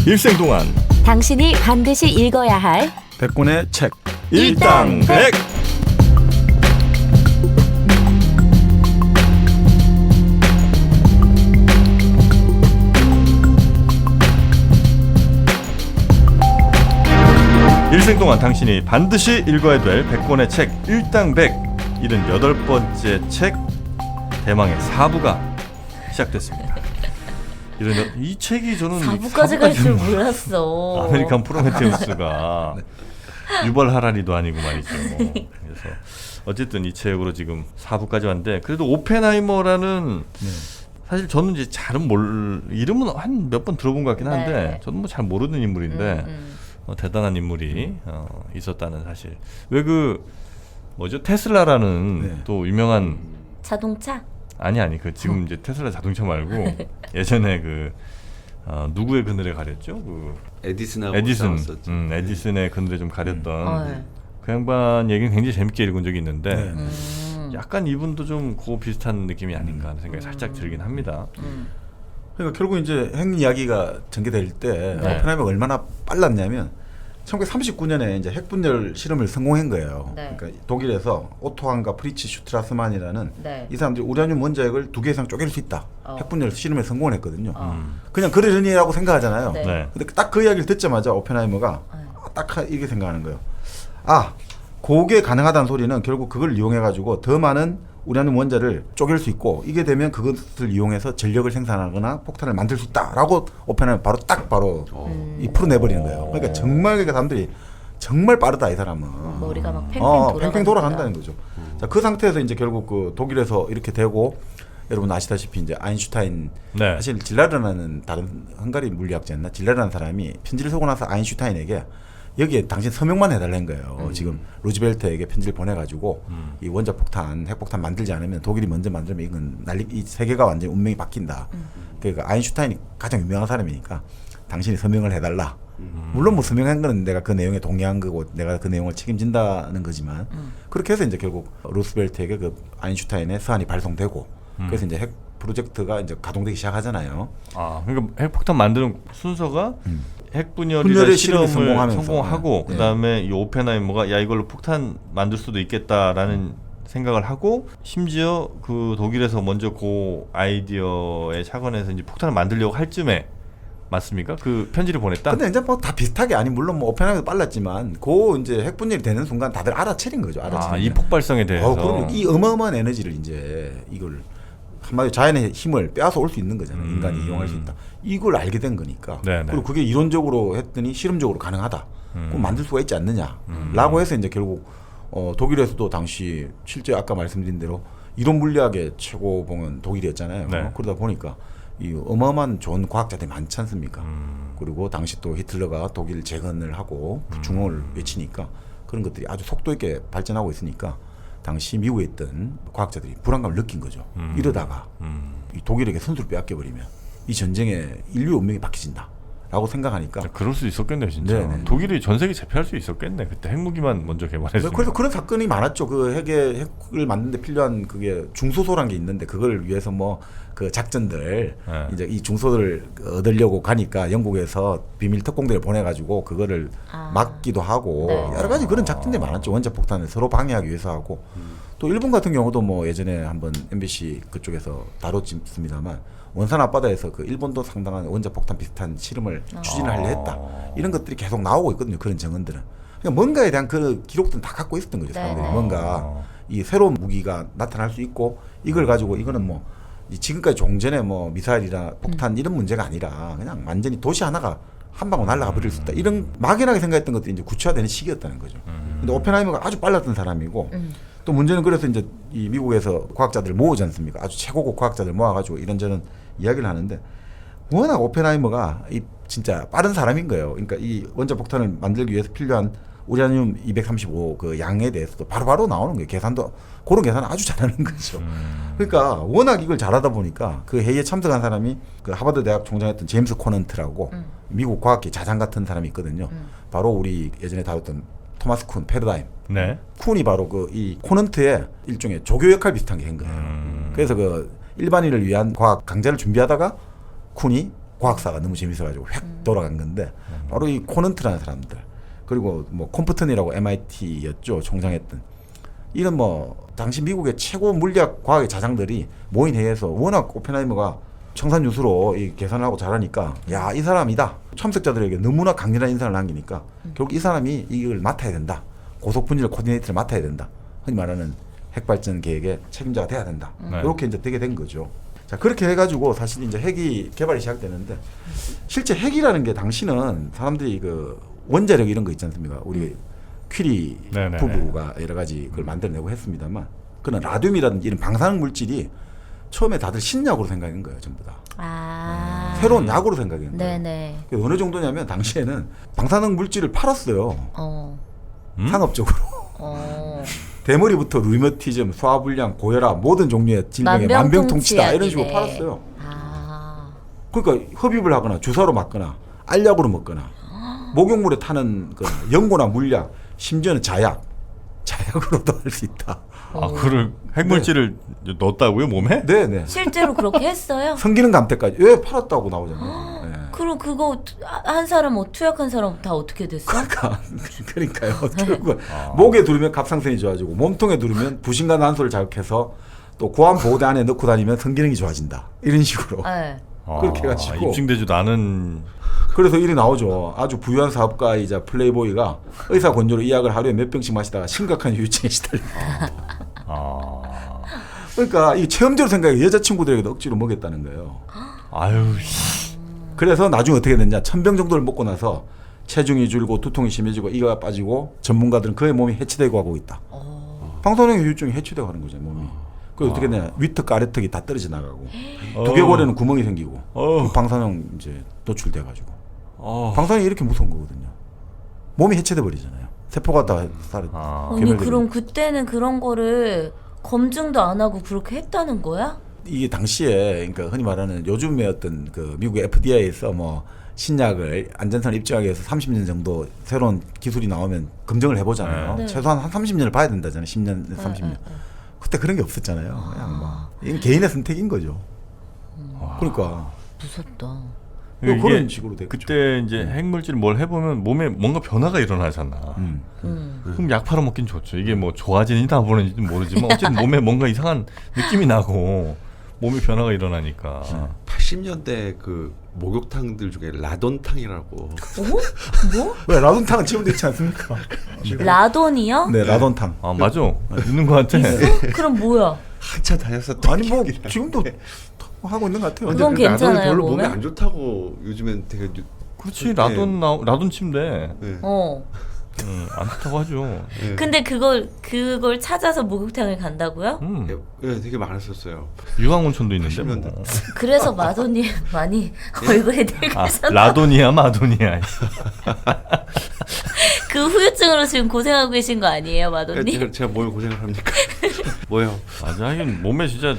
일생 동안 당신이 반드시 읽어야 할 100권의 책 일당백. 일생 동안 당신이 반드시 읽어야 될 100권의 책 일당백 78번째 책 대망의 4부가 시작됐습니다. 이 책이 저는 4부까지 갈 줄 몰랐어. 아메리칸 프로메테우스가 유발 하라리도 아니고 말이죠. 그래서 어쨌든 이 책으로 지금 4부까지 왔는데 그래도 오펜하이머라는 사실 저는 이제 잘은 이름은 한 몇 번 들어본 것 같긴 한데 저는 뭐 잘 모르는 인물인데 대단한 인물이 있었다는 사실. 왜 그 뭐죠 테슬라라는 또 유명한 자동차? 아니 그 지금 이제 테슬라 자동차 말고 예전에 그 누구의 그늘에 가렸죠? 그 에디슨하고 싸웠었죠. 에디슨의 그늘에 좀 가렸던 그 양반 얘기는 굉장히 재밌게 읽은 적이 있는데 약간 이분도 좀 그 비슷한 느낌이 아닌가 하는 생각이 살짝 들긴 합니다. 그러니까 결국 이제 핵 이야기가 전개될 때 오펜하이머가 얼마나 빨랐냐면 1939년에 이제 핵분열 실험을 성공한 거예요. 그러니까 독일에서 오토한과 프리츠 슈트라스만이라는 이 사람들이 우라늄 원자핵을 2개 이상 쪼갤 수 있다. 핵분열 실험에 성공을 했거든요. 그냥 그러려니라고 생각하잖아요. 근데 딱 그 이야기를 듣자마자 오펜하이머가 딱 이렇게 생각하는 거예요. 아, 그게 가능하다는 소리는 결국 그걸 이용해가지고 더 많은 우라늄 원자를 쪼갤 수 있고 이게 되면 그것을 이용해서 전력을 생산하거나 폭탄을 만들 수 있다라고 오펜하이머 바로 이 풀어내버리는 거예요. 그러니까 정말 그러니까 사람들이 정말 빠르다 이 사람은. 머리가 막 팽팽 돌아간다는 거죠. 자, 그 상태에서 이제 결국 그 독일에서 이렇게 되고 여러분 아시다시피 이제 아인슈타인 사실 질라르라는 다른 헝가리 물리학자였나 질라르라는 사람이 편지를 쓰고 나서 아인슈타인에게 여기에 당신 서명만 해달라는 거예요. 지금 루즈벨트에게 편지를 보내가지고 이 원자폭탄, 핵폭탄 만들지 않으면 독일이 먼저 만들면 이건 이 세계가 완전히 운명이 바뀐다. 그러니까 아인슈타인이 가장 유명한 사람이니까 당신이 서명을 해달라. 물론 뭐 서명한 거는 내가 그 내용에 동의한 거고 내가 그 내용을 책임진다는 거지만 그렇게 해서 이제 결국 루스벨트에게 그 아인슈타인의 서한이 발송되고 그래서 이제 핵 프로젝트가 이제 가동되기 시작하잖아요. 아, 그러니까 핵폭탄 만드는 순서가 핵분열의 실험을 성공하고 그다음에 이 오펜하이머가 야 이걸로 폭탄 만들 수도 있겠다라는 생각을 하고 심지어 그 독일에서 먼저 그 아이디어에 착안해서 이제 폭탄을 만들려고 할 쯤에 맞습니까? 그 편지를 보냈다. 근데 이제 뭐 다 비슷하게 아니 물론 뭐 오펜하이머도 빨랐지만 그 이제 핵분열이 되는 순간 다들 알아채린 거죠. 이 폭발성에 대해서. 그럼 이 어마어마한 에너지를 이제 이걸 한마디로 자연의 힘을 빼앗아 올 수 있는 거잖아요. 인간이 이용할 수 있다. 이걸 알게 된 거니까. 그리고 그게 이론적으로 했더니 실험적으로 가능하다. 그럼 만들 수가 있지 않느냐라고 해서 이제 결국 독일에서도 당시 실제 아까 말씀드린 대로 이론 물리학의 최고봉은 독일이었잖아요. 그러다 보니까 이 어마어마한 좋은 과학자들이 많지 않습니까? 그리고 당시 또 히틀러가 독일 재건을 하고 중흥을 외치니까 그런 것들이 아주 속도 있게 발전하고 있으니까 당시 미국에 있던 과학자들이 불안감을 느낀 거죠. 이러다가 이 독일에게 선수를 빼앗겨버리면 이 전쟁에 인류 운명이 바뀌진다라고 생각하니까 그럴 수 있었겠네 진짜. 독일이 전 세계 제패할 수 있었겠네. 그때 핵무기만 먼저 개발했으면. 그래서 그런 사건이 많았죠. 그 핵을 만드는데 필요한 그게 중소소란 게 있는데 그걸 위해서 뭐 그 작전들 이제 이 중소를 얻으려고 가니까 영국에서 비밀 특공대를 보내가지고 그거를 막기도 하고 여러 가지 그런 작전들이 많았죠. 원자폭탄을 서로 방해하기 위해서 하고 또 일본 같은 경우도 뭐 예전에 한번 MBC 그쪽에서 다뤘습니다만 원산 앞바다에서 그 일본도 상당한 원자폭탄 비슷한 실험을 추진을 하려 했다. 이런 것들이 계속 나오고 있거든요. 그런 증언들은. 그러니까 뭔가에 대한 그 기록들은 다 갖고 있었던 거죠. 사람들이 뭔가 이 새로운 무기가 나타날 수 있고 이걸 가지고 이거는 뭐 지금까지 종전에 뭐 미사일이나 폭탄 이런 문제가 아니라 그냥 완전히 도시 하나가 한 방울 날아가 버릴 수 있다. 이런 막연하게 생각했던 것들이 이제 구체화되는 시기였다는 거죠. 근데 오펜하이머가 아주 빨랐던 사람이고 또 문제는 그래서 이제 이 미국에서 과학자들 모으지 않습니까? 아주 최고급 과학자들 모아가지고 이런저런 이야기를 하는데 워낙 오펜하이머가 이 진짜 빠른 사람인 거예요. 그러니까 이 원자폭탄을 만들기 위해서 필요한 우라늄 235 그 양에 대해서도 바로바로 나오는 거예요. 계산도 그런 계산을 아주 잘하는 거죠. 그러니까 워낙 이걸 잘하다 보니까 그 회의에 참석한 사람이 그 하버드 대학 총장이었던 제임스 코넌트라고 미국 과학계 자장 같은 사람이 있거든요. 바로 우리 예전에 다뤘던 토마스 쿤 패러다임. 쿤이 바로 그 이 코넌트의 일종의 조교 역할 비슷한 게 한 거예요. 그래서 그 일반인을 위한 과학 강좌를 준비하다가 쿤이 과학사가 너무 재밌어가지고 획 돌아간 건데 바로 이 코넌트라는 사람들 그리고 뭐 콤프턴이라고 MIT였죠 총장했던 이런 뭐 당시 미국의 최고 물리학 과학의 자장들이 모인 회의에서 워낙 오펜하이머가 청산유수로 이 계산을 하고 잘하니까 야 이 사람이다 참석자들에게 너무나 강렬한 인상을 남기니까 결국 이 사람이 이걸 맡아야 된다 고속분열 코디네이터를 맡아야 된다 흔히 말하는 핵발전 계획의 책임자가 돼야 된다 이렇게 이제 되게 된 거죠. 자 그렇게 해가지고 사실 이제 핵이 개발이 시작되는데 실제 핵이라는 게 당시는 사람들이 그 원자력 이런 거 있지 않습니까? 우리 퀴리 네네네. 부부가 여러 가지 그걸 만들어내고 했습니다만 그런 라듐이라든지 이런 방사능 물질이 처음에 다들 신약으로 생각한 거예요, 전부 다. 아. 새로운 약으로 생각한 거예요. 네네. 그게 어느 정도냐면 당시에는 방사능 물질을 팔았어요. 상업적으로. 대머리부터 루머티즘, 소화불량, 고혈압 모든 종류의 질병에 만병통치다 이런 식으로 팔았어요. 아. 그러니까 흡입을 하거나 주사로 맞거나 알약으로 먹거나 목욕물에 타는 그 연고나 물약, 심지어는 자약으로도 할 수 있다. 아, 그를 핵물질을 넣었다고요 몸에? 네네. 실제로 그렇게 했어요? 성기능 감퇴까지 왜 팔았다고 나오잖아요. 네. 그럼 그거 한 사람 투약한 사람 다 어떻게 됐어? 그러니까요. 결국 목에 두르면 갑상선이 좋아지고 몸통에 두르면 부신과 난소를 자극해서 또 고환 보호대 안에 넣고 다니면 성기능이 좋아진다. 이런 식으로. 네. 그렇게 해가지고 입증되지도 않은. 그래서 일이 나오죠. 아주 부유한 사업가이자 플레이보이가 의사 권유로 이 약을 하루에 몇 병씩 마시다가 심각한 후유증에 시달린다. 그러니까 이 체험적으로 생각해 여자친구들에게도 억지로 먹였다는 거예요. 아유. 그래서 나중에 어떻게 됐냐. 1000병 정도를 먹고 나서 체중이 줄고 두통이 심해지고 이가 빠지고 전문가들은 그의 몸이 해치되고 하고 있다. 방사능 후유증이 해치되고 하는 거죠 몸이. 그래서 어떻게 되냐. 위턱 아래턱이 다 떨어져 나가고 두개골에는 구멍이 생기고 방사능 이제 노출돼가지고 방사능이 이렇게 무서운 거거든요. 몸이 해체돼 버리잖아요. 세포가 다 살아. 아니 그럼 그때는 그런 거를 검증도 안 하고 그렇게 했다는 거야? 이게 당시에 그러니까 흔히 말하는 요즘의 어떤 그 미국의 FDA에서 뭐 신약을 안전성을 입증하기 위해서 30년 정도 새로운 기술이 나오면 검증을 해보잖아요. 네. 최소한 한 30년을 봐야 된다잖아요. 10년, 30년. 그때 그런 게 없었잖아요. 그냥 뭐 이건 개인의 선택인 거죠. 그러니까 무섭다. 그런 식으로 됐죠. 그때 이제 핵물질 뭘 해보면 몸에 뭔가 변화가 일어나잖아. 그럼 약 팔아 먹긴 좋죠. 이게 뭐 좋아지는지 나보는지는 모르지만 어쨌든 몸에 뭔가 이상한 느낌이 나고 몸에 변화가 일어나니까. 80년대 그 목욕탕들 중에 라돈탕이라고. 뭐? 왜 라돈탕은 지금도 있지 않습니까? 라돈이요? 네, 라돈탕. 아 맞아. 있는 것 같아. 그럼 뭐야? 한참 다녔었던. 아니 뭐 기억이 나요. 지금도 하고 있는 것 같아요. 그건 근데 라돈이 괜찮아요, 별로 몸에? 몸에 안 좋다고 요즘엔 되게 그렇지. 라돈 침대. 네. 안 좋다고 하죠. 네. 근데 그걸 찾아서 목욕탕을 간다고요? 예, 되게 많았었어요. 유황온천도 있는데. 80년대. 뭐. 그래서 마돈이 많이 얼굴에 늙으셨나? 라돈이야 마돈이야. 그 후유증으로 지금 고생하고 계신 거 아니에요, 마돈님? 제가 뭘 고생을 합니까? 뭐요? 맞아. 하긴 몸에 진짜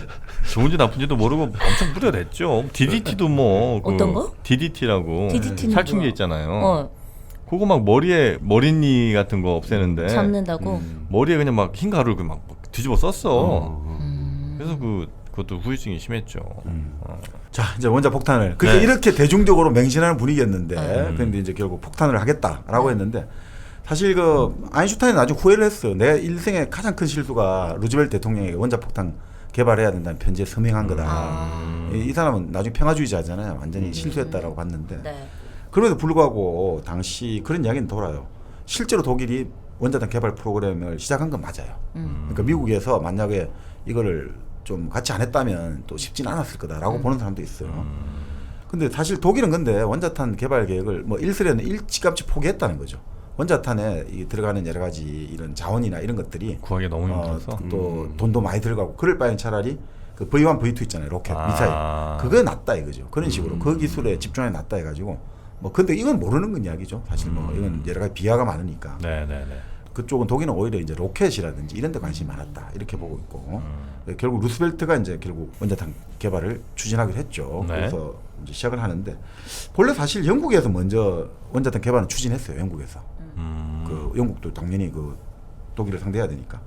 좋은지 나쁜지도 모르고 엄청 뿌려댔죠. DDT도 뭐 어떤 거? DDT라고 DDT 는 살충제 뭐야? 있잖아요. 그거 막 머리에 머리니 같은 거 없애는데 잡는다고? 머리에 그냥 막 흰 가루를 막 뒤집어 썼어. 그래서 그것도 후유증이 심했죠. 자, 이제 원자 폭탄을 그러니까 네. 이렇게 대중적으로 맹신하는 분위기였는데 그런데 이제 결국 폭탄을 하겠다라고 했는데 사실 그 아인슈타인은 아주 후회를 했어요. 내 일생의 가장 큰 실수가 루즈벨트 대통령에게 원자 폭탄 개발해야 된다는 편지에 서명한 거다. 이 사람은 나중에 평화주의자잖아요. 완전히 실수했다라고 봤는데 네. 그럼에도 불구하고 당시 그런 이야기는 돌아요. 실제로 독일이 원자탄 개발 프로그램을 시작한 건 맞아요. 그러니까 미국에서 만약에 이거를 좀 같이 안 했다면 또 쉽진 않았을 거다라고 보는 사람도 있어요. 근데 사실 독일은 근데 원자탄 개발 계획을 뭐 일설에는 일찌감치 포기했다는 거죠. 원자탄에 이 들어가는 여러 가지 이런 자원이나 이런 것들이 구하기 너무 힘들어서. 또 돈도 많이 들어가고 그럴 바엔 차라리 그 V1, V2 있잖아요. 로켓, 미사일. 그거 낫다 이거죠. 그런 식으로 그 기술에 집중해 놨다 해가지고 뭐 근데 이건 모르는 건 이야기죠. 사실 뭐 이건 여러 가지 비하가 많으니까. 네네네. 그쪽은 독일은 오히려 이제 로켓이라든지 이런 데 관심이 많았다. 이렇게 보고 있고. 결국 루스벨트가 이제 결국 원자탄 개발을 추진하기로 했죠. 네. 그래서 이제 시작을 하는데 본래 사실 영국에서 먼저 원자탄 개발은 추진했어요. 영국에서. 그 영국도 당연히 그 독일을 상대해야 되니까.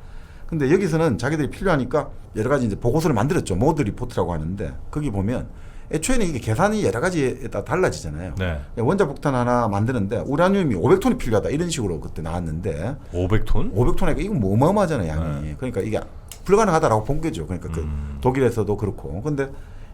근데 여기서는 자기들이 필요하니까 여러 가지 이제 보고서를 만들었죠. 모드 리포트라고 하는데 거기 보면 애초에는 이게 계산이 여러 가지에 따라 달라지잖아요. 네. 원자 폭탄 하나 만드는데 우라늄이 500톤이 필요하다 이런 식으로 그때 나왔는데 500톤? 500톤이니까 이건 뭐 어마어마하잖아요, 양이. 그러니까 이게 불가능하다라고 본 거죠. 그러니까 그 독일에서도 그렇고. 근데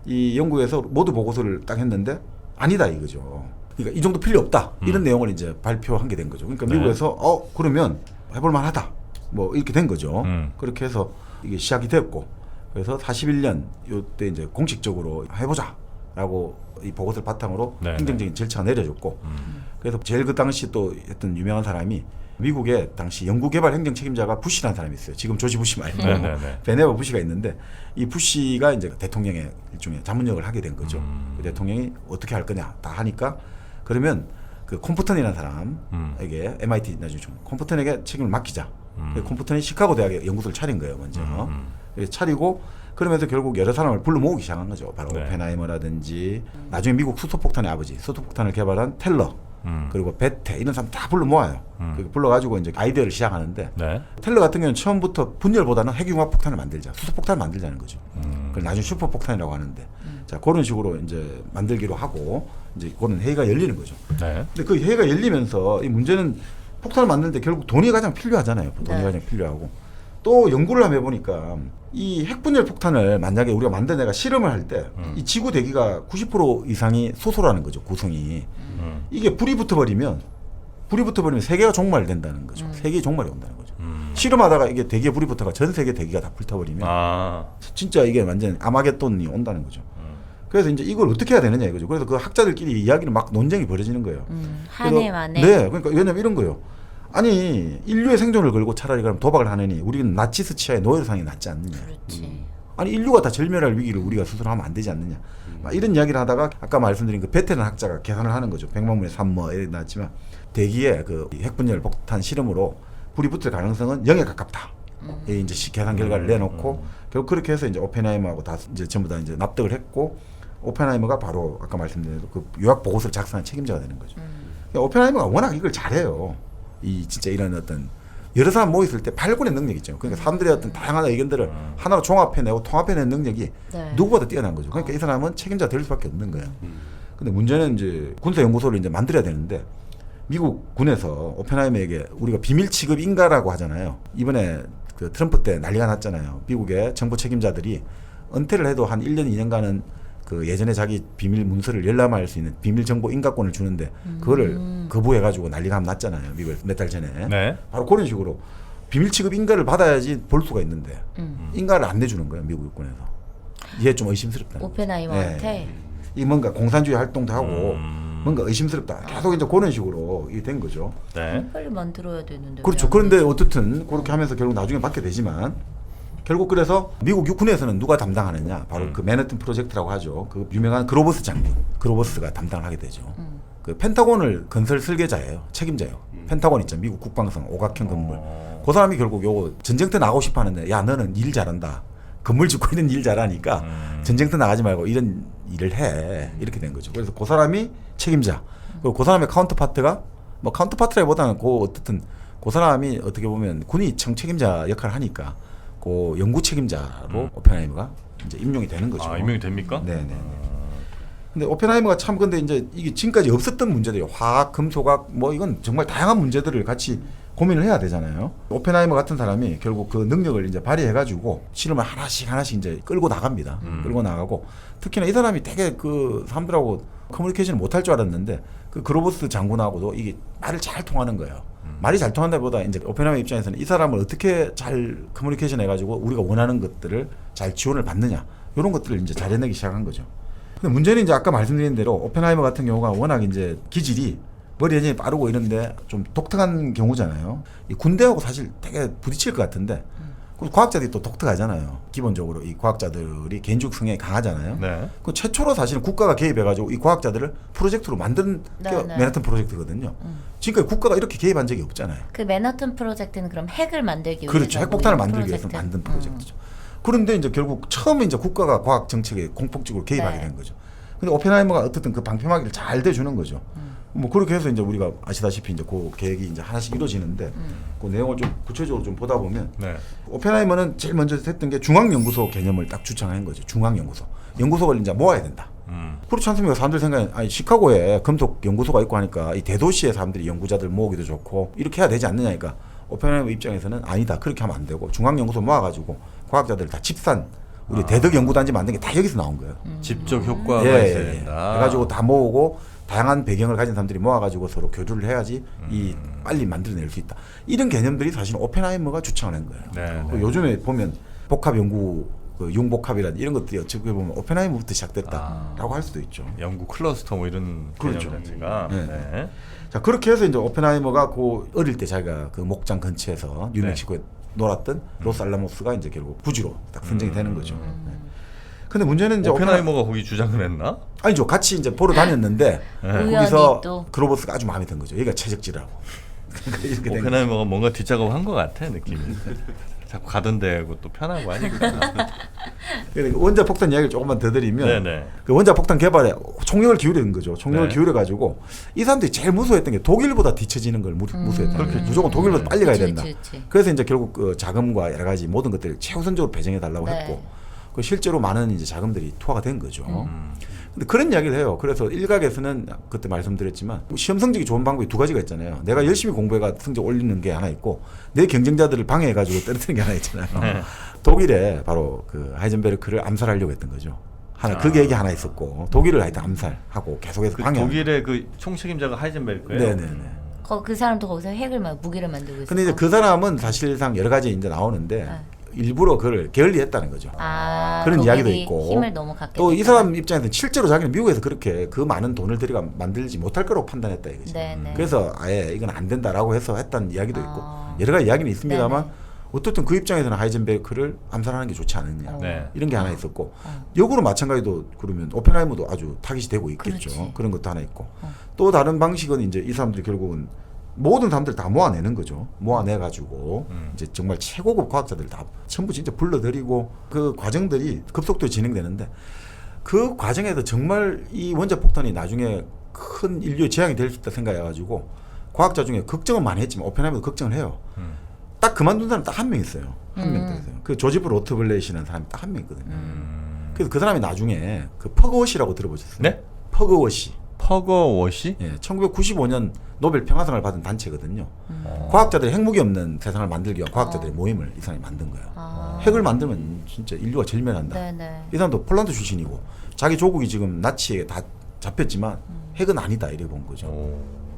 이 영국에서 모두 보고서를 딱 했는데 아니다 이거죠. 그러니까 이 정도 필요 없다 이런 내용을 이제 발표한 게 된 거죠. 그러니까 네. 미국에서 그러면 해볼 만하다 뭐 이렇게 된 거죠. 그렇게 해서 이게 시작이 됐고 그래서 41년 요때 이제 공식적으로 해보자라고 이 보고서를 바탕으로 네, 행정적인 절차가 내려졌고 그래서 제일 그 당시 또 했던 유명한 사람이 미국의 당시 연구개발 행정 책임자가 부시라는 사람이 있어요. 지금 조지 부시 말고 네, 네, 네. 베네버 부시가 있는데 이 부시가 이제 대통령의 일종의 자문역을 하게 된 거죠. 그 대통령이 어떻게 할 거냐 다 하니까 그러면 그 콤프턴이라는 사람에게 MIT 나중에 좀 콤프턴에게 책임을 맡기자. 콤프턴이 시카고 대학에 연구소를 차린 거예요 먼저. 그래서 차리고 그러면서 결국 여러 사람을 불러 모으기 시작한 거죠. 바로 네. 오펜하이머라든지 나중에 미국 수소폭탄의 아버지, 수소폭탄을 개발한 텔러 그리고 베테 이런 사람 다 불러 모아요. 불러가지고 이제 아이디어를 시작하는데 네. 텔러 같은 경우는 처음부터 분열보다는 핵융합 폭탄을 만들자, 수소폭탄을 만들자는 거죠. 그걸 나중에 슈퍼폭탄이라고 하는데, 자 그런 식으로 이제 만들기로 하고 이제 그런 회의가 열리는 거죠. 네. 근데 그 회의가 열리면서 이 문제는 폭탄을 만드는데 결국 돈이 가장 필요하잖아요. 돈이 네. 가장 필요하고 또 연구를 하면 보니까 이 핵분열 폭탄을 만약에 우리가 만든 애가 실험을 할 때 이 지구 대기가 90% 이상이 소소라는 거죠. 구성이. 이게 불이 붙어버리면 세계가 종말된다는 거죠. 세계의 종말이 온다는 거죠. 실험하다가 이게 대기에 불이 붙어가 전 세계 대기가 다 불타버리면 아. 진짜 이게 완전 아마겟돈이 온다는 거죠. 그래서 이제 이걸 어떻게 해야 되느냐 이거죠. 그래서 그 학자들끼리 이야기를 막 논쟁이 벌어지는 거예요. 한 해 만에. 네, 그러니까 왜냐면 이런 거예요. 아니 인류의 생존을 걸고 차라리 그럼 도박을 하느니 우리는 나치스 치하의 노예로 사는 게 낫지 않느냐. 그렇지. 아니 인류가 다 절멸할 위기를 우리가 스스로 하면 안 되지 않느냐. 막 이런 이야기를 하다가 아까 말씀드린 그 베테랑 학자가 계산을 하는 거죠. 100만 분의 3 뭐 이렇게 나왔지만 대기에 그 핵분열 폭탄 실험으로 불이 붙을 가능성은 0에 가깝다. 이 이제 계산 결과를 내놓고 결국 그렇게 해서 이제 오펜하이머하고 다 이제 전부 다 이제 납득을 했고 오펜하이머가 바로 아까 말씀드린 그 요약 보고서를 작성한 책임자가 되는 거죠. 그러니까 오펜하이머가 워낙 이걸 잘해요. 이 진짜 이런 어떤 여러 사람 모여 있을 때 발굴의 능력이 있죠. 그러니까 사람들의 어떤 다양한 의견들을 하나로 종합해내고 통합해내는 능력이 네. 누구보다 뛰어난 거죠. 그러니까 이 사람은 책임자 될 수밖에 없는 거예요. 근데 문제는 이제 군사연구소를 이제 만들어야 되는데 미국 군에서 오펜하이머에게 우리가 비밀 취급인가라고 하잖아요. 이번에 그 트럼프 때 난리가 났잖아요. 미국의 정보 책임자들이 은퇴를 해도 한 1년, 2년간은 그 예전에 자기 비밀 문서를 열람할 수 있는 비밀 정보 인가권을 주는데 그거를 거부해가지고 난리가 났잖아요. 미국에 몇 달 전에. 네. 바로 그런 식으로 비밀 취급 인가를 받아야지 볼 수가 있는데 인가를 안 내주는 거예요. 미국 육군에서. 이게 좀 의심스럽다. 오펜하이머한테. 이 뭔가 공산주의 활동도 하고 뭔가 의심스럽다. 계속 이제 그런 식으로 이게 된 거죠. 네. 빨리 만들어야 되는데. 그렇죠. 왜 안 그런데 되지? 어떻든 그렇게 하면서 결국 나중에 받게 되지만 결국 그래서 미국 육군에서는 누가 담당하느냐 바로 그 맨해튼 프로젝트라고 하죠. 그 유명한 그로버스 장군 그로버스가 담당을 하게 되죠. 그 펜타곤을 건설 설계자예요. 책임자예요. 펜타곤 있죠. 미국 국방성 오각형 건물. 그 사람이 결국 요거 전쟁터 나가고 싶어 하는데 야 너는 일 잘한다. 건물 짓고 이런 일 잘하니까 전쟁터 나가지 말고 이런 일을 해. 이렇게 된 거죠. 그래서 그 사람이 책임자. 그리고 그 사람의 카운터파트가 뭐 카운터파트라기보다는 그 어쨌든 그 사람이 어떻게 보면 군이 책임자 역할을 하니까 그 연구 책임자로 오펜하이머가 이제 임용이 되는 거죠. 아, 임명이 됩니까? 네네. 근데 오펜하이머가 참 근데 이제 이게 지금까지 없었던 문제들이에요. 화학, 금속학 뭐 이건 정말 다양한 문제들을 같이 고민을 해야 되잖아요. 오펜하이머 같은 사람이 결국 그 능력을 이제 발휘해가지고 실험을 하나씩 이제 끌고 나갑니다. 끌고 나가고 특히나 이 사람이 되게 그 사람들하고 커뮤니케이션을 못할 줄 알았는데 그 그로버스 장군하고도 이게 말을 잘 통하는 거예요. 말이 잘 통한다보다 이제 오펜하이머 입장에서는 이 사람을 어떻게 잘 커뮤니케이션 해가지고 우리가 원하는 것들을 잘 지원을 받느냐 이런 것들을 이제 잘 해내기 시작한 거죠. 근데 문제는 이제 아까 말씀드린 대로 오펜하이머 같은 경우가 워낙 이제 기질이 머리 연이 빠르고 이런데 좀 독특한 경우잖아요. 이 군대하고 사실 되게 부딪힐 것 같은데 과학자들이 또 독특하잖아요. 기본적으로 이 과학자들이 개인주의 성향이 강하잖아요. 네. 그 최초로 사실은 국가가 개입해가지고 이 과학자들을 프로젝트로 만든 게 네. 맨하튼 프로젝트거든요. 지금까지 국가가 이렇게 개입한 적이 없잖아요. 그 맨하튼 프로젝트는 그럼 핵을 만들기 위해서 그렇죠. 핵폭탄을 모인 만들기 위해서 프로젝트. 만든 프로젝트죠. 그런데 이제 결국 처음에 이제 국가가 과학 정책에 공폭적으로 개입하게 네. 된 거죠. 근데 오펜하이머가 어떻든 그 방패막이를 잘 대주는 거죠. 뭐 그렇게 해서 이제 우리가 아시다시피 이제 그 계획이 이제 하나씩 이루어지는데 그 내용을 좀 구체적으로 좀 보다 보면 네. 오펜하이머는 제일 먼저 했던 게 중앙연구소 개념을 딱 주창한 거죠. 중앙연구소. 연구소를 이제 모아야 된다. 그렇지 않습니까? 사람들 생각에 아니 시카고에 금속 연구소가 있고 하니까 이 대도시에 사람들이 연구자들 모으기도 좋고 이렇게 해야 되지 않느냐니까 오펜하이머 입장에서는 아니다. 그렇게 하면 안 되고 중앙연구소 모아가지고 과학자들 다 집산 우리 대덕 연구단지 만든 게 다 여기서 나온 거예요. 직접 효과가 있어야 된다. 해가지고 다 모으고 다양한 배경을 가진 사람들이 모아가지고 서로 교류를 해야지 이 빨리 만들어낼 수 있다. 이런 개념들이 사실 오펜하이머가 주창을 한 거예요. 네, 그 요즘에 보면 복합 연구 그 융복합이라든 이런 것들이 어떻게 보면 오펜하이머부터 시작됐다라고 할 수도 있죠. 연구 클러스터 뭐 이런 그렇죠. 개념 자체가. 네. 네. 자 그렇게 해서 이제 오펜하이머가 그 어릴 때 자기가 그 목장 근처에서 뉴멕시코에 놀았던 로스알라모스가 이제 결국 부지로 딱 선정이 되는 거죠. 네. 근데 문제는 이제 오펜하이머가 거기 주장을 했나? 아니죠. 같이 이제 보러 다녔는데 우연히 거기서 또. 그로버스가 아주 마음에 든 거죠. 얘가 채적지라고. 그러니까 이렇게 된 거죠. 오펜하이머가 뭔가 뒷작업 한 것 같아 느낌이. 자꾸 가던 데고 또 편하고 하니까. 그러니까 원자 폭탄 이야기를 조금만 더 드리면 네네. 그 원자 폭탄 개발에 총력을 기울이는 거죠. 총력을 네. 기울여 가지고 이 사람들이 제일 무서워했던 게 독일보다 뒤처지는 걸 무서워했던 거예요. 무조건 독일보다 빨리 가야 된다. 그치. 그래서 이제 결국 그 자금과 여러 가지 모든 것들을 최우선적으로 배정해 달라고 네. 했고 그 실제로 많은 이제 자금들이 투하가 된 거죠. 근데 그런 이야기를 해요. 그래서 일각에서는 그때 말씀드렸지만 시험 성적이 좋은 방법이 두 가지가 있잖아요. 내가 열심히 공부해가 성적 올리는 게 하나 있고 내 경쟁자들을 방해해가지고 떨어뜨리는 게 하나 있잖아요. 네. 독일에 바로 그 하이젠베르크를 암살하려고 했던 거죠. 하나 그 계획이 하나 있었고 독일을 하여튼 암살하고 계속해서 그 방해. 독일의 그 총책임자가 하이젠베르크예요. 네네네. 그 사람도 거기서 핵을 막 무기를 만들고 있어. 근데 이제 그 사람은 사실상 여러 가지 이제 나오는데 일부러 그걸 게을리했다는 거죠. 그런 이야기도 있고 힘을 너무 갖게 또 이 됐구나. 사람 입장에서는 실제로 자기는 미국에서 그렇게 그 많은 돈을 들여가 만들지 못할 거라고 판단했다 이거죠. 네네. 그래서 아예 이건 안 된다라고 해서 했던 이야기도 있고 아. 여러 가지 이야기는 있습니다만 네네. 어떻든 그 입장에서는 하이젠베르크를 암살하는 게 좋지 않느냐 네. 이런 게 하나 있었고 역으로 마찬가지로 그러면 오펜하이머도 아주 타깃이 되고 있겠죠. 그렇지. 그런 것도 하나 있고 또 다른 방식은 이제 이 사람들이 결국은 모든 사람들 다 모아내는 거죠. 모아내가지고 이제 정말 최고급 과학자들 다 전부 진짜 불러들이고 그 과정들이 급속도로 진행되는데 그 과정에서 정말 이 원자 폭탄이 나중에 큰 인류의 재앙이 될 수 있다 생각해가지고 과학자 중에 걱정은 많이 했지만 오펜하이머도 걱정을 해요. 딱 그만둔 사람 딱 한 명 있어요. 한 명 있어요. 그 조지프 로트블렛이라는 사람이 딱 한 명 있거든요. 그래서 그 사람이 나중에 그 퍼거워시라고 들어보셨어요? 네? 퍼거워시. 퍼거워시? 예, 1995년 노벨 평화상을 받은 단체거든요. 과학자들이 핵무기 없는 세상을 만들기 위한 과학자들의 모임을 이 사람이 만든 거예요. 핵을 만들면 진짜 인류가 절멸한다. 네네. 이 사람도 폴란드 출신이고 자기 조국이 지금 나치에 다 잡혔지만 핵은 아니다 이래 본 거죠.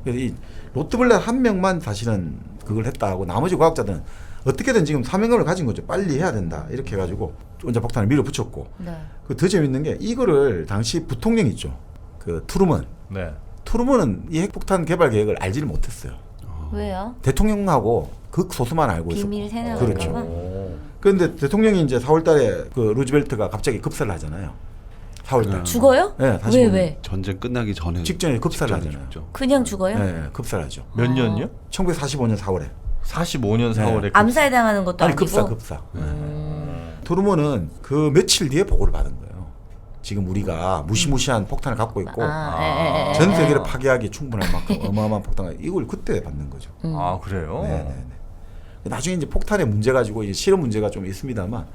그래서 이 로트블렛 한 명만 사실은 그걸 했다 하고 나머지 과학자들은 어떻게든 지금 사명감을 가진 거죠. 빨리 해야 된다 이렇게 해가지고 원자 폭탄을 밀어붙였고 네. 그 더 재밌는 게 이거를 당시 부통령 있죠. 그 트루먼. 네. 트루먼은 이 핵폭탄 개발 계획을 알지를 못했어요. 왜요? 대통령하고 극소수만 알고 있었고. 비밀 새나갈까 그렇죠. 봐? 그런데 대통령이 이제 4월달에 그 루즈벨트가 갑자기 급사를 하잖아요. 4월달. 죽어요? 네, 왜 45년. 왜? 전쟁 끝나기 전에 직전에 급사를 직전에 하잖아요. 죽죠. 그냥 죽어요? 네, 급사를 하죠. 몇 년요? 1945년 4월에. 45년 4월에 암살 당하는 것도 아니 아니고. 급사. 트루먼은 그 며칠 뒤에 보고를 받은 거예요. 지금 우리가 무시무시한 폭탄을 갖고 있고 전 세계를 파괴하기 충분할 만큼 어마어마한 폭탄을 이걸 그때 받는 거죠. 아 그래요? 네네네. 나중에 이제 폭탄의 문제 가지고 이제 실험 문제가 좀 있습니다만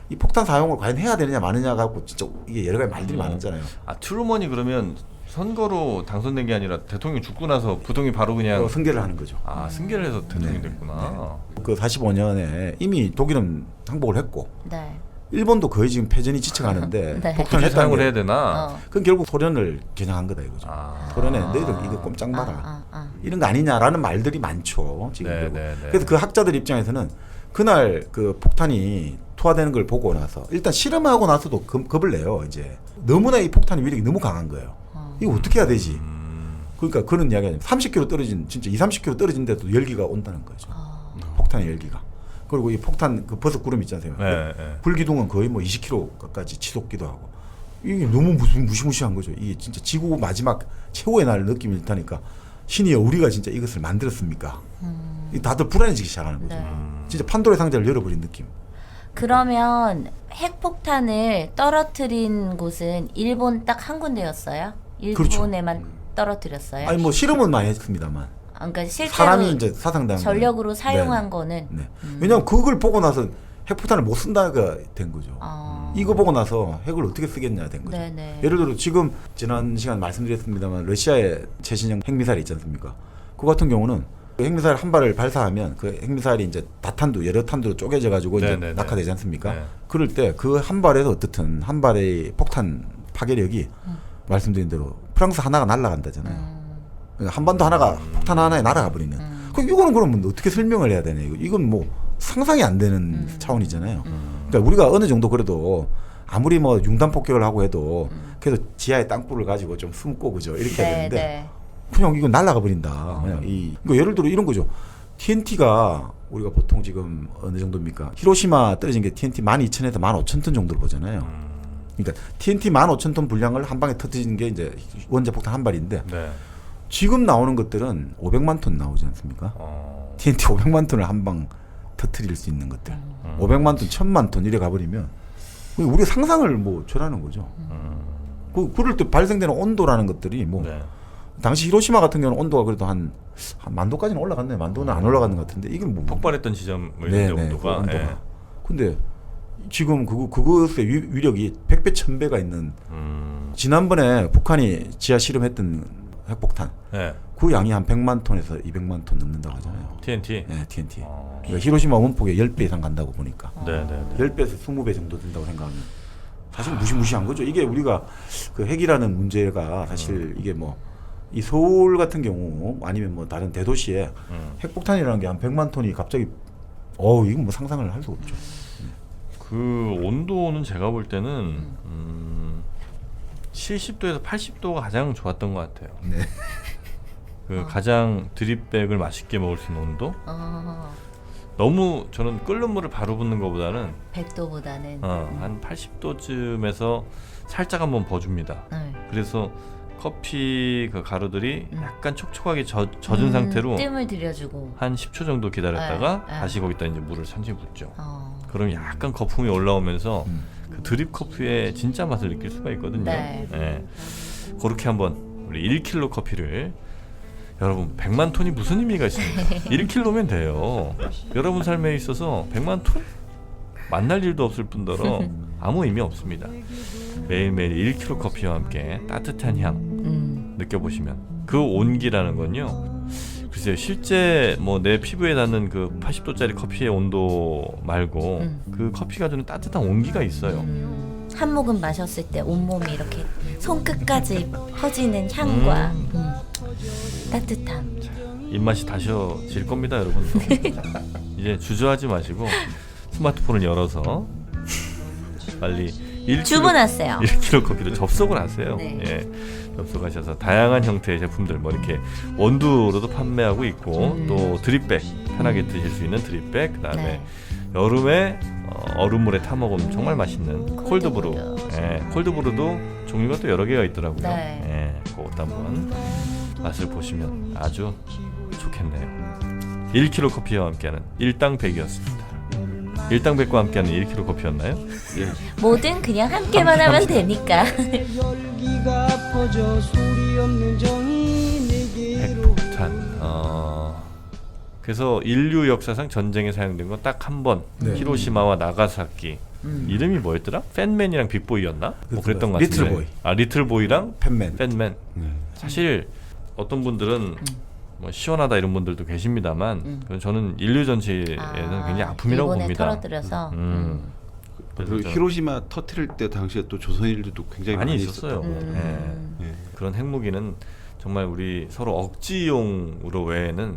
이 폭탄 사용을 과연 해야 되느냐 마느냐 갖고 진짜 이게 여러 가지 말들이 많았잖아요. 아 트루먼이 그러면 선거로 당선된 게 아니라 대통령 죽고 나서 부통령이 바로 그냥 승계를 하는 거죠. 아 승계를 해서 대통령이 됐구나. 그 45년에 이미 독일은 항복을 했고 네. 일본도 거의 지금 패전이 지쳐가는데 네. 폭탄을 굳이 사용을 했다는 해야 게 되나? 그건 결국 소련을 겨냥한 거다 이거죠. 아. 소련에 너희들 이거 꼼짝 마라. 아. 이런 거 아니냐라는 말들이 많죠. 지금. 네, 결국. 네, 네. 그래서 그 학자들 입장에서는 그날 그 폭탄이 투하되는 걸 보고 나서 일단 실험하고 나서도 겁을 내요. 이제 너무나 이 폭탄의 위력이 너무 강한 거예요. 이거 어떻게 해야 되지? 그러니까 그런 이야기가 30km 떨어진 진짜 2-30km 떨어진 데도 열기가 온다는 거죠. 폭탄의 열기가. 그리고 이 폭탄 그 버섯 구름 있지 않습니까? 네, 네. 불기둥은 거의 뭐 20km까지 치솟기도 하고 이게 너무 무시무시한 거죠. 이게 진짜 지구 마지막 최후의 날 느낌이 있다니까 신이여 우리가 진짜 이것을 만들었습니까? 다들 불안해지기 시작하는 거죠. 네. 진짜 판도라의 상자를 열어버린 느낌. 그러면 핵폭탄을 떨어뜨린 곳은 일본 딱 한 군데였어요? 일본에만 떨어뜨렸어요? 아니 뭐 실험은 많이 했습니다만 그러니까 실제로 사람이 이제 사상당 전력으로 사용한 네. 거는 네. 왜냐하면 그걸 보고 나서 핵폭탄을 못 쓴다가 된 거죠. 이거 보고 나서 핵을 어떻게 쓰겠냐 된 거죠. 네네. 예를 들어 지금 지난 시간 말씀드렸습니다만 러시아의 최신형 핵미사일이 있지 않습니까? 그 같은 경우는 그 핵미사일 한 발을 발사하면 그 핵미사일이 이제 다탄두 여러 탄두로 쪼개져 가지고 이제 네네네. 낙하되지 않습니까? 네. 그럴 때 그 한 발에서 어떻든 한 발의 폭탄 파괴력이 말씀드린 대로 프랑스 하나가 날아간다잖아요. 그러니까 한반도 하나가 폭탄 하나에 날아가 버리는. 그럼 이거는 그러면 어떻게 설명을 해야 되냐? 이건 뭐 상상이 안 되는 차원이잖아요. 그러니까 우리가 어느 정도 그래도 아무리 뭐 융단 폭격을 하고 해도 그래도 지하에 땅굴을 가지고 좀 숨고 그죠 이렇게 해야 되는데 네. 그냥 이거 날아가 버린다. 그냥 이거 예를 들어 이런 거죠. TNT가 우리가 보통 지금 어느 정도입니까? 히로시마 떨어진 게 TNT 12,000에서 15,000톤 정도로 보잖아요. 그러니까 TNT 15,000톤 분량을 한 방에 터뜨리는 게 이제 원자 폭탄 한 발인데 네. 지금 나오는 것들은 500만 톤 나오지 않습니까? TNT 500만 톤을 한 방 터뜨릴 수 있는 것들. 500만 톤, 1000만 톤 이래 가버리면 우리 상상을 뭐 초라하는 거죠. 그럴 때 발생되는 온도라는 것들이 뭐 네. 당시 히로시마 같은 경우는 온도가 그래도 한 만도까지는 올라갔네요. 만도는 안 올라가는 것 같은데 이게 뭐 폭발했던 지점의 네, 온도가. 그 온도가. 예. 근데 지금 그것의 위력이 100배, 1000배가 있는 지난번에 북한이 지하 실험했던 핵폭탄 예. 그 양이 한 100만 톤에서 200만 톤 넘는다고 하잖아요. TNT. 네, TNT. 그러니까 히로시마 원폭의 10배 이상 간다고 보니까. 네, 네, 네. 10배에서 20배 정도 된다고 생각하면 사실 무시무시한 거죠. 이게 우리가 그 핵이라는 문제가 사실 이게 뭐 이 서울 같은 경우 아니면 뭐 다른 대도시에 핵폭탄이라는 게 한 100만 톤이 갑자기 이건 뭐 상상을 할 수가 없죠. 그 온도는 제가 볼 때는 70도에서 80도가 가장 좋았던 것 같아요. 네. 그 가장 드립백을 맛있게 먹을 수 있는 온도. 어, 너무 저는 끓는 물을 바로 붓는 것보다는 100도보다는 한 80도쯤에서 살짝 한번 버줍니다. 네. 그래서 커피 그 가루들이 약간 촉촉하게 젖은 상태로 뜸을 들여주고. 한 10초 정도 기다렸다가 네, 네. 다시 거기다 이제 물을 천천히 붓죠. 어. 그럼 약간 거품이 올라오면서 그 드립 커피의 진짜 맛을 느낄 수가 있거든요. 네. 예. 그렇게 한번 우리 1kg 커피를 여러분 100만 톤이 무슨 의미가 있습니까? 1kg면 돼요. 여러분 삶에 있어서 100만 톤? 만날 일도 없을 뿐더러 아무 의미 없습니다. 매일매일 1kg 커피와 함께 따뜻한 향 느껴보시면 그 온기라는 건요. 글쎄요, 실제 뭐 내 피부에 닿는 그 80도짜리 커피의 온도 말고 그 커피가 주는 따뜻한 온기가 있어요. 한 모금 마셨을 때 온몸이 이렇게 손끝까지 퍼지는 향과 따뜻함. 입맛이 다셔질 겁니다, 여러분. 이제 주저하지 마시고 스마트폰을 열어서 빨리 1kg, 주문하세요. 1kg 커피를 접속을 하세요. 네. 예, 접속하셔서 다양한 형태의 제품들 뭐 이렇게 원두로도 판매하고 있고 또 드립백 편하게 드실 수 있는 드립백 그다음에 네. 여름에 얼음물에 타 먹으면 정말 맛있는 콜드브루. 예, 콜드브루도 종류가 또 여러 개가 있더라고요. 네. 예, 그것도 한번 맛을 보시면 아주 좋겠네요. 1kg 커피와 함께하는 일당 100이었습니다. 일당 100과 함께하는 1kg 커피였나요? 예. 뭐든 그냥 함께만 하면 되니까. 열기가 퍼져 소리 없는 정이 내게로 핵폭탄. 그래서 인류 역사상 전쟁에 사용된 건 딱 한 번. 네. 히로시마와 나가사키. 이름이 뭐였더라? 팬맨이랑 빅보이였나? 뭐 그랬던 것 같은데. 리틀보이. 리틀보이랑 팬맨. 팬맨. 사실 어떤 분들은 뭐 시원하다 이런 분들도 계십니다만 저는 인류 전체에는 굉장히 아픔이라고 일본에 봅니다. 털어들여서. 그리고 히로시마 터트릴 때 당시에 또 조선인들도 굉장히 많이 많이 있었어요. 예. 예. 그런 핵무기는 정말 우리 서로 억지용으로 외에는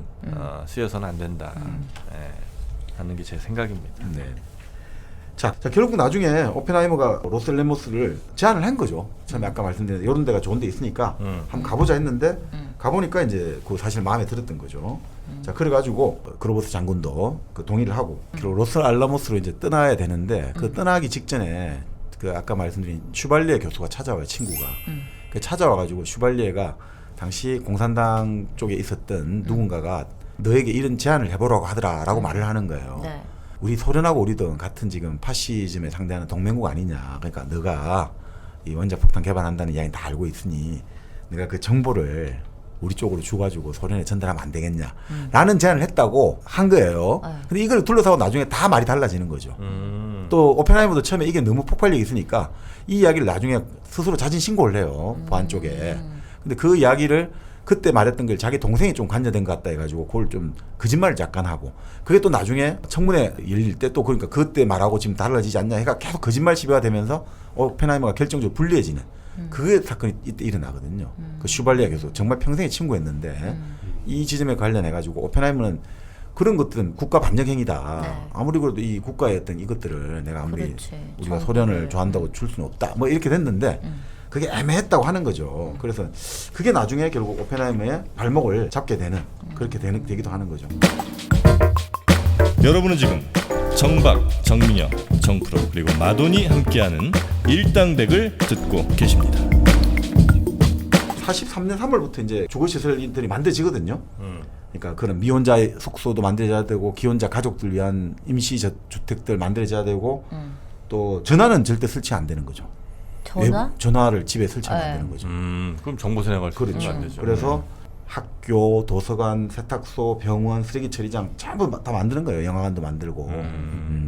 쓰여서는 안 된다. 예. 하는 게 제 생각입니다. 네. 자, 결국 나중에 오펜하이머가 로스알레모스를 제안을 한 거죠. 처음에 아까 말씀드린 이런 데가 좋은 데 있으니까 한번 가보자 했는데 가보니까 이제 그 사실 마음에 들었던 거죠. 자, 그래가지고 그로버스 장군도 그 동의를 하고 로스알레모스로 이제 떠나야 되는데 그 떠나기 직전에 그 아까 말씀드린 슈발리에 교수가 찾아와요, 친구가. 그 찾아와가지고 슈발리에가 당시 공산당 쪽에 있었던 누군가가 너에게 이런 제안을 해보라고 하더라라고 말을 하는 거예요. 네. 우리 소련하고 우리도 같은 지금 파시즘에 상대하는 동맹국 아니냐. 그러니까 너가 이 원자폭탄 개발한다는 이야기 다 알고 있으니 내가 그 정보를 우리 쪽으로 줘가지고 소련에 전달하면 안 되겠냐라는 제안을 했다고 한 거예요. 근데 이걸 둘러싸고 나중에 다 말이 달라지는 거죠. 또 오펜하이머도 처음에 이게 너무 폭발력이 있으니까 이 이야기를 나중에 스스로 자진 신고를 해요. 보안 쪽에. 근데 그 이야기를 그때 말했던 걸 자기 동생이 좀 관여된 것 같다 해가지고 그걸 좀 거짓말을 약간 하고 그게 또 나중에 청문회 열릴 때 또 그러니까 그때 말하고 지금 달라지지 않냐 해가 계속 거짓말 시비가 되면서 오펜하이머가 결정적으로 불리해지는 그 사건이 이때 일어나거든요. 그 슈발리아 교수 정말 평생에 친구였는데 이 지점에 관련해가지고 오펜하이머는 그런 것들은 국가 반역 행위다. 네. 아무리 그래도 이 국가의 어떤 이것들을 내가 아무리 그렇지. 우리가 정보를. 소련을 좋아한다고 줄 수는 없다. 뭐 이렇게 됐는데 그게 애매했다고 하는 거죠. 그래서 그게 나중에 결국 오펜하이머의 발목을 잡게 되는 그렇게 되기도 하는 거죠. 여러분은 지금 정박, 정민영, 정프로 그리고 마돈이 함께하는 일당백을 듣고 계십니다. 43년 3월부터 이제 주거시설들이 만들어지거든요. 그러니까 그런 미혼자 숙소도 만들어져야 되고 기혼자 가족들 위한 임시주택들 만들어져야 되고 또 전화는 절대 설치 안 되는 거죠. 전화? 전화를 집에 설치하면 안 네. 되는 거죠. 그럼 정보 세뇌가 그렇죠. 안 되죠. 그래서 학교, 도서관, 세탁소, 병원, 쓰레기 처리장 전부 다 만드는 거예요. 영화관도 만들고.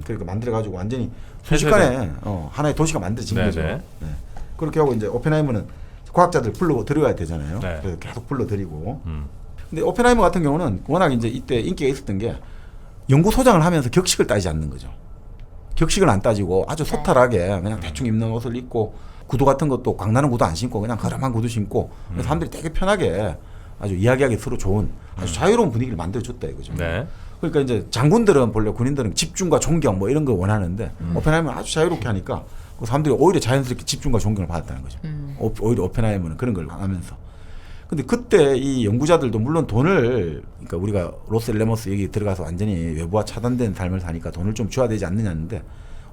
그러니까 만들어가지고 완전히 순식간에 하나의 도시가 만들어진 거죠. 네네. 네. 그렇게 하고 이제 오펜하이머는 과학자들 불러들여야 되잖아요. 네. 그래서 계속 불러들이고. 근데 오펜하이머 같은 경우는 워낙 이제 이때 인기가 있었던 게 연구소장을 하면서 격식을 따지지 않는 거죠. 격식을 안 따지고 아주 소탈하게 그냥 대충 입는 옷을 입고 구두 같은 것도 광나는 구두 안 신고 그냥 거름한 구두 신고 사람들이 되게 편하게 아주 이야기하기 서로 좋은 아주 자유로운 분위기를 만들어줬다 이거죠. 네. 그러니까 이제 장군들은 본래 군인들은 집중과 존경 뭐 이런 거 원하는데 오펜하이머는 아주 자유롭게 하니까 그 사람들이 오히려 자연스럽게 집중과 존경을 받았다는 거죠. 오히려 오펜하이머는 그런 걸 하면서. 근데 그때 이 연구자들도 물론 돈을 그러니까 우리가 로스앨레모스 여기 들어가서 완전히 외부와 차단된 삶을 사니까 돈을 좀 줘야 되지 않느냐는데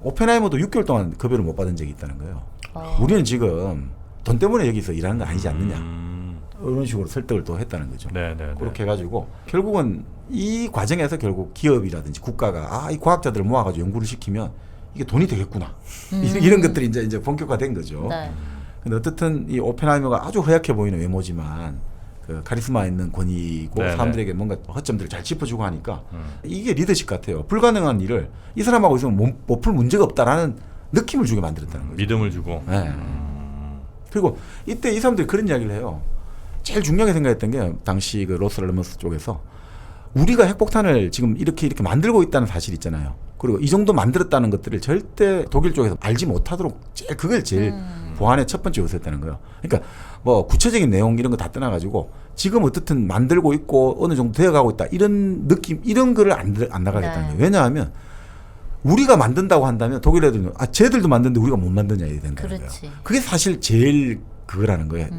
오펜하이머도 6개월 동안 급여를 못 받은 적이 있다는 거예요. 우리는 지금 돈 때문에 여기서 일하는 거 아니지 않느냐. 이런 식으로 설득을 또 했다는 거죠. 네네. 그렇게 해가지고 결국은 이 과정에서 결국 기업이라든지 국가가 이 과학자들을 모아가지고 연구를 시키면 이게 돈이 되겠구나. 이런 것들이 이제 본격화된 거죠. 네. 근데 어쨌든 이 오펜하이머가 아주 허약해 보이는 외모지만 그 카리스마 있는 권위고 네네. 사람들에게 뭔가 허점들을 잘 짚어주고 하니까 이게 리더십 같아요. 불가능한 일을 이 사람하고 있으면 못 풀 문제가 없다라는 느낌을 주게 만들었다는 거죠. 믿음을 주고. 네. 그리고 이때 이 사람들이 그런 이야기를 해요. 제일 중요하게 생각했던 게 당시 그 로스알레모스 쪽에서 우리가 핵폭탄을 지금 이렇게 만들고 있다는 사실 있잖아요. 그리고 이 정도 만들었다는 것들을 절대 독일 쪽에서 알지 못하도록 그걸 제일 보안의 첫 번째 요소였다는 거예요. 그러니까 뭐 구체적인 내용 이런 거 다 떠나가지고 지금 어떻든 만들고 있고 어느 정도 되어가고 있다 이런 느낌 이런 거를 안 나가겠다는 거예요. 왜냐하면 우리가 만든다고 한다면 독일 애들은 쟤들도 만드는데 우리가 못 만드냐 이래 된다는 거예요. 그렇지. 그게 사실 제일 그거라는 거예요.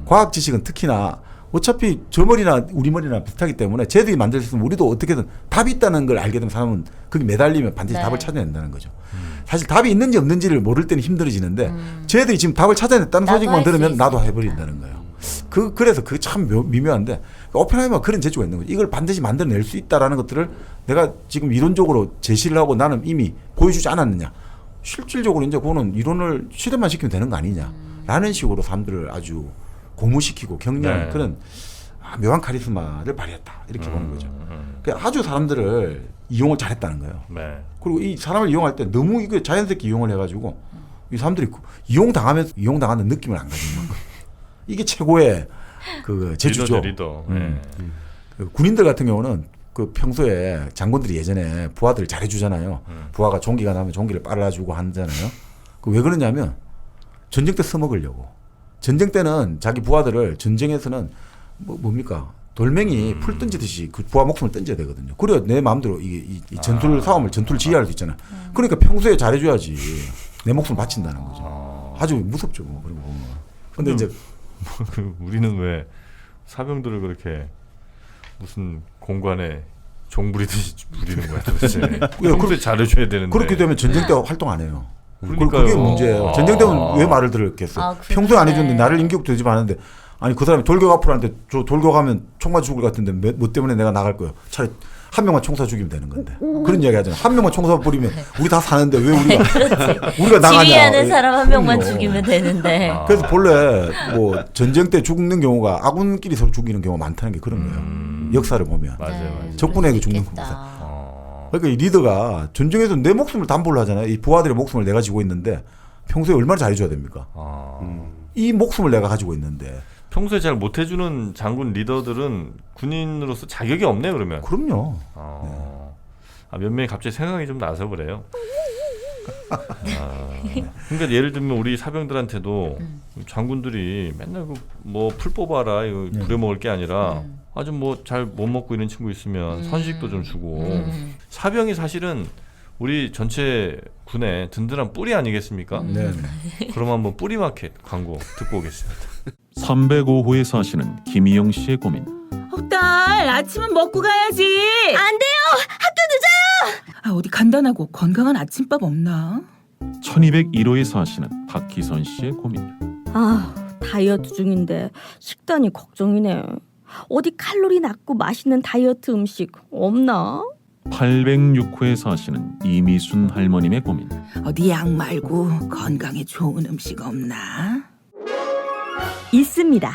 과학 지식은 특히나 어차피 저 머리나 우리 머리나 비슷하기 때문에 쟤들이 만들 수 있으면 우리도 어떻게든 답이 있다는 걸 알게 되면 사람은 거기 매달리면 반드시 네. 답을 찾아낸다는 거죠. 사실 답이 있는지 없는지를 모를 때는 힘들어지는데 쟤들이 지금 답을 찾아냈다는 나도 소식만 할수 들으면 나도 있으니까. 해버린다는 거예요. 그래서 그게 참 미묘한데 오펜하이머가 그런 재주가 있는 거죠. 이걸 반드시 만들어낼 수 있다라는 것들을 내가 지금 이론적으로 제시를 하고 나는 이미 보여주지 않았느냐. 실질적으로 이제 그거는 이론을 실현만 시키면 되는 거 아니냐라는 식으로 사람들을 아주 고무시키고 격려하는 네. 그런 묘한 카리스마를 발휘했다 이렇게 보는 거죠. 그러니까 아주 사람들을 이용을 잘했다는 거예요. 네. 그리고 이 사람을 이용할 때 너무 이거 자연스럽게 이용을 해가지고 이 사람들이 이용당하면서 이용당하는 느낌을 안 가지는 거예요. 이게 최고의 그 제주죠. 리더. 그 군인들 같은 경우는 그 평소에 장군들이 예전에 부하들을 잘해주잖아요. 부하가 종기가 나면 종기를 빨아주고 하잖아요. 그 왜 그러냐면 전쟁 때 써먹으려고. 전쟁 때는 자기 부하들을 전쟁에서는 뭡니까 돌멩이 풀 던지듯이 그 부하 목숨을 던져야 되거든요. 그래야 내 마음대로 이 전투를 싸움을 전투를 지휘할 수 있잖아요. 그러니까 평소에 잘해줘야지 내 목숨을 바친다는 거죠. 아주 무섭죠. 뭐 그런 거 보면. 근데 이제 우리는 왜 사병들을 그렇게 무슨 공간에 종 부리듯이 부리는 거야 도대체. 평소에 잘해줘야 되는데. 그렇게 되면 전쟁 때 활동 안 해요. 그러니까요. 그게 문제예요. 전쟁 때는 왜 말을 들었겠어? 평소에 안 해줬는데 나를 임기국 되집하는데 아니 그 사람이 돌격 앞으로 하는데 저 돌격하면 총 맞아 죽을 것 같은데 뭐 때문에 내가 나갈 거예요. 차라리 한 명만 총 쏴 죽이면 되는 건데 그런 이야기 하잖아요. 한 명만 총 쏴 버리면 우리 다 사는데 왜 우리가 나가냐. 지휘하는 사람 한 명만 그럼요. 죽이면 되는데. 그래서 본래 뭐 전쟁 때 죽는 경우가 아군끼리 서로 죽이는 경우가 많다는 게 그런 거예요. 역사를 보면 맞아요. 적군에게 죽는 겠다. 것보다. 그러니까 이 리더가 전쟁에서 내 목숨을 담보를 하잖아요. 이 부하들의 목숨을 내가 지고 있는데 평소에 얼마나 잘해줘야 됩니까? 이 목숨을 내가 가지고 있는데. 평소에 잘 못해주는 장군 리더들은 군인으로서 자격이 없네 그러면. 그럼요. 몇 명이 갑자기 생각이 좀 나서 그래요. 그러니까 예를 들면 우리 사병들한테도 장군들이 맨날 뭐 풀 뽑아라 이거 부려먹을 게 아니라 아주 뭐 잘 못 먹고 이런 친구 있으면 선식도 좀 주고 사병이 사실은 우리 전체 군의 든든한 뿌리 아니겠습니까? 네. 그럼 한번 뿌리마켓 광고 듣고 오겠습니다. 305호에 사시는 김희영 씨의 고민. 딸, 아침은 먹고 가야지. 안 돼요. 학교 늦어요. 어디 간단하고 건강한 아침밥 없나? 1201호에 사시는 박희선 씨의 고민. 다이어트 중인데 식단이 걱정이네. 어디 칼로리 낮고 맛있는 다이어트 음식 없나? 806호에 사시는 이미순 할머님의 고민. 어디 약 말고 건강에 좋은 음식 없나? 있습니다.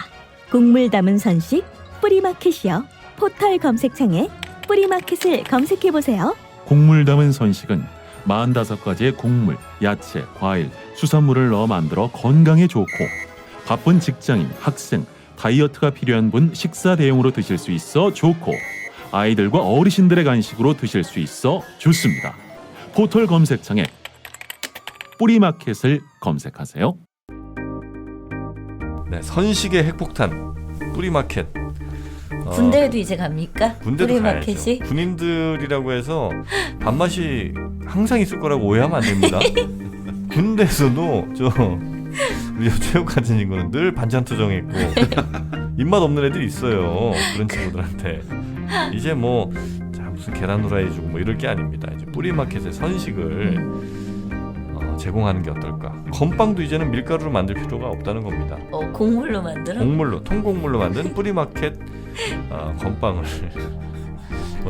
곡물 담은 선식 뿌리마켓이요. 포털 검색창에 뿌리마켓을 검색해보세요. 곡물 담은 선식은 45가지의 곡물, 야채, 과일, 수산물을 넣어 만들어 건강에 좋고 바쁜 직장인, 학생, 다이어트가 필요한 분 식사 대용으로 드실 수 있어 좋고 아이들과 어르신들의 간식으로 드실 수 있어 좋습니다. 포털 검색창에 뿌리마켓을 검색하세요. 네, 선식의 핵폭탄 뿌리마켓. 군대에도 이제 갑니까? 군대도 뿌리마켓이? 가야죠. 군인들이라고 해서 밥맛이 항상 있을 거라고 오해하면 안 됩니다. 군대에서도 우리 최욱 같은 친구는 늘 반찬 투정했고 입맛 없는 애들이 있어요. 그런 친구들한테 이제 뭐 무슨 계란 후라이 주고 뭐 이럴 게 아닙니다. 이제 뿌리마켓의 선식을 제공하는 게 어떨까? 건빵도 이제는 밀가루로 만들 필요가 없다는 겁니다. 곡물로 만들어? 곡물로, 통곡물로 만든 뿌리마켓 건빵을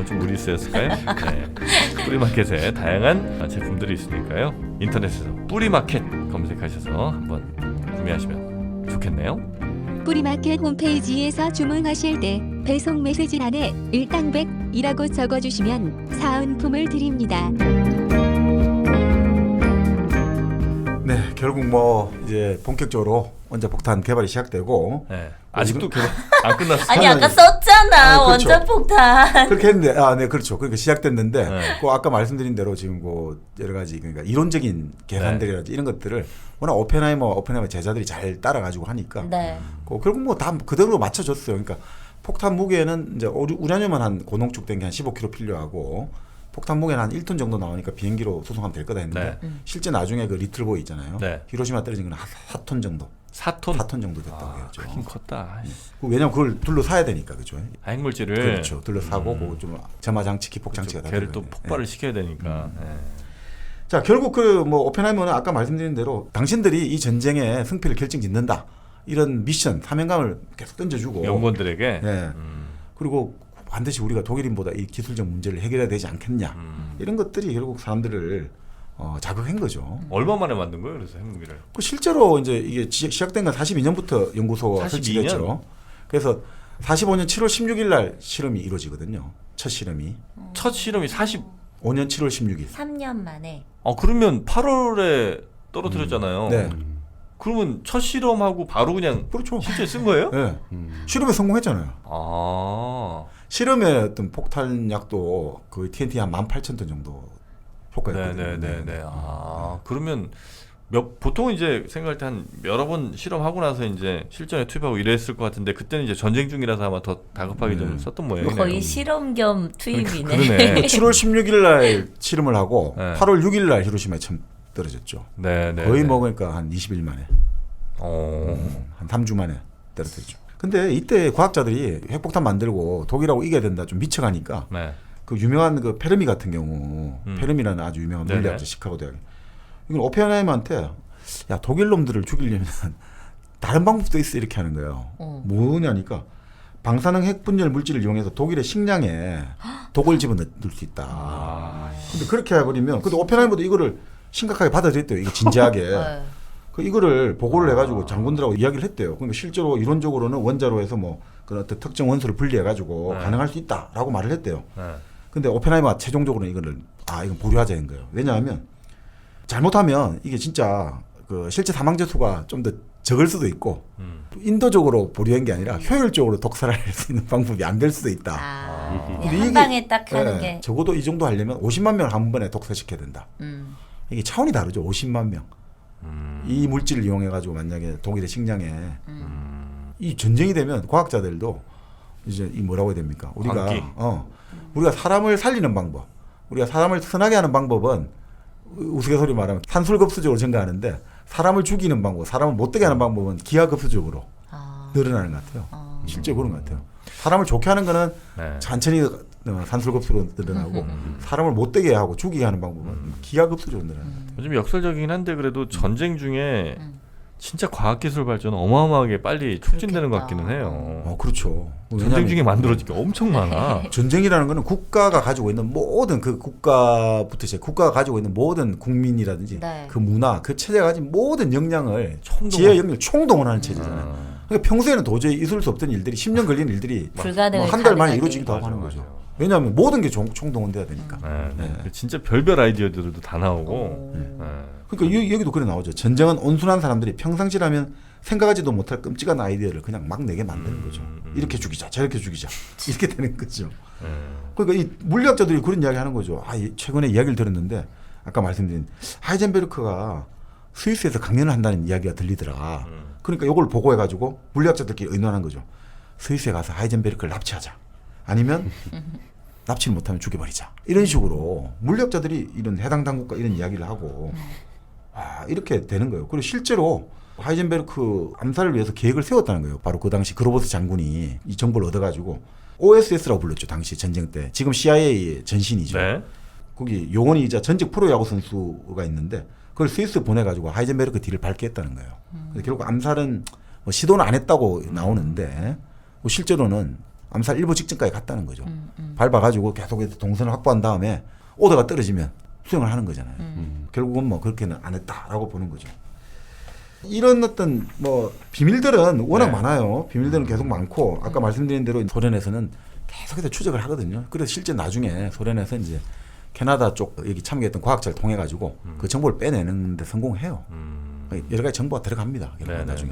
좀 무리수였을까요? 네. 뿌리마켓에 다양한 제품들이 있으니까요. 인터넷에서 뿌리마켓 검색하셔서 한번 구매하시면 좋겠네요. 뿌리마켓 홈페이지에서 주문하실 때 배송 메시지란에 일당백이라고 적어주시면 사은품을 드립니다. 네, 결국 뭐 이제 본격적으로 원자폭탄 개발이 시작되고 네. 아직도 개발 안 끝났어요. 아니 아까 썼잖아. 그렇죠. 원자폭탄. 그렇게 했는데 네 그렇죠. 그러니까 시작됐는데 네. 그 아까 말씀드린 대로 지금 그 여러 가지 그러니까 이론적인 계산들이라든지 이런 것들을 워낙 오펜하이머 제자들이 잘 따라가지고 하니까 네. 결국 뭐 다 그대로 맞춰줬어요. 그러니까 폭탄 무게는 이제 우라늄은 한 고농축된 게 한 15kg 필요하고 폭탄 무게는 한 1톤 정도 나오니까 비행기로 수송하면 될 거다 했는데 실제 나중에 그 리틀보이 있잖아요. 히로시마 떨어진 건 한 4톤 정도. 4톤 정도 됐다고 해야죠. 크긴 컸다. 왜냐면 그걸 둘러사야 되니까 그죠. 핵물질을 그렇죠. 둘러사고 그거 좀 점화 장치, 기폭 장치가 다 걔를 또 되거든요. 폭발을 시켜야 되니까. 자, 결국 그 뭐 오펜하이머는 아까 말씀드린 대로 당신들이 이 전쟁의 승패를 결정짓는다. 이런 미션, 사명감을 계속 던져주고 연구원들에게. 네. 그리고 반드시 우리가 독일인보다 이 기술적 문제를 해결해야 되지 않겠냐. 이런 것들이 결국 사람들을 자극한 거죠. 얼마 만에 만든 거예요, 그래서 핵무기를? 그 실제로 이제 이게 시작된 건 42년부터 연구소가 42년? 설치됐죠. 그래서 45년 7월 16일 날 실험이 이루어지거든요. 첫 실험이. 첫 실험이 5년 7월 16일. 3년 만에. 그러면 8월에 떨어뜨렸잖아요. 네. 그러면 첫 실험하고 바로 그냥 그렇죠. 실제 쓴 거예요? 네. 실험에 성공했잖아요. 실험의 어떤 폭탄약도 거의 TNT 한 18,000톤 정도 효과였거든요. 네네네. 그러면 보통은 이제 생각할 때 한 여러 번 실험하고 나서 이제 실전에 투입하고 이랬을 것 같은데 그때는 이제 전쟁 중이라서 아마 더 다급하게 좀 썼던 모양이네요. 거의 실험 겸 투입이네. 그러네. 7월 16일 날 실험을 하고 8월 6일 날 히로시마에 처음 떨어졌죠. 거의 뭐 그러니까 한 20일 만에. 한 3주 만에 떨어졌죠. 근데 이때 과학자들이 핵폭탄 만들고 독일하고 이겨야 된다 좀 미쳐가니까 그 유명한 그 페르미 같은 경우 페르미라는 아주 유명한 물리학자 시카고 대학 이건 오펜하이머한테 야 독일 놈들을 죽이려면 다른 방법도 있어 이렇게 하는 거예요. 뭐냐니까 방사능 핵분열 물질을 이용해서 독일의 식량에 독을 집어넣을 수 있다. 근데 그렇게 해버리면 근데 오펜하이머도 이거를 심각하게 받아들였대요. 이거 진지하게. 네. 그 이거를 보고를 해가지고 장군들하고 이야기를 했대요. 그러니까 실제로 이론적으로는 원자로에서 뭐 그런 어떤 특정 원소를 분리해가지고 가능할 수 있다라고 말을 했대요. 근데 오펜하이머가 최종적으로는 이거는 이건 보류하자는 거예요. 왜냐하면 잘못하면 이게 진짜 그 실제 사망자 수가 좀 더 적을 수도 있고 인도적으로 보류한 게 아니라 효율적으로 독살할 수 있는 방법이 안 될 수도 있다. 그냥 근데 한 이게- 방에 딱 하는 예, 게. 적어도 이 정도 하려면 50만 명을 한 번에 독살시켜야 된다. 이게 차원이 다르죠. 50만 명. 이 물질을 이용해 가지고 만약에 독일의 식량에 이 전쟁이 되면 과학자들도 이제 이 뭐라고 해야 됩니까? 우리가 광기. 우리가 사람을 살리는 방법, 우리가 사람을 선하게 하는 방법은 우스갯소리 말하면 산술급수적으로 증가하는데 사람을 죽이는 방법, 사람을 못되게 하는 방법은 기하급수적으로 늘어나는 것 같아요. 실제 그런 것 같아요. 사람을 좋게 하는 거는 네. 천천히 산술급수로 늘어나고 사람을 못되게 하고 죽이게 하는 방법은 기하급수적으로 늘어나는 것 같아요. 요즘 역설적이긴 한데 그래도 전쟁 중에 진짜 과학기술 발전은 어마어마하게 빨리 촉진되는 것 같기는 해요. 그렇죠. 전쟁 중에 만들어진 게 엄청 많아. 전쟁이라는 거는 국가가 가지고 있는 모든 그 국가부터 시작 국가가 가지고 있는 모든 국민이라든지 네. 그 문화, 그 체제가 가진 모든 역량을 총동원. 지혜 역량을 총동원하는 체제잖아요. 그러니까 평소에는 도저히 있을 수 없던 일들이 10년 걸리는 일들이 불가능을 한 달 만에 가능하게. 이루어지기도 하고 하는 맞아, 거죠. 맞아. 왜냐하면 모든 게 총동원돼야 되니까. 네. 진짜 별별 아이디어들도 다 나오고. 네. 그러니까 여기도 그래 나오죠. 전쟁은 온순한 사람들이 평상시라면 생각하지도 못할 끔찍한 아이디어를 그냥 막 내게 만드는 거죠. 이렇게 죽이자, 저렇게 죽이자, 이렇게 되는 거죠. 그러니까 이 물리학자들이 그런 이야기 하는 거죠. 최근에 이야기를 들었는데 아까 말씀드린 하이젠베르크가 스위스에서 강연을 한다는 이야기가 들리더라. 그러니까 이걸 보고해가지고 물리학자들끼리 의논한 거죠. 스위스에 가서 하이젠베르크를 납치하자. 아니면 납치를 못하면 죽여버리자. 이런 식으로 물리학자들이 이런 해당 당국과 이런 이야기를 하고 이렇게 되는 거예요. 그리고 실제로 하이젠베르크 암살을 위해서 계획을 세웠다는 거예요. 바로 그 당시 그로버스 장군이 이 정보를 얻어가지고 OSS라고 불렀죠. 당시 전쟁 때. 지금 CIA의 전신이죠. 네. 거기 요원이자 전직 프로야구 선수가 있는데 그걸 스위스 보내가지고 하이젠베르크 뒤를 밟게 했다는 거예요. 그래서 결국 암살은 뭐 시도는 안 했다고 나오는데 뭐 실제로는 암살 일부 직전까지 갔다는 거죠. 밟아가지고 계속해서 동선을 확보한 다음에 오더가 떨어지면 수행을 하는 거잖아요. 결국은 뭐 그렇게는 안 했다라고 보는 거죠. 이런 어떤 뭐 비밀들은 워낙 많아요. 비밀들은 계속 많고 아까 말씀드린 대로 소련에서는 계속해서 추적을 하거든요. 그래서 실제 나중에 소련에서 이제 캐나다 쪽 여기 참가했던 과학자를 통해 가지고 그 정보를 빼내는데 성공해요. 여러 가지 정보가 들어갑니다. 결국 나중에.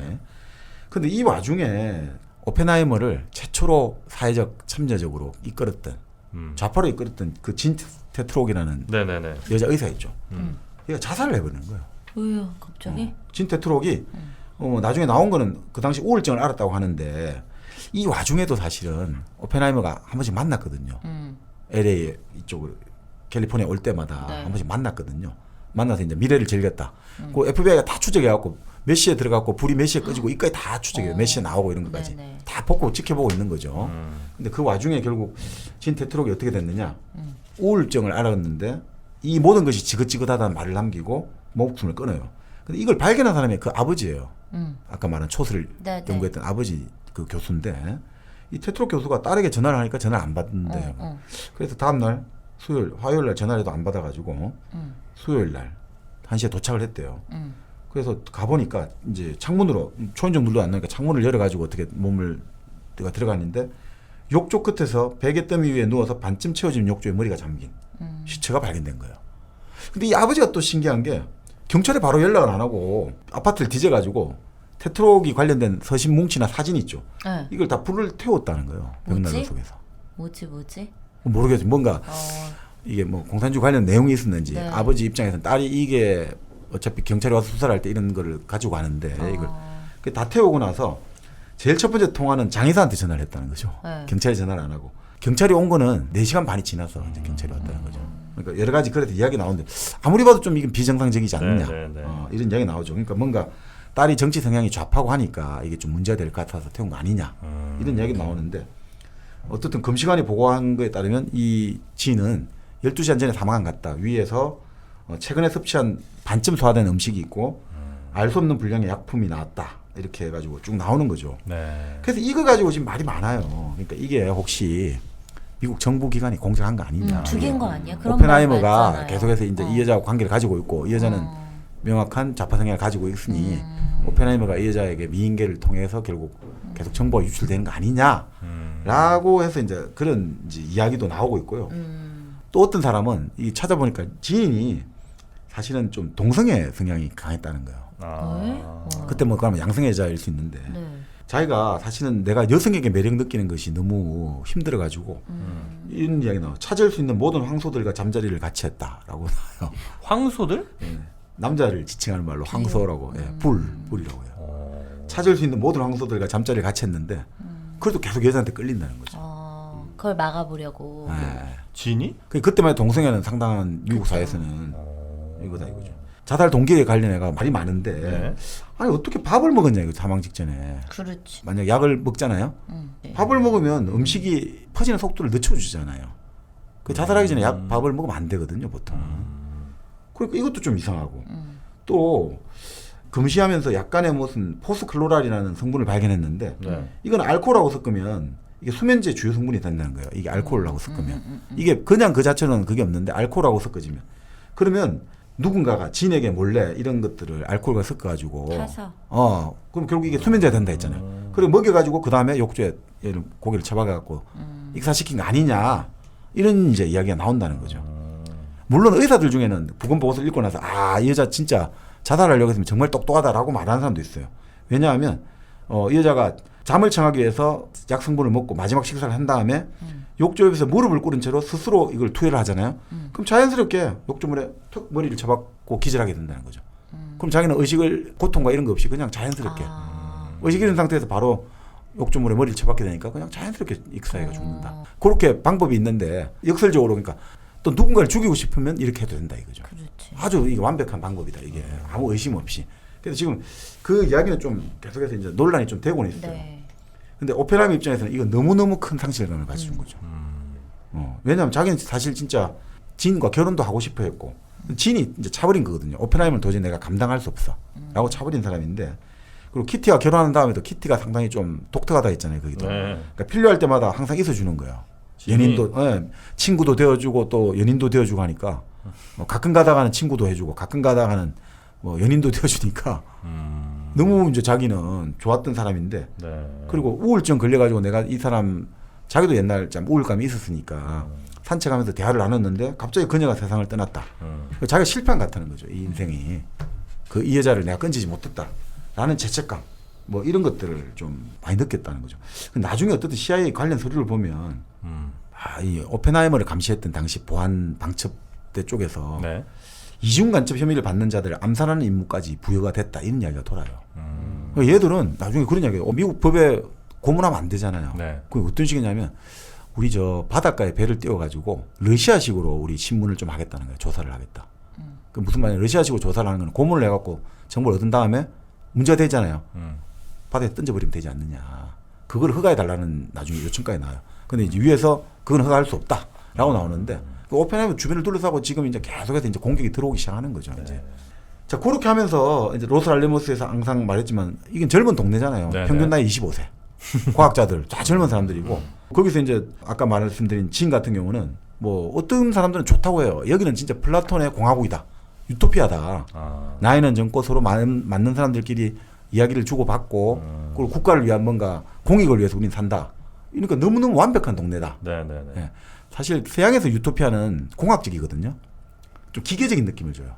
근데 이 와중에 오펜하이머를 최초로 사회적 참여적으로 이끌었던 좌파로 이끌었던 그 진 테트록이라는 네네네. 여자 의사 있죠. 얘가 자살을 해버리는 거예요. 왜요? 갑자기? 진 테트록이 나중에 나온 거는 그 당시 우울증을 앓았다고 하는데 이 와중에도 사실은 오펜하이머가 한 번씩 만났거든요. LA 이쪽으로 캘리포니아 올 때마다 네. 한 번씩 만났거든요. 만나서 이제 미래를 즐겼다. 그 FBI가 다 추적해갖고 몇 시에 들어갔고 불이 몇 시에 꺼지고 이까지 다 추적해요. 몇 시에 나오고 이런 것까지 네네. 다 보고 지켜보고 있는 거죠. 근데 그 와중에 결국 진 테트록이 어떻게 됐느냐? 우울증을 앓았는데 이 모든 것이 지긋지긋하다는 말을 남기고 목숨을 끊어요. 근데 이걸 발견한 사람이 그 아버지예요. 아까 말한 초스를 네네. 연구했던 아버지 그 교수인데 이 테트록 교수가 딸에게 전화를 하니까 전화를 안 받는데요. 그래서 다음날 수요일, 화요일 날 전화를 해도 안 받아가지고 수요일 날 1시에 도착을 했대요. 그래서 가보니까 이제 창문으로 초인종 눌러 안 나니까 창문을 열어가지고 어떻게 몸을 내가 들어갔는데 욕조 끝에서 베개 더미 위에 누워서 반쯤 채워진 욕조에 머리가 잠긴 시체가 발견된 거예요. 근데 이 아버지가 또 신기한 게 경찰에 바로 연락을 안 하고 아파트를 뒤져가지고 테트록이 관련된 서신 뭉치나 사진 있죠. 네. 이걸 다 불을 태웠다는 거예요. 벽난로 뭐지? 속에서. 뭐지? 모르겠어요. 뭔가 이게 뭐 공산주의 관련 내용이 있었는지 네. 아버지 입장에서는 딸이 이게 어차피 경찰이 와서 수사를 할 때 이런 거를 가지고 가는데 이걸 다 태우고 나서 제일 첫 번째 통화는 장의사한테 전화를 했다는 거죠. 네. 경찰에 전화를 안 하고 경찰이 온 거는 4시간 반이 지나서 이제 경찰이 왔다는 거죠. 그러니까 여러 가지 그래도 이야기 나오는데 아무리 봐도 좀 이건 비정상적이지 않느냐 이런 이야기 나오죠. 그러니까 뭔가 딸이 정치 성향이 좌파고 하니까 이게 좀 문제가 될 것 같아서 태운 거 아니냐 이런 이야기 나오는데 어떻든 검시관이 보고한 거에 따르면 이 지인은 12시간 전에 사망한 것 같다. 위에서 최근에 섭취한 반쯤 소화된 음식이 있고 알 수 없는 분량의 약품이 나왔다. 이렇게 해가지고 쭉 나오는 거죠. 네. 그래서 이거 가지고 지금 말이 많아요. 그러니까 이게 혹시 미국 정부 기관이 공작한 거 아니냐. 죽인 거 아니야? 그런 오펜하이머가 말도 했잖아요. 계속해서 이제 이 여자하고 관계를 가지고 있고 이 여자는 명확한 좌파 성향을 가지고 있으니 오펜하이머가 이 여자에게 미인계를 통해서 결국 계속 정보가 유출되는 거 아니냐라고 해서 이제 그런 이제 이야기도 나오고 있고요. 또 어떤 사람은 이 찾아보니까 지인이 사실은 좀 동성애 성향이 강했다는 거예요. 그때 뭐 그러면 양성애자일 수 있는데 네. 자기가 사실은 내가 여성에게 매력 느끼는 것이 너무 힘들어가지고 이런 이야기 나와요. 찾을 수 있는 모든 황소들과 잠자리를 같이 했다라고 나와요. 황소들? 예. 남자를 지칭하는 말로 황소라고, 예. 불이라고 해요. 찾을 수 있는 모든 황소들과 잠자리를 같이 했는데 그래도 계속 여자한테 끌린다는 거죠. 그걸 막아보려고. 예. 진이? 그때만 해도 동성애는 상당한 미국 사회에서는 이거다 이거죠. 자살 동기에 관련해가 말이 많은데 네. 아니 어떻게 밥을 먹었냐 이거 사망 직전에. 그렇지. 만약 약을 먹잖아요. 네. 밥을 먹으면 음식이 퍼지는 속도를 늦춰주잖아요. 그 자살하기 전에 밥을 먹으면 안 되거든요, 보통. 그러니까 이것도 좀 이상하고. 또 금시하면서 약간의 무슨 포스클로랄이라는 성분을 발견했는데 네. 이건 알코올하고 섞으면 이게 수면제 주요 성분이 된다는 거예요. 이게 알코올하고 섞으면. 이게 그냥 그 자체로는 그게 없는데 알코올하고 섞어지면. 그러면 누군가가 진에게 몰래 이런 것들을 알코올과 섞어가지고 타서. 그럼 결국 이게 수면제가 된다 했잖아요. 그리고 먹여가지고 그 다음에 욕조에 얘를 고기를 처박아갖고 익사시킨 거 아니냐 이런 이제 이야기가 나온다는 거죠. 물론 의사들 중에는 부검 보고서를 읽고 나서 이 여자 진짜 자살하려고 했으면 정말 똑똑하다라고 말하는 사람도 있어요. 왜냐하면 이 여자가 잠을 청하기 위해서 약 성분을 먹고 마지막 식사를 한 다음에 욕조에서 무릎을 꿇은 채로 스스로 이걸 투여를 하잖아요. 그럼 자연스럽게 욕조물에 툭 머리를 쳐박고 기절하게 된다는 거죠. 그럼 자기는 의식을 고통과 이런 거 없이 그냥 자연스럽게 의식 잃은 상태에서 바로 욕조물에 머리를 쳐박게 되니까 그냥 자연스럽게 익사해가 죽는다. 그렇게 방법이 있는데 역설적으로 그러니까 또 누군가를 죽이고 싶으면 이렇게 해도 된다 이거죠. 그렇지. 아주 이게 완벽한 방법이다 이게 아무 의심 없이. 그래서 지금 그 이야기는 좀 계속해서 이제 논란이 좀 되고는 있어요. 네. 근데 오펜하이머 입장에서는 이거 너무너무 큰 상실감을 가져준 거죠. 왜냐하면 자기는 사실 진짜 진과 결혼도 하고 싶어 했고 진이 이제 차버린 거거든요. 오펜하이머는 도저히 내가 감당할 수 없어 라고 차버린 사람인데 그리고 키티와 결혼한 다음에도 키티가 상당히 좀 독특하다 했잖아요. 거기도. 네. 그러니까 필요할 때마다 항상 있어주는 거예요. 진이? 연인도 친구도 되어주고 또 연인도 되어주고 하니까 가끔 가다가는 친구도 해주고 가끔 가다가는 뭐 연인도 되어주니까 너무 이제 자기는 좋았던 사람인데 네. 그리고 우울증 걸려가지고 내가 이 사람 자기도 옛날 참 우울감이 있었으니까 산책하면서 대화를 나눴는데 갑자기 그녀가 세상을 떠났다. 자기가 실패한 것 같다는 거죠. 이 인생이. 이 여자를 내가 건지지 못했다라는 죄책감 뭐 이런 것들을 좀 많이 느꼈다는 거죠. 나중에 어떻든 CIA 관련 서류를 보면 이 오펜하이머를 감시했던 당시 보안 방첩대 쪽에서 네. 이중 간첩 혐의를 받는 자들을 암살하는 임무까지 부여가 됐다 이런 이야기가 돌아요. 얘들은 나중에 그런 이야기예요. 미국 법에 고문하면 안 되잖아요. 네. 그게 어떤 식이냐면 우리 저 바닷가에 배를 띄워가지고 러시아식으로 우리 신문을 좀 하겠다는 거예요. 조사를 하겠다. 그 무슨 말이냐? 러시아식으로 조사를 하는 건 고문을 해갖고 정보를 얻은 다음에 문제가 되잖아요. 바다에 던져버리면 되지 않느냐. 그걸 허가해달라는 나중에 요청까지 나와요. 근데 이제 위에서 그건 허가할 수 없다라고 나오는데 그 오펜하이머 주변을 둘러싸고 지금 이제 계속해서 이제 공격이 들어오기 시작하는 거죠. 이제. 자 그렇게 하면서 이제 로스 알레모스에서 항상 말했지만 이건 젊은 동네잖아요. 네네. 평균 나이 25세. 과학자들 다 젊은 사람들이고 거기서 이제 아까 말씀드린 진 같은 경우는 뭐 어떤 사람들은 좋다고 해요. 여기는 진짜 플라톤의 공화국이다. 유토피아다. 나이는 젊고 서로 맞는 사람들끼리 이야기를 주고받고 그리고 국가를 위한 뭔가 공익을 위해서 우린 산다. 그러니까 너무너무 완벽한 동네다. 네네네. 예. 사실 서양에서 유토피아는 공학적이거든요. 좀 기계적인 느낌을 줘요.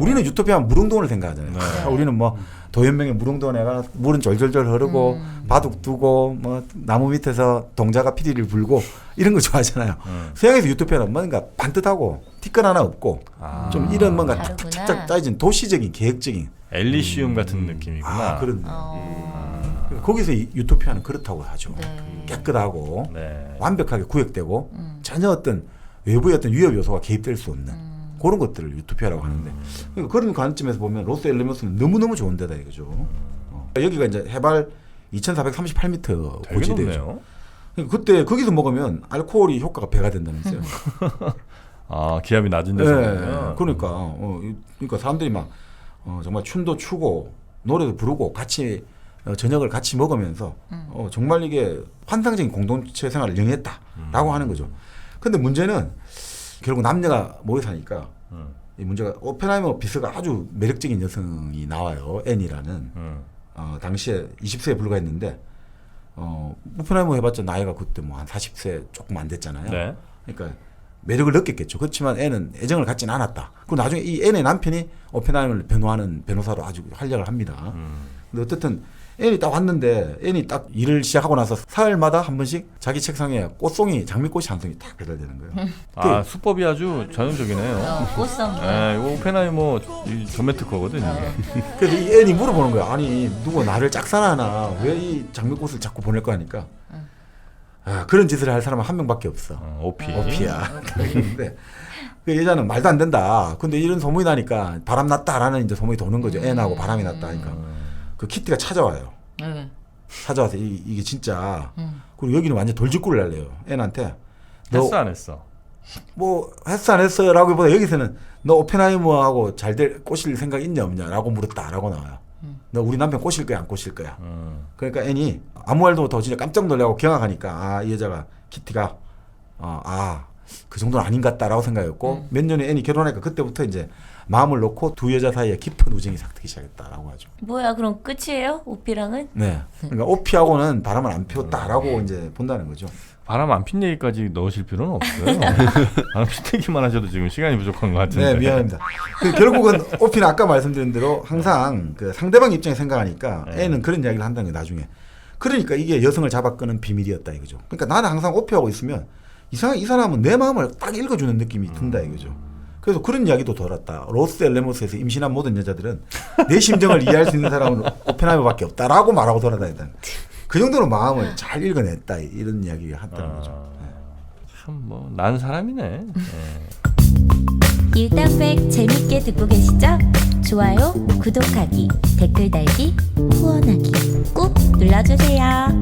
우리는 유토피아는 물운동을 생각하잖아요. 네. 우리는 뭐 도연명의 물운동에가 물은 절절절 흐르고 바둑 두고 뭐 나무 밑에서 동자가 피리를 불고 이런 거 좋아하잖아요. 서양에서 유토피아는 뭔가 반듯하고 티끌 하나 없고 좀 이런 뭔가 다르구나. 탁탁탁 짜여진 도시적인 계획적인 엘리시움 같은 느낌이구나. 그런 거기서 유토피아는 그렇다고 하죠. 네. 깨끗하고 네. 완벽하게 구획되고 전혀 어떤 외부의 어떤 위협 요소가 개입될 수 없는 그런 것들을 유토피아라고 하는데 그러니까 그런 관점에서 보면 로스 알레모스는 너무너무 좋은 데다 이거죠. 여기가 이제 해발 2,438m 되게 고지대죠. 높네요. 그러니까 그때 거기서 먹으면 알코올이 효과가 배가 된다면서요. 기압이 낮은 데서 먹으면. 그러니까 그러니까 사람들이 막 정말 춤도 추고 노래도 부르고 같이 저녁을 같이 먹으면서 정말 이게 환상적인 공동체 생활을 영위했다라고 하는 거죠. 근데 문제는 결국 남녀가 모여 사니까 이 문제가 오펜하이머 비서가 아주 매력적인 여성이 나와요. 앤이라는 당시에 20세에 불과했는데 오펜하이머 해봤자 나이가 그때 뭐 한 40세 조금 안 됐잖아요. 네. 그러니까 매력을 느꼈겠죠. 그렇지만 앤은 애정을 갖지는 않았다. 그리고 나중에 이 앤의 남편이 오펜하이머를 변호하는 변호사로 아주 활약을 합니다. 근데 어쨌든 앤이 딱 왔는데 앤이 딱 일을 시작하고 나서 사흘마다 한 번씩 자기 책상에 꽃송이 장미꽃이 한 송이 딱 배달되는 거예요. 아 수법이 아주 전형적이네요. 꽃선. 이거 오펜하이머 전매 특허거든 이게. 그래서 이 앤이 물어보는 거야. 아니 누가 나를 짝사랑하나 왜 이 장미꽃을 자꾸 보낼 거 하니까 그런 짓을 할 사람은 한 명밖에 없어. 오피야. 그런데 그 여자는 말도 안 된다. 근데 이런 소문이 나니까 바람 났다라는 이제 소문이 도는 거죠. 앤하고 바람이 났다 하니까 그 키티가 찾아와요. 찾아와서 이게 진짜 그리고 여기는 완전 돌직구를 날려요. 앤한테 했어 안 했어? 뭐 했어 안 했어라고보다 여기서는 너 오펜하이머하고 잘 꼬실 생각 있냐 없냐라고 물었다라고 나와요. 너 우리 남편 꼬실 거야 안 꼬실 거야? 그러니까 앤이 아무 말도 못하고 진짜 깜짝 놀라고 경악하니까 이 여자가 키티가 그 정도는 아닌 것 같다라고 생각했고 몇 년에 앤이 결혼하니까 그때부터 이제 마음을 놓고 두 여자 사이에 깊은 우정이 싹트기 시작했다라고 하죠. 뭐야 그럼 끝이에요? 오피랑은? 네. 그러니까 오피하고는 바람을 안 피웠다라고 이제 본다는 거죠. 바람 안 핀 얘기까지 넣으실 필요는 없어요. 바람 피기만 하셔도 지금 시간이 부족한 것 같은데. 네, 미안합니다. 결국은 오피는 아까 말씀드린 대로 항상 그 상대방 입장에 생각하니까 애는 그런 이야기를 한다는 게 나중에. 그러니까 이게 여성을 잡아끄는 비밀이었다 이거죠. 그러니까 나는 항상 오피하고 있으면 이상하게 이 사람은 내 마음을 딱 읽어주는 느낌이 든다 이거죠. 그래서 그런 이야기도 돌았다. 로스 엘레모스에서 임신한 모든 여자들은 내 심정을 이해할 수 있는 사람은 오펜하이머밖에 없다라고 말하고 돌아다닌다. 그 정도로 마음을 잘 읽어냈다 이런 이야기가 한다는 거죠. 참 뭐 난 사람이네. 일단백 재밌게 듣고 계시죠? 좋아요, 구독하기, 댓글 달기, 후원하기 꾹 눌러주세요.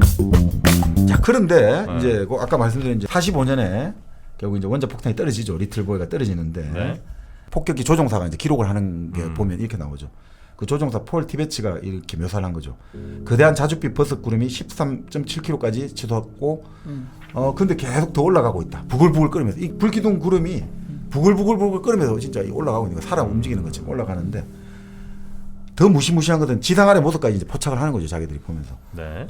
자 그런데 이제 아까 말씀드린 이제 45년에 결국 이제 원자 폭탄이 떨어지죠. 리틀보이가 떨어지는데 폭격기 조종사가 이제 기록을 하는 게 보면 이렇게 나오죠. 그 조종사 폴 티베츠가 이렇게 묘사를 한 거죠. 거대한 자줏빛 버섯 구름이 13.7km까지 치솟았고 근데 계속 더 올라가고 있다. 부글부글 끓으면서 이 불기둥 구름이 부글부글 끓으면서 진짜 올라가고 있는 거 사람 움직이는 것처럼 올라가는데 더 무시무시한 것은 지상 아래 모습까지 이제 포착을 하는 거죠. 자기들이 보면서.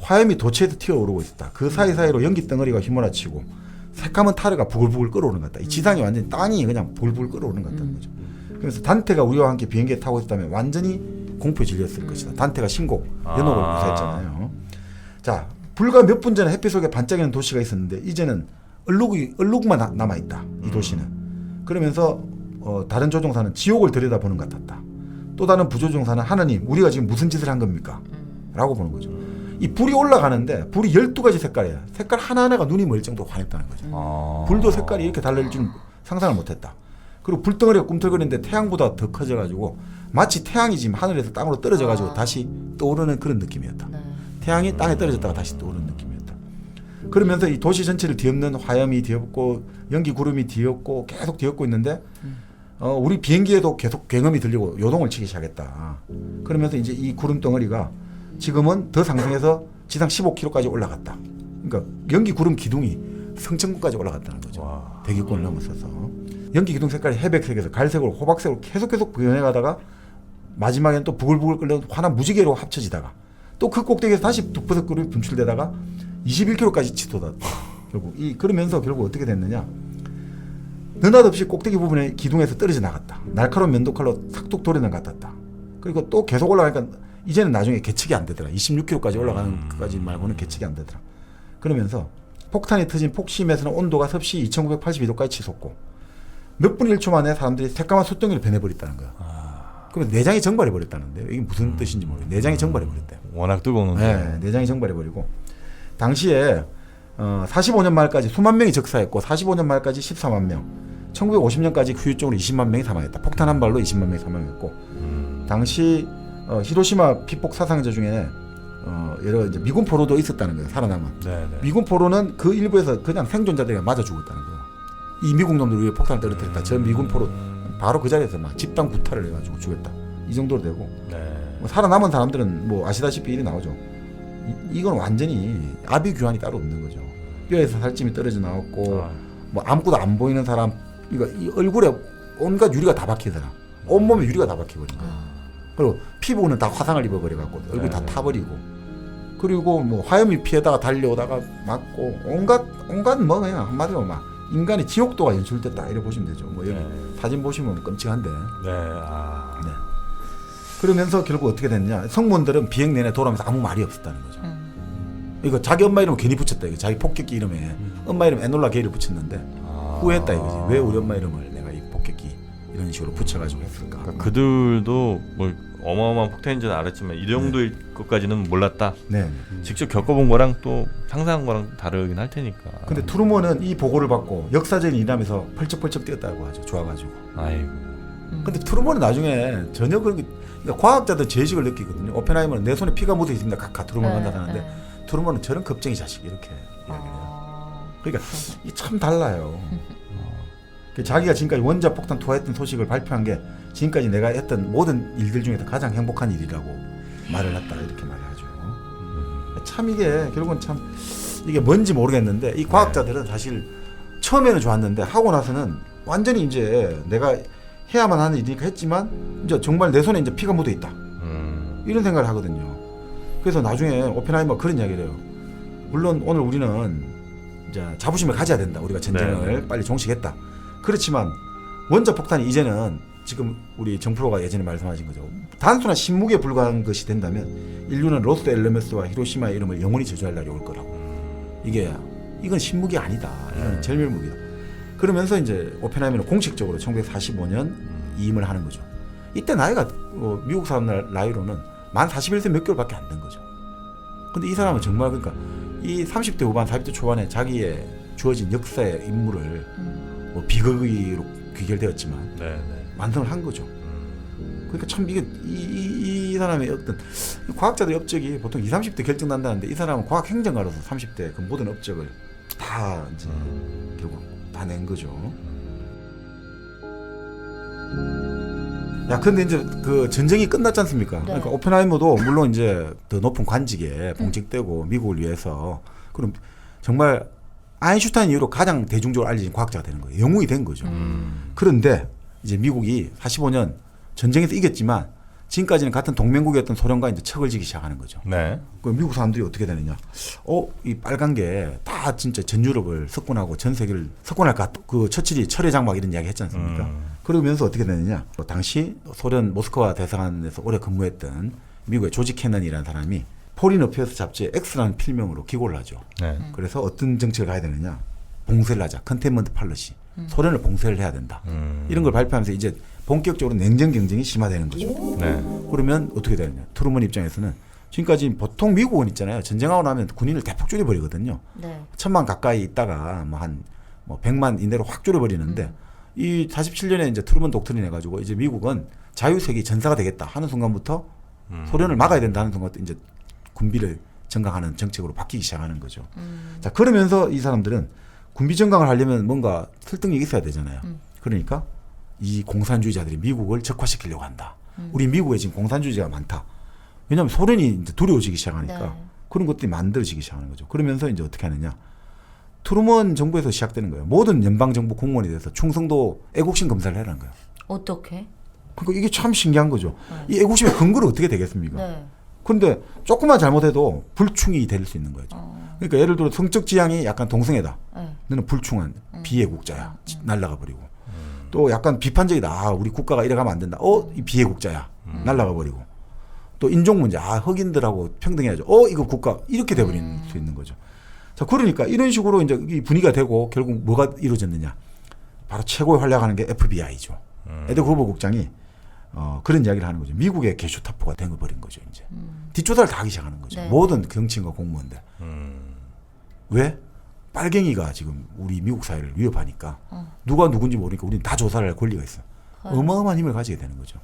화염이 도체에서 튀어오르고 있었다. 그 사이사이로 연기 덩어리가 휘몰아치고 새까만 타르가 부글부글 끓어오르는 것 같다. 이 지상이 완전히 땅이 그냥 부글부글 끓어오르는 것 같다는 거죠. 그래서 단테가 우리와 함께 비행기에 타고 있었다면 완전히 공포에 질렸을 것이다. 단테가 신곡 연옥을 구사했잖아요. 자, 불과 몇 분 전에 햇빛 속에 반짝이는 도시가 있었는데 이제는 얼룩만 남아 있다. 이 도시는. 그러면서 다른 조종사는 지옥을 들여다보는 것 같았다. 또 다른 부조종사는 하나님, 우리가 지금 무슨 짓을 한 겁니까? 라고 보는 거죠. 이 불이 올라가는데 불이 12가지 색깔이에요. 색깔 하나하나가 눈이 멀 정도로 환했다는 거죠. 불도 색깔이 이렇게 달라질 줄은 상상을 못했다. 그리고 불덩어리가 꿈틀거리는데 태양보다 더 커져가지고 마치 태양이 지금 하늘에서 땅으로 떨어져가지고 다시 떠오르는 그런 느낌이었다. 태양이 땅에 떨어졌다가 다시 떠오르는 느낌이었다. 그러면서 이 도시 전체를 뒤엎는 화염이 뒤엎고 연기 구름이 뒤엎고 계속 뒤엎고 있는데 우리 비행기에도 계속 굉음이 들리고 요동을 치기 시작했다. 그러면서 이제 이 구름 덩어리가 지금은 더 상승해서 지상 15km까지 올라갔다. 그러니까 연기 구름 기둥이 성천군까지 올라갔다는 거죠. 대기권을 넘어서서. 연기 기둥 색깔이 회백색에서 갈색으로 호박색으로 계속 변해가다가 마지막에는 또 부글부글 끓는 환한 무지개로 합쳐지다가 또 그 꼭대기에서 다시 두퍼석구름이 분출되다가 21km까지 치솟았다. 그러면서 결국 어떻게 됐느냐? 느닷없이 꼭대기 부분에 기둥에서 떨어져 나갔다. 날카로운 면도칼로 삭둑 도려낸 것 같았다. 그리고 또 계속 올라가니까 이제는 나중에 계측이 안 되더라. 26km까지 올라가는 것까지 말고는 계측이 안 되더라. 그러면서 폭탄이 터진 폭심에서는 온도가 섭씨 2982도까지 치솟고 몇 분 1초 만에 사람들이 새까만 숯덩이를 변해버렸다는 거야. 그러면 내장이 증발해버렸다는데요. 이게 무슨 뜻인지 모르겠어요. 내장이 증발해버렸대요. 워낙 뜨거운데. 네, 내장이 증발해버리고 당시에 45년 말까지 수만 명이 적사했고 45년 말까지 14만 명 1950년까지 후유증으로 20만 명이 사망했다. 폭탄 한 발로 20만 명이 사망했고 당시 히로시마 피폭 사상자 중에 여러 이제 미군 포로도 있었다는 거예요. 살아남은. 미군 포로는 그 일부에서 그냥 생존자들이 맞아 죽었다는 거예요. 이 미국 놈들 위에 폭탄을 떨어뜨렸다. 저 미군 포로 바로 그 자리에서 막 집단 구타를 해가지고 죽였다. 이 정도로 되고 뭐 살아남은 사람들은 뭐 아시다시피 일이 나오죠. 이건 완전히 아비규환이 따로 없는 거죠. 뼈에서 살찜이 떨어져 나왔고 뭐 아무것도 안 보이는 사람, 이거 이 얼굴에 온갖 유리가 다 박히더라. 온몸에 유리가 다 박혀버린 거야. 그리고 피부는 다 화상을 입어버려갖고 얼굴 다 타버리고, 그리고 뭐 화염이 피해다가 달려오다가 맞고 온갖 뭐 그냥 한마디로 막 인간의 지옥도가 연출됐다 이렇게 보시면 되죠. 뭐 여기 사진 보시면 끔찍한데. 네. 아. 네. 그러면서 결국 어떻게 됐냐? 성문들은 비행 내내 돌아오면서 아무 말이 없었다는 거죠. 이거 자기 엄마 이름을 괜히 붙였다. 이거 자기 폭격기 이름에 엄마 이름 에놀라 게이를 붙였는데 후회했다 이거지. 왜 우리 엄마 이름을 내가 이 폭격기 이런 식으로 붙여가지고 했을까? 그러니까 그들도 뭐 어마어마한 폭탄인지는 알았지만 이 정도일 것까지는 몰랐다. 네. 직접 겪어본 거랑 또 상상한 거랑 다르긴 할 테니까. 근데 트루먼은 이 보고를 받고 역사적인 일하면서 펄쩍펄쩍 뛰었다고 하죠. 좋아가지고. 아이고. 근데 트루먼은 나중에 전혀 그런 게, 그러니까 과학자들 제식을 느끼거든요. 오펜하이머는 내 손에 피가 묻어 있습니다. 각각 트루먼 간다 하는데 트루먼은 저런 겁쟁이 자식 이렇게 이야기를 해요. 그러니까 이 참 달라요. 자기가 지금까지 원자 폭탄 투하했던 소식을 발표한 게 지금까지 내가 했던 모든 일들 중에서 가장 행복한 일이라고 말을 했다 이렇게 말하죠. 참 이게 결국은 참 이게 뭔지 모르겠는데 이 과학자들은 사실 처음에는 좋았는데 하고 나서는 완전히 이제 내가 해야만 하는 일이니까 했지만 이제 정말 내 손에 이제 피가 묻어 있다 이런 생각을 하거든요. 그래서 나중에 오펜하이머가 그런 이야기를 해요. 물론 오늘 우리는 이제 자부심을 가져야 된다. 우리가 전쟁을 빨리 종식했다. 그렇지만 원자 폭탄이 이제는 지금 우리 정프로가 예전에 말씀하신 거죠. 단순한 신무기에 불과한 것이 된다면 인류는 로스 엘레메스와 히로시마의 이름을 영원히 저주할 날이 올 거라고. 이건 신무기 아니다. 이건 절멸무기다. 그러면서 이제 오펜하이머는 공식적으로 1945년 이임을 하는 거죠. 이때 나이가 미국 사람들 나이로는 만 41세 몇 개월밖에 안 된 거죠. 근데 이 사람은 정말 그러니까 이 30대 후반, 40대 초반에 자기의 주어진 역사의 임무를 뭐 비극으로 귀결되었지만 완성을 한 거죠. 그러니까 참 이게 이 사람의 어떤 과학자들의 업적이 보통 20, 30대 결정난다는데 이 사람은 과학 행정가로서 30대 그 모든 업적을 다 이제 결국 다 낸 거죠. 야, 근데 이제 그 전쟁이 끝났지 않습니까? 그러니까 오펜하이머도 물론 이제 더 높은 관직에 봉직되고 미국을 위해서 그럼 정말 아인슈타인 이후로 가장 대중적으로 알려진 과학자가 되는 거예요. 영웅이 된 거죠. 그런데 이제 미국이 45년 전쟁에서 이겼지만 지금까지는 같은 동맹국이었던 소련과 이제 척을 지기 시작하는 거죠. 네. 그 미국 사람들이 어떻게 되느냐? 이 빨간 게 다 진짜 전 유럽을 석권하고 전 세계를 석권할 것 같다. 그 처칠이 철의 장막 이런 이야기 했지 않습니까? 그러면서 어떻게 되느냐? 당시 소련 모스크바 대사관에서 오래 근무했던 미국의 조지 캐넌이라는 사람이 포린 어페어스 잡지에 X라는 필명으로 기고를 하죠. 네. 그래서 어떤 정책을 가야 되느냐? 봉쇄를 하자. 컨테인먼트 팔러시. 소련을 봉쇄를 해야 된다. 이런 걸 발표하면서 이제 본격적으로 냉전 경쟁이 심화되는 거죠. 네. 그러면 어떻게 되느냐? 트루먼 입장에서는 지금까지 보통 미국은 있잖아요. 전쟁하고 나면 군인을 대폭 줄여버리거든요. 1000만 가까이 있다가 한 100만 이내로 확 줄여버리는데 이 47년에 이제 트루먼 독트린 해가지고 이제 미국은 자유세계 전사가 되겠다 하는 순간부터 소련을 막아야 된다 하는 순간부터 이제 군비를 증강하는 정책으로 바뀌기 시작하는 거죠. 자, 그러면서 이 사람들은 군비 증강을 하려면 뭔가 설득력이 있어야 되잖아요. 그러니까 이 공산주의자들이 미국을 적화시키려고 한다. 우리 미국에 지금 공산주의자가 많다. 왜냐하면 소련이 이제 두려워지기 시작하니까 그런 것들이 만들어지기 시작하는 거죠. 그러면서 이제 어떻게 하느냐? 트루먼 정부에서 시작되는 거예요. 모든 연방 정부 공무원에 대해서 충성도 애국심 검사를 해라는 거예요. 어떻게? 그러니까 이게 참 신기한 거죠. 이 애국심의 근거를 어떻게 되겠습니까? 그런데 조금만 잘못해도 불충이 될 수 있는 거죠. 그러니까 예를 들어 성적 지향이 약간 동성애다. 너는 불충한 비애국자야. 날라가 버리고. 또 약간 비판적이다. 우리 국가가 이래 가면 안 된다. 이 비애국자야. 날라가 버리고. 또 인종 문제. 흑인들하고 평등해야죠. 이거 국가 이렇게 돼버릴 수 있는 거죠. 자, 그러니까 이런 식으로 이제 이 분위기가 되고 결국 뭐가 이루어졌느냐? 바로 최고의 활약하는 게 FBI죠. 에드 후버 국장이 그런 이야기를 하는 거죠. 미국의 게슈타포가 되어버린 거죠. 이제 뒷조사를 다 하기 시작하는 거죠. 모든 경찰과 공무원들. 왜? 빨갱이가 지금 우리 미국 사회를 위협하니까 누가 누군지 모르니까 우리는 다 조사를 할 권리가 있어. 어마어마한 힘을 가지게 되는 거죠.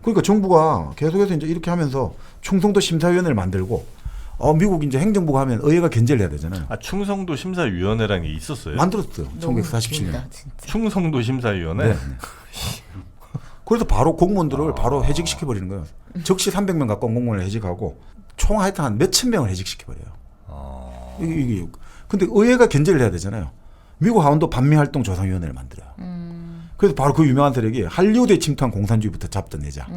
그러니까 정부가 계속해서 이제 이렇게 하면서 충성도 심사위원회를 만들고 미국 이제 행정부가 하면 의회가 견제를 해야 되잖아요. 충성도 심사위원회라는 게 있었어요? 만들었어요. 1947년. 충성도 심사위원회? 네. 그래서 바로 공무원들을 바로 해직시켜버리는 거예요. 적시 300명 가까운 공무원을 해직하고 총 하여튼 한 몇천 명을 해직시켜 버려요. 아. 이게 근데 의회가 견제를 해야 되잖아요. 미국 하원도 반미활동 조상위원회를 만들어요. 그래서 바로 그 유명한 세력이 할리우드에 침투한 공산주의부터 잡아내자.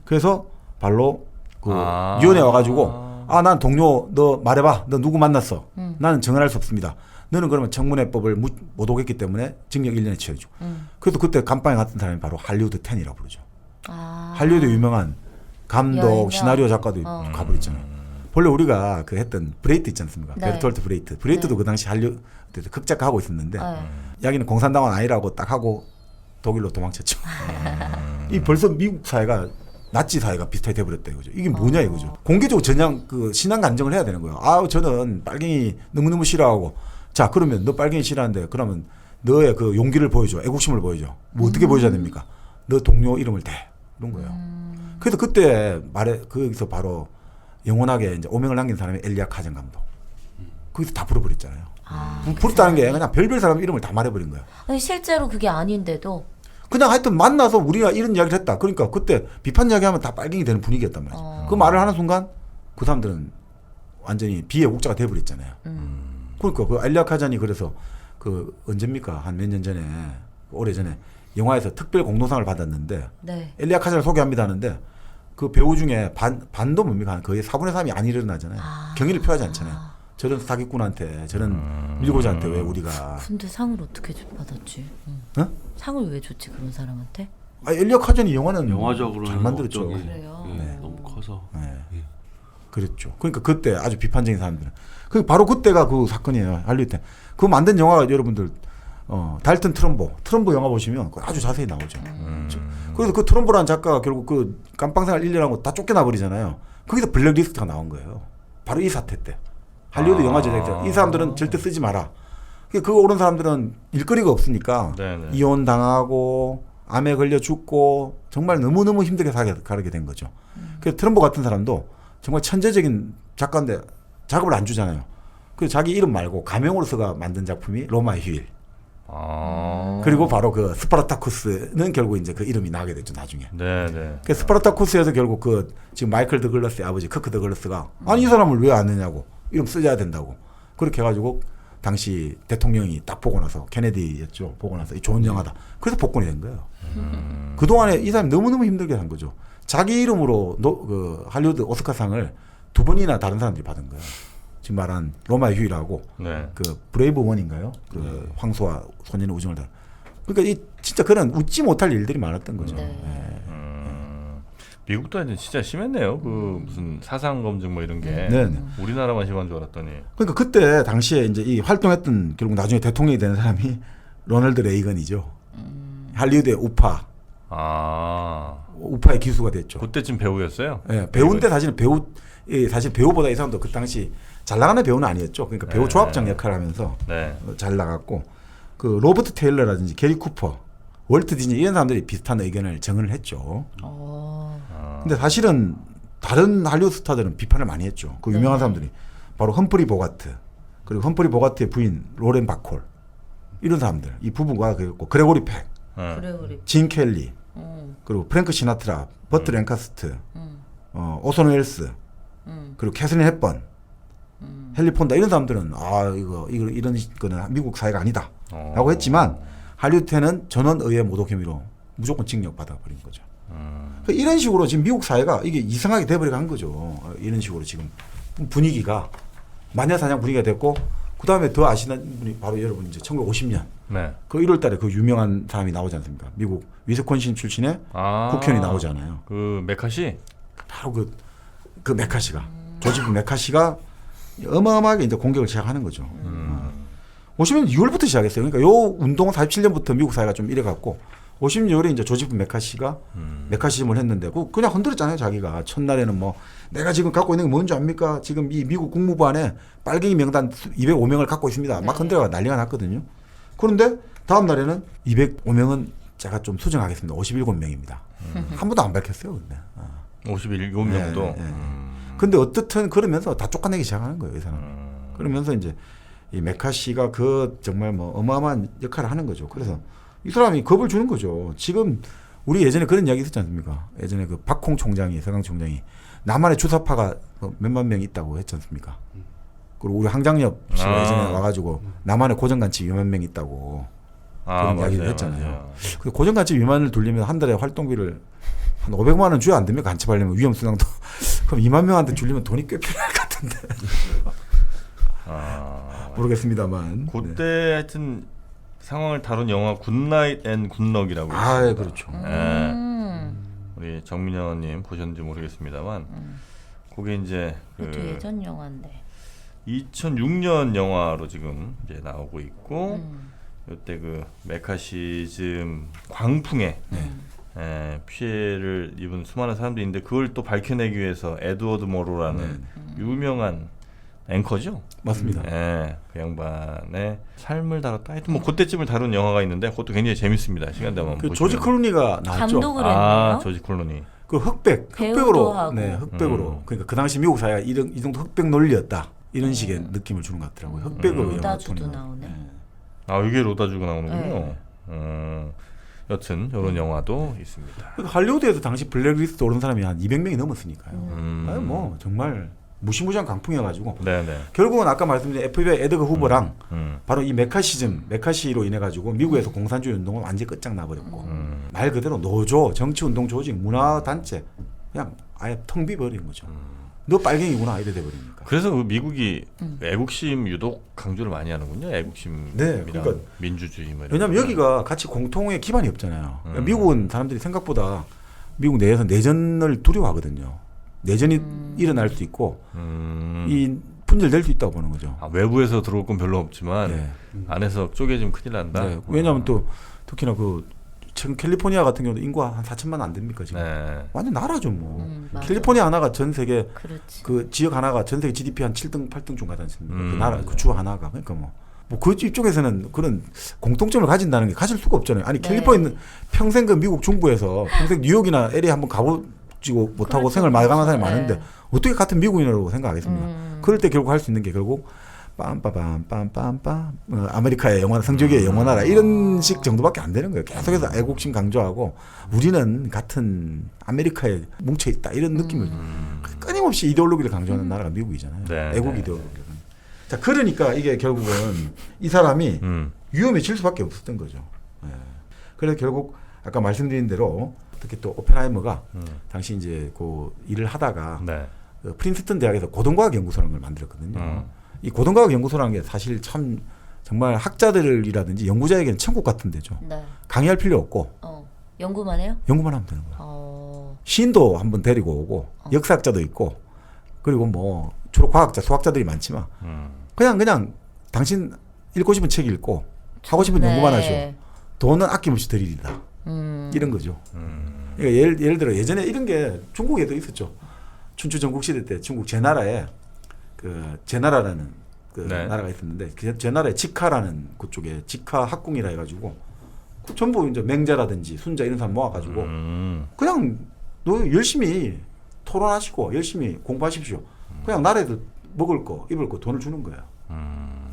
그래서 바로 그 위원회 와가지고 난 동료 너 말해봐. 너 누구 만났어? 나는 증언할 수 없습니다. 너는 그러면 청문회법을 못 오겠기 때문에 징역 1년에 치러줘. 그래서 그때 감방에 갔던 사람이 바로 할리우드 10이라고 부르죠. 할리우드 유명한 감독, 여행가? 시나리오 작가도 가버렸잖아요. 본래 우리가 그 했던 브레이트 있지 않습니까? 네. 베르톨트 브레이트. 브레이트도 네. 그 당시 할리우드에서 극작가 하고 있었는데 네. 야기는 공산당은 아니라고 딱 하고 독일로 도망쳤죠. 이 벌써 미국 사회가 나치 사회가 비슷하게 돼버렸다 이거죠. 이게 뭐냐 이거죠. 공개적으로 전향 그 신앙 간정을 해야 되는 거예요. 저는 빨갱이 너무너무 싫어하고 자 그러면 너 빨갱이 싫어하는데 그러면 너의 그 용기를 보여줘. 애국심을 보여줘. 뭐 어떻게 보여줘야 됩니까? 너 동료 이름을 대. 이런 거예요. 그래서 그때 거기서 바로 영원하게 이제 오명을 남긴 사람이 엘리아 카젠 감독. 거기서 다 풀어버렸잖아요. 풀었다는 게 그냥 별별 사람 이름을 다 말해버린 거예요. 아니, 실제로 그게 아닌데도 그냥 하여튼 만나서 우리가 이런 이야기를 했다. 그러니까 그때 비판 이야기하면 다 빨갱이 되는 분위기였단 말이죠. 그 말을 하는 순간 그 사람들은 완전히 비애국자가 돼버렸잖아요. 그러니까 그 엘리아 카잔이 그래서 그 언제입니까? 한 몇 년 전에 오래전에 영화에서 특별 공로상을 받았는데 네. 엘리아 카잔을 소개합니다 하는데 그 배우 중에 반도 뭡니까? 거의 4분의 3이 안 일어나잖아요. 경의를 표하지 않잖아요. 저런 사기꾼한테 저런 밀고자한테 왜 우리가 근데 상을 어떻게 받았지? 어? 상을 왜 줬지 그런 사람한테? 엘리아 카잔이 영화는 영화적으로 잘 만들었죠. 그래요? 네, 너무 커서. 네. 그랬죠. 그러니까 그때 아주 비판적인 사람들은 그 바로 그때가 그 사건이에요. 할리우드 때. 그 만든 영화가 여러분들 달튼 트럼보 영화 보시면 아주 자세히 나오죠. 그래서 그 트럼보라는 작가가 결국 그 깜빵생활 1년 하고 다 쫓겨나 버리잖아요. 거기서 블랙리스트가 나온 거예요. 바로 이 사태 때. 할리우드 영화 제작자 이 사람들은 절대 쓰지 마라. 그거 오른 사람들은 일거리가 없으니까 네네. 이혼 당하고 암에 걸려 죽고 정말 너무너무 힘들게 살게 된 거죠. 그래서 트럼보 같은 사람도 정말 천재적인 작가인데 작업을 안 주잖아요. 그래서 자기 이름 말고 가명으로서가 만든 작품이 로마의 휴일. 그리고 바로 그 스파르타쿠스는 결국 이제 그 이름이 나게 됐죠 나중에. 네네. 그 스파르타쿠스에서 결국 그 지금 마이클 더글라스의 아버지 크크 더글라스가 아니 이 사람을 왜 안 내냐고 이름 써야 된다고 그렇게 해가지고 당시 대통령이 딱 보고 나서 케네디였죠 보고 나서 이 좋은 영화다. 그래서 복권이 된 거예요. 그 동안에 이 사람이 너무너무 힘들게 한 거죠. 자기 이름으로 그 할리우드 오스카상을 2번이나 다른 사람들이 받은 거예요. 지금 말한 로마의 휴일하고 네. 그 브레이브 원인가요? 그 황소와 소년의 우정을 다. 그러니까 이 진짜 그런 웃지 못할 일들이 많았던 거죠. 네. 네. 미국도 이제 진짜 심했네요. 그 무슨 사상 검증 뭐 이런 게 네네. 우리나라만 심한 줄 알았더니. 그러니까 그때 당시에 이제 이 활동했던 결국 나중에 대통령이 되는 사람이 로널드 레이건이죠. 할리우드의 우파의 기수가 됐죠. 그때쯤 배우였어요. 네, 배우인데 사실 배우보다 이 사람도 그 당시 잘 나가는 배우는 아니었죠. 그러니까 배우 조합장 역할을 하면서 네. 잘 나갔고 그 로버트 테일러라든지 게리 쿠퍼, 월트 디즈니 이런 사람들이 비슷한 의견을 정언을 했죠. 근데 사실은 다른 할리우드 스타들은 비판을 많이 했죠. 그 유명한 사람들이 바로 험프리 보가트 그리고 험프리 보가트의 부인 로렌 바콜 이런 사람들 이 부부가 그랬고 그레고리 팩, 그래. 진 켈리 그리고 프랭크 시나트라, 버트 랭카스트, 오손 웰스 그리고 캐슬린 헵번, 헨리 폰다 이런 사람들은 이거 이런 거는 미국 사회가 아니다라고 했지만 할리우드에는 전원 의회 모독 혐의로 무조건 징역 받아버린 거죠. 그러니까 이런 식으로 지금 미국 사회가 이게 이상하게 돼버리고 한 거죠. 이런 식으로 지금 분위기가 마녀사냥 분위기가 됐고 그 다음에 더 아시는 분이 바로 여러분 이제 1950년 네. 그 1월달에 그 유명한 사람이 나오지 않습니까? 미국 위스콘신 출신의 국회의원이 나오잖아요. 그 메카시? 바로 그 메카시가 조지프 메카시가 어마어마하게 이제 공격을 시작하는 거죠. 50년 2월부터 시작했어요. 그러니까 요 운동은 47년부터 미국 사회가 좀 이래갖고 50년에 이제 조지프 메카시가 메카시즘을 했는데 그냥 흔들었잖아요. 자기가 첫날에는 뭐 내가 지금 갖고 있는 게 뭔지 압니까? 지금 이 미국 국무부 안에 빨갱이 명단 205명을 갖고 있습니다. 막 흔들어가 난리가 났거든요. 그런데 다음 날에는 205명은 제가 좀 수정하겠습니다. 57명입니다. 한 번도 안 밝혔어요. 근데 51명도. 근데 어떻든 그러면서 다 쫓아내기 시작하는 거예요. 이 사람. 그러면서 이제 이 메카시가 그 정말 뭐 어마어마한 역할을 하는 거죠. 그래서 이 사람이 겁을 주는 거죠. 지금 우리 예전에 그런 이야기 있었지 않습니까? 예전에 그 박홍 총장이 서강 총장이 남한에 주사파가 몇만 명 있다고 했지 않습니까? 그리고 우리 황장엽 씨가 예전에 와가지고 남한에 고정간첩 2만 명 있다고 그런 이야기를 했잖아요. 그 고정간첩 2만을 돌리면 한 달에 활동비를 한 500만 원 줘야 안 됩니까? 간첩하려면 위험수당도. 그럼 2만 명한테 줄리면 돈이 꽤 필요할 것 같은데. 모르겠습니다만. 그때 하여튼 상황을 다룬 영화 굿나잇 앤 굿럭이라고 있습니다. 그렇죠. 우리 정민영님 보셨는지 모르겠습니다만 그게 이제 그것도 예전 영화인데 2006년 영화로 지금 이제 나오고 있고 이때 그 메카시즘 광풍에 피해를 입은 수많은 사람들이 있는데 그걸 또 밝혀내기 위해서 에드워드 모로라는 유명한 앵커죠. 맞습니다. 그 양반의 삶을 다뤘다. 하여튼 뭐 그때쯤을 다룬 영화가 있는데 그것도 굉장히 재밌습니다. 시간 되면 그 보시면. 조지 클루니가 나왔죠. 감독을 했나요? 조지 클루니. 그 흑백으로 하고. 흑백으로. 그러니까 그 당시 미국 사회가 이 정도 흑백 논리였다. 이런 식의 느낌을 주는 것 같더라고요. 흑백으로 로다주도 나오네. 이게 로다주가 나오는군요. 여튼 이런 영화도 있습니다. 할리우드에서 당시 블랙리스트 오른 사람이 한 200명이 넘었으니까요. 뭐 정말 무시무시한 강풍이어가지고 결국은 아까 말씀드린 FBI 에드거 후보랑 바로 이 메카시로 인해 가지고 미국에서 공산주의 운동은 완전히 끝장나버렸고 말 그대로 노조, 정치운동 조직, 문화단체 그냥 아예 텅 비버린 거죠. 너 빨갱이구나 이래 돼버리니까. 그래서 그 미국이 애국심 유독 강조를 많이 하는군요. 애국심이랑 그러니까 민주주의. 왜냐하면 여기가 같이 공통의 기반이 없잖아요. 그러니까 미국은 사람들이 생각보다 미국 내에서 내전을 두려워하거든요. 내전이 일어날 수 있고 이 분열될 수 있다고 보는 거죠. 외부에서 들어올 건 별로 없지만 안에서 쪼개지면 큰일 난다. 왜냐하면 또 특히나 그 지금 캘리포니아 같은 경우도 인구가 한 4천만 안 됩니까 지금? 완전 나라죠 뭐. 캘리포니아 하나가 전 세계 그 지역 하나가 전 세계 GDP 한 7등 8등 중 가지 않습니까? 그 나라 그 주 하나가 그러니까 그 이쪽에서는 그런 공통점을 가진다는 게 가질 수가 없잖아요. 아니 캘리포니아는 평생 그 미국 중부에서 평생 뉴욕이나 LA 한번 가보지고 못하고 생을 마감한 사람이 많은데 어떻게 같은 미국인으로 생각하겠습니까? 그럴 때 결국 할 수 있는 게 결국 빰빠밤 아메리카의 영원 성적의 영원하라 이런 식 정도밖에 안 되는 거예요. 계속해서 애국심 강조하고 우리는 같은 아메리카에 뭉쳐 있다 이런 느낌을 끊임없이 이데올로기를 강조하는 나라가 미국이잖아요. 애국 이데올로기를. 자 그러니까 이게 결국은 이 사람이 위험해질 수밖에 없었던 거죠. 그래서 결국 아까 말씀드린 대로 특히 또 오펜하이머가 당시 이제 그 일을 하다가 그 프린스턴 대학에서 고등과학 연구소라는 걸 만들었거든요. 이 고등과학 연구소라는 게 사실 참 정말 학자들이라든지 연구자에게는 천국 같은 데죠. 강의할 필요 없고 연구만 해요? 연구만 하면 되는 거예요. 시인도 한번 데리고 오고 역사학자도 있고 그리고 뭐 주로 과학자, 수학자들이 많지만 그냥 당신 읽고 싶은 책 읽고 하고 싶은 연구만 하시오. 돈은 아낌없이 드리리다. 이런 거죠. 그러니까 예를 들어 예전에 이런 게 중국에도 있었죠. 춘추 전국시대 때 중국 제나라에 그 제나라라는 그 나라가 있었는데 그 제나라에 직하라는 그쪽에 직하 학궁이라 해가지고 그 전부 이제 맹자라든지 순자 이런 사람 모아가지고 그냥 너 열심히 토론하시고 열심히 공부하십시오. 그냥 나라에도 먹을 거 입을 거 돈을 주는 거예요.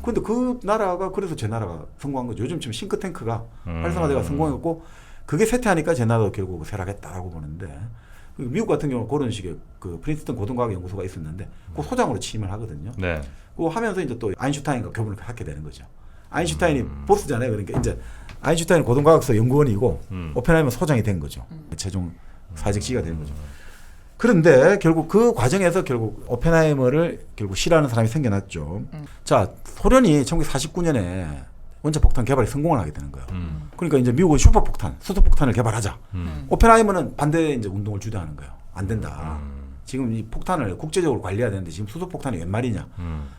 근데 그 나라가 그래서 제나라가 성공한 거죠. 요즘처럼 싱크탱크가 활성화돼가 성공했고 그게 쇠퇴하니까 제나라도 결국 쇠락했다라고 보는데 미국 같은 경우는 그런 식의 그 프린스턴 고등과학 연구소가 있었는데 그 소장으로 취임을 하거든요. 그거 하면서 이제 또 아인슈타인과 교분을 하게 되는 거죠. 아인슈타인이 보스잖아요. 그러니까 이제 아인슈타인은 고등과학소 연구원이고 오펜하이머 소장이 된 거죠. 최종 사직 시기가 되는 거죠. 그런데 결국 그 과정에서 결국 오펜하이머를 결국 싫어하는 사람이 생겨났죠. 자, 소련이 1949년에 원자폭탄 개발에 성공을 하게 되는 거예요. 그러니까 이제 미국은 슈퍼폭탄, 수소폭탄을 개발하자. 오펜하이머는 반대 이제 운동을 주도하는 거예요. 안 된다. 지금 이 폭탄을 국제적으로 관리해야 되는데 지금 수소폭탄이 웬 말이냐.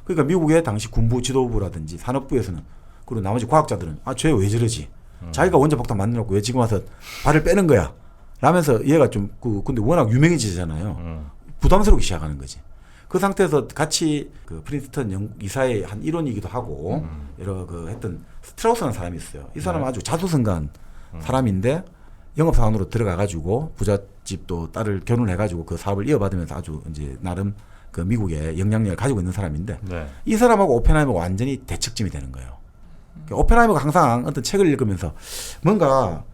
그러니까 미국의 당시 군부 지도부라든지 산업부에서는 그리고 나머지 과학자들은 쟤 왜 저러지? 자기가 원자폭탄 만들어놓고 왜 지금 와서 발을 빼는 거야? 라면서 얘가 좀 근데 워낙 유명해지잖아요. 부담스럽게 시작하는 거지. 그 상태에서 같이 그 프린스턴 이사의 한 일원이기도 하고 여러 그 했던 스트라우스라는 사람이 있어요. 이 사람은 아주 자수성가한 사람인데 영업사원으로 들어가가지고 부잣집도 딸을 결혼해가지고 그 사업을 이어받으면서 아주 이제 나름 그 미국의 영향력을 가지고 있는 사람인데 이 사람하고 오펜하이머가 완전히 대척점이 되는 거예요. 그러니까 오펜하이머가 항상 어떤 책을 읽으면서 뭔가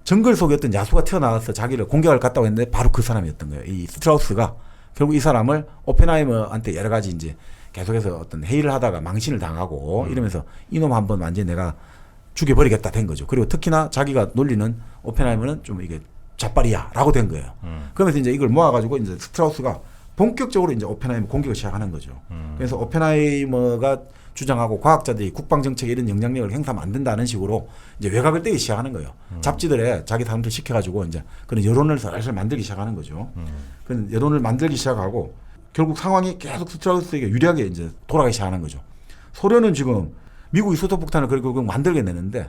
정글 속에 어떤 야수가 튀어나와서 자기를 공격을 갔다고 했는데 바로 그 사람이었던 거예요. 이 스트라우스가 결국 이 사람을 오펜하이머한테 여러 가지 이제 계속해서 어떤 회의를 하다가 망신을 당하고 이러면서 이놈 한번 완전히 내가 죽여버리겠다 된 거죠. 그리고 특히나 자기가 놀리는 오펜하이머는 좀 이게 잡발이야라고 된 거예요. 그러면서 이제 이걸 모아가지고 이제 스트라우스가 본격적으로 이제 오펜하이머 공격을 시작하는 거죠. 그래서 오펜하이머가 주장하고 과학자들이 국방 정책에 이런 영향력을 행사하면 안 된다는 식으로 이제 외곽을 떼기 시작하는 거예요. 잡지들에 자기 사람들 시켜가지고 이제 그런 여론을 살살 만들기 시작하는 거죠. 그런 여론을 만들기 시작하고 결국 상황이 계속 스트라우스에게 유리하게 이제 돌아가기 시작하는 거죠. 소련은 지금 미국이 수소폭탄을 결국 만들게 내는데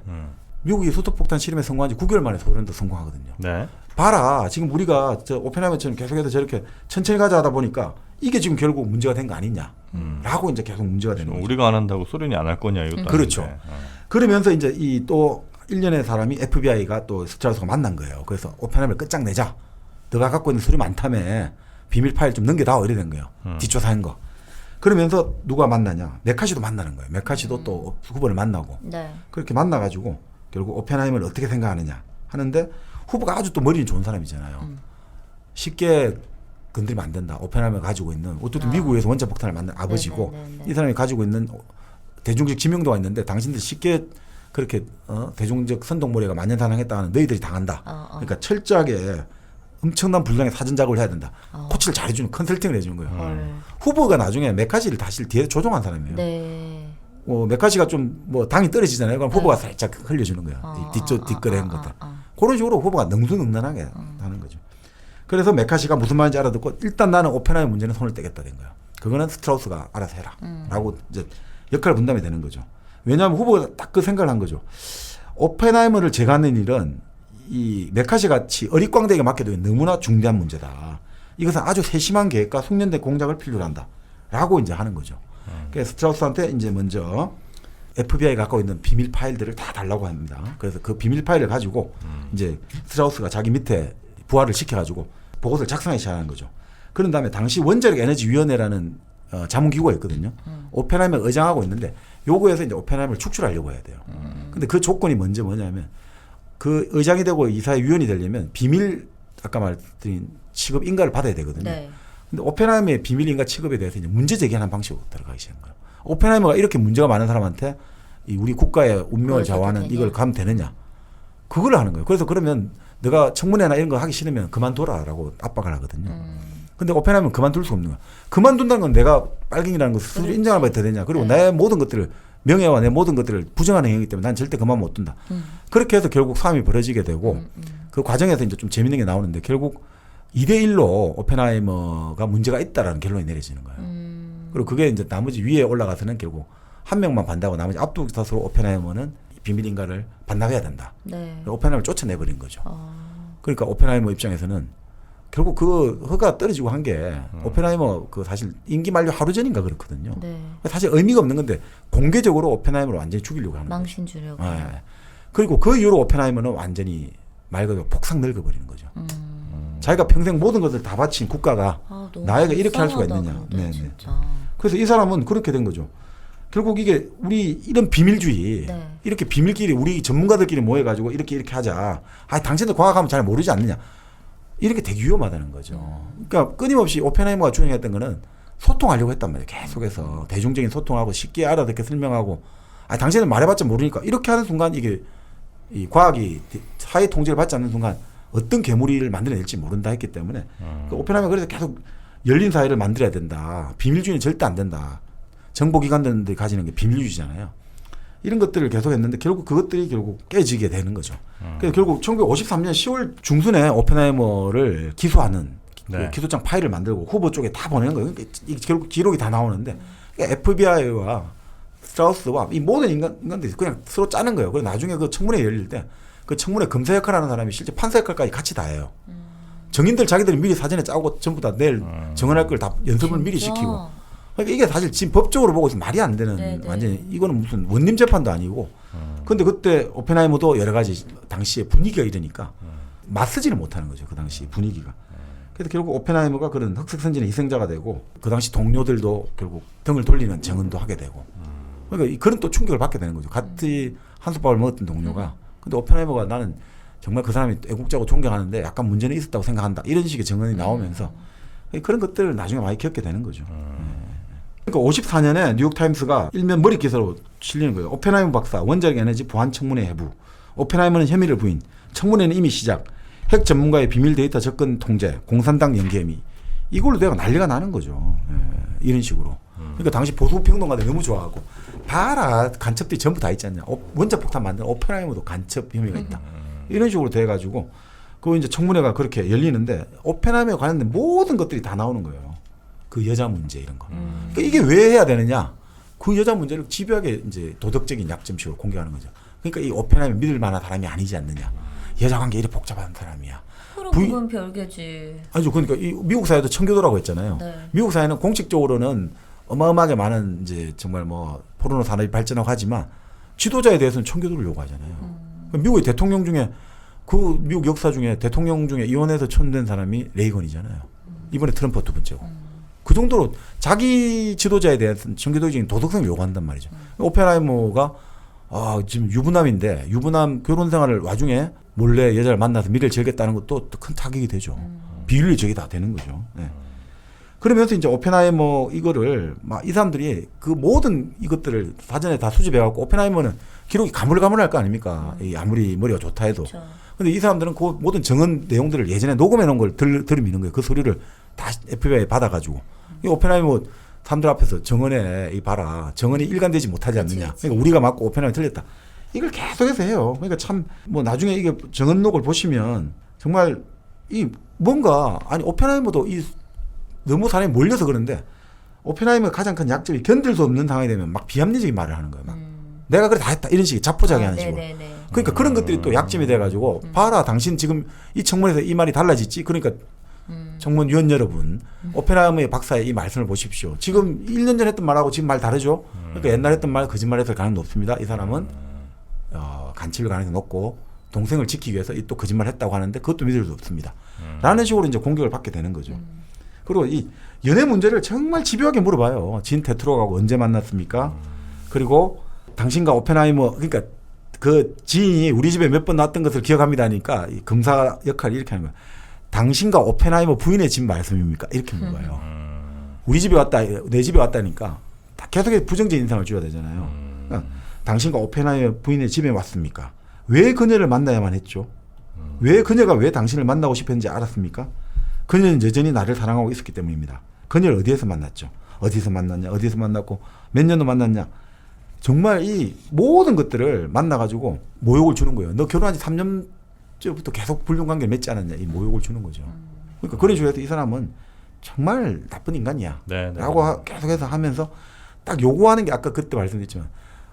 미국이 수소폭탄 실험에 성공한 지 9개월 만에 소련도 성공하거든요. 네. 봐라. 지금 우리가 저 오펜하이머처럼 계속해서 저렇게 천천히 가자 하다 보니까 이게 지금 결국 문제가 된 거 아니냐. 라고 이제 계속 문제가 되는 거죠. 우리가 안 한다고 소련이 안 할 거냐 이것도 그렇죠. 아닌데. 그러면서 이제 이 또 일련의 사람이 FBI가 또 스트라우스가 만난 거예요. 그래서 오펜하이머를 끝장내자. 너가 갖고 있는 술이 많다며 비밀 파일 좀 넘겨다오 이래 된 거예요. 뒷조사한 거. 그러면서 누가 만나냐. 메카시도 만나는 거예요. 메카시도 또 후보를 만나고. 네. 그렇게 만나가지고 결국 오펜하이머를 어떻게 생각하느냐 하는데 후보가 아주 또 머리는 좋은 사람이잖아요. 쉽게 건드리면 안 된다. 오펜하이머가 가지고 있는 어쨌든 미국에서 원자폭탄을 만든 아버지고 이 사람이 가지고 있는 대중적 지명도가 있는데 당신들 쉽게 그렇게 대중적 선동머리가 만연사랑했다 하는 너희들이 당한다. 그러니까 철저하게 엄청난 분량의 사전 작업을 해야 된다. 코치를 잘해주는 컨설팅을 해주는 거예요. 후보가 나중에 메카시를 다시 뒤에 조종한 사람이에요. 네. 메카시가 좀 뭐 당이 떨어지잖아요. 그럼 후보가 살짝 흘려주는 거예요. 뒷거래 한 것들. 그런 식으로 후보가 능수능란하게 하는 거죠. 그래서 메카시가 무슨 말인지 알아듣고 일단 나는 오펜하이머 문제는 손을 떼겠다 된 거예요. 그거는 스트라우스가 알아서 해라. 라고 이제 역할 분담이 되는 거죠. 왜냐하면 후보가 딱 그 생각을 한 거죠. 오펜하이머를 제거하는 일은 이 메카시 같이 어릿광대에게 맡겨두면 너무나 중대한 문제다. 이것은 아주 세심한 계획과 숙련된 공작을 필요로 한다. 라고 이제 하는 거죠. 그래서 스트라우스한테 이제 먼저 FBI가 갖고 있는 비밀 파일들을 다 달라고 합니다. 그래서 그 비밀 파일을 가지고 이제 스트라우스가 자기 밑에 부하를 시켜가지고 보고서를 작성하기 시작하는 거죠. 그런 다음에 당시 원자력 에너지 위원회라는 자문기구가 있거든요. 오펜하이머가 의장하고 있는데 요거에서 이제 오펜하이머를 축출하려고 해야 돼요. 근데 그 조건이 먼저 뭐냐면 그 의장이 되고 이사회 위원이 되려면 비밀 아까 말드린 취급 인가를 받아야 되거든요. 네. 근데 오펜하이머의 비밀 인가 취급에 대해서 이제 문제 제기하는 방식으로 들어가기 시작한 거예요. 오펜하이머가 이렇게 문제가 많은 사람한테 이 우리 국가의 운명을 좌우하는 이걸 가면 되느냐? 그걸 하는 거예요. 그래서 그러면 너가 청문회나 이런 거 하기 싫으면 그만둬라라고 압박을 하거든요. 근데 오펜하이머는 그만둘 수 없는 거야. 그만둔다는 건 내가 빨갱이라는 것을 스스로 인정할 바에 더 되냐. 그리고 내 모든 것들을 명예와 내 모든 것들을 부정하는 행위이기 때문에 난 절대 그만 못 둔다. 그렇게 해서 결국 싸움이 벌어지게 되고 그 과정에서 이제 좀 재밌는 게 나오는데 결국 2대1로 오펜하이머가 문제가 있다라는 결론이 내려지는 거예요. 그리고 그게 이제 나머지 위에 올라가서는 결국 한 명만 반대하고 나머지 압도적으로 오펜하이머는 비밀 인가를 반납해야 된다. 네. 오펜하이머를 쫓아내버린 거죠. 그러니까 오펜하이머 입장에서는 결국 그 허가 떨어지고 한 게 오펜하이머 그 사실 임기 만료 하루 전인가 그렇거든요. 네. 사실 의미가 없는 건데 공개적으로 오펜하이머를 완전히 죽이려고 하는 거죠. 망신 주려고. 네. 그리고 그 이후로 오펜하이머는 완전히 말 그대로 폭삭 늙어버리는 거죠. 자기가 평생 모든 것을 다 바친 국가가 너무 나이가 이렇게 할 수가 불쌍하다, 있느냐. 근데 네, 네. 진짜. 그래서 이 사람은 그렇게 된 거죠. 결국 이게 우리 이런 비밀주의 네. 이렇게 비밀끼리 우리 전문가들끼리 모여가지고 이렇게 하자. 당신들 과학하면 잘 모르지 않느냐. 이런 게 되게 위험하다는 거죠. 그러니까 끊임없이 오펜하이머가 주장했던 거는 소통하려고 했단 말이에요. 계속해서 대중적인 소통하고 쉽게 알아듣게 설명하고 당신은 말해봤자 모르니까 이렇게 하는 순간 이게 이 과학이 사회 통제를 받지 않는 순간 어떤 괴물을 만들어낼지 모른다 했기 때문에 그 오펜하이머가 그래서 계속 열린 사회를 만들어야 된다. 비밀주의는 절대 안 된다. 정보기관들이 가지는 게 비밀주의잖아요. 이런 것들을 계속 했는데 결국 그것들이 결국 깨지게 되는 거죠. 그래서 결국 1953년 10월 중순에 오펜하이머를 기소하는 그 기소장 파일을 만들고 후보 쪽에 다 보내는 거예요. 그러니까 이게 결국 기록이 다 나오는데 그러니까 FBI와 스트라우스와 이 모든 인간들이 그냥 서로 짜는 거예요. 그리고 나중에 그 청문회 열릴 때 그 청문회 검사 역할을 하는 사람이 실제 판사 역할까지 같이 다 해요. 정인들 자기들이 미리 사전에 짜고 전부 다 내일 정언할 걸 다 연습을 미리 시키고. 그러니까 이게 사실 지금 법적으로 보고 있으면 말이 안 되는 완전히 이거는 무슨 원님 재판도 아니고. 근데 그때 오펜하이머도 여러 가지 당시에 분위기가 이러니까 맞서지를 못하는 거죠. 그 당시 분위기가. 그래서 결국 오펜하이머가 그런 흑색선진의 희생자가 되고 그 당시 동료들도 결국 등을 돌리는 정언도 하게 되고. 그러니까 그런 또 충격을 받게 되는 거죠. 같이 한솥밥을 먹었던 동료가. 근데 오펜하이머가 나는 정말 그 사람이 애국자고 존경하는데 약간 문제는 있었다고 생각한다. 이런 식의 정언이 나오면서 그런 것들을 나중에 많이 겪게 되는 거죠. 그러니까 54년에 뉴욕타임스가 일면 머리 기사로 실리는 거예요. 오펜하이머 박사 원자력 에너지 보안 청문회 해부. 오펜하이머는 혐의를 부인. 청문회는 이미 시작. 핵 전문가의 비밀 데이터 접근 통제. 공산당 연기 혐의. 이걸로 내가 난리가 나는 거죠. 이런 식으로. 그러니까 당시 보수 평론가들 너무 좋아하고 봐라 간첩들이 전부 다 있지 않냐. 원자 폭탄 만든 오펜하이머도 간첩 혐의가 있다. 이런 식으로 돼가지고 그 이제 청문회가 그렇게 열리는데 오펜하이머에 관련된 모든 것들이 다 나오는 거예요. 그 여자 문제 이런 거. 그러니까 이게 왜 해야 되느냐? 그 여자 문제를 집요하게 이제 도덕적인 약점식으로 공개하는 거죠. 그러니까 이 오펜하이머 믿을 만한 사람이 아니지 않느냐? 여자 관계 이렇게 복잡한 사람이야. 그럼 그건 별개지. 아니죠. 그러니까 이 미국 사회도 청교도라고 했잖아요. 네. 미국 사회는 공식적으로는 어마어마하게 많은 이제 정말 뭐 포르노 산업이 발전하고 하지만 지도자에 대해서는 청교도를 요구하잖아요. 그러니까 미국의 대통령 중에 그 미국 역사 중에 대통령 중에 이혼해서 천된 사람이 레이건이잖아요. 이번에 트럼프 두 번째고. 그 정도로 자기 지도자에 대한 청교도적인 도덕성을 요구한단 말이죠. 오펜하이머가 지금 유부남인데 유부남 결혼 생활을 와중에 몰래 여자를 만나서 미래를 즐겼다는 것도 큰 타격이 되죠. 비윤리 적이 다 되는 거죠. 네. 그러면서 이제 오펜하이머 이거를 막 이 사람들이 그 모든 이것들을 사전에 다 수집해갖고 오펜하이머는 기록이 가물가물할 거 아닙니까? 아무리 머리가 좋다 해도. 그렇죠. 근데 이 사람들은 그 모든 정언 내용들을 예전에 녹음해 놓은 걸 들으미는 거예요. 그 소리를 다 FBI에 받아가지고. 이 오펜하이머 사람들 앞에서 정언에 이 봐라. 정언이 일관되지 못하지 않느냐. 그러니까 우리가 맞고 오펜하이머 틀렸다. 이걸 계속해서 해요. 그러니까 참 뭐 나중에 이게 정언록을 보시면 정말 이 뭔가 아니 오펜하이머도 이 너무 사람이 몰려서 그런데 오펜하이머의 가장 큰 약점이 견딜 수 없는 상황이 되면 막 비합리적인 말을 하는 거예요. 막 내가 그래 다 했다 이런 식의 자포자기하는 식으로. 네네네. 그러니까 그런 것들이 또 약점이 돼가지고 봐라 당신 지금 이 청문회에서 이 말이 달라졌지. 그러니까 청문위원 여러분 오펜하이머의 박사의 이 말씀을 보십시오. 지금 1년 전 했던 말하고 지금 말 다르죠. 그러니까 옛날 했던 말 거짓말했을 가능성이 높습니다. 이 사람은 간첩일 가능성이 높고 동생을 지키기 위해서 또 거짓말했다고 하는데 그것도 믿을 수 없습니다. 라는 식으로 이제 공격을 받게 되는 거죠. 그리고 이 연애 문제를 정말 집요하게 물어봐요. 진 테트로하고 언제 만났습니까? 그리고 당신과 오펜하이머 그러니까 그 지인이 우리 집에 몇 번 왔던 것을 기억합니다 하니까 이 검사 역할을 이렇게 하는 거예요. 당신과 오펜하이머 부인의 집 말씀입니까? 이렇게 물어봐요. 우리 집에 왔다 내 집에 왔다니까 다 계속해서 부정적인 인상을 줘야 되잖아요. 그러니까 당신과 오펜하이머 부인의 집에 왔습니까? 왜 그녀를 만나야만 했죠? 왜 그녀가 왜 당신을 만나고 싶었는지 알았습니까? 그녀는 여전히 나를 사랑하고 있었기 때문입니다. 그녀를 어디에서 만났죠? 어디서 만났냐? 어디서 만났고 몇 년도 만났냐? 정말 이 모든 것들을 만나가지고 모욕을 주는 거예요. 너 결혼한 지 3년 전부터 계속 불륜관계를 맺지 않았냐? 이 모욕을 주는 거죠. 그러니까 그런 식으로 해서 이 사람은 정말 나쁜 인간이야. 라고 계속해서 하면서 딱 요구하는 게 아까 그때 말씀드렸지만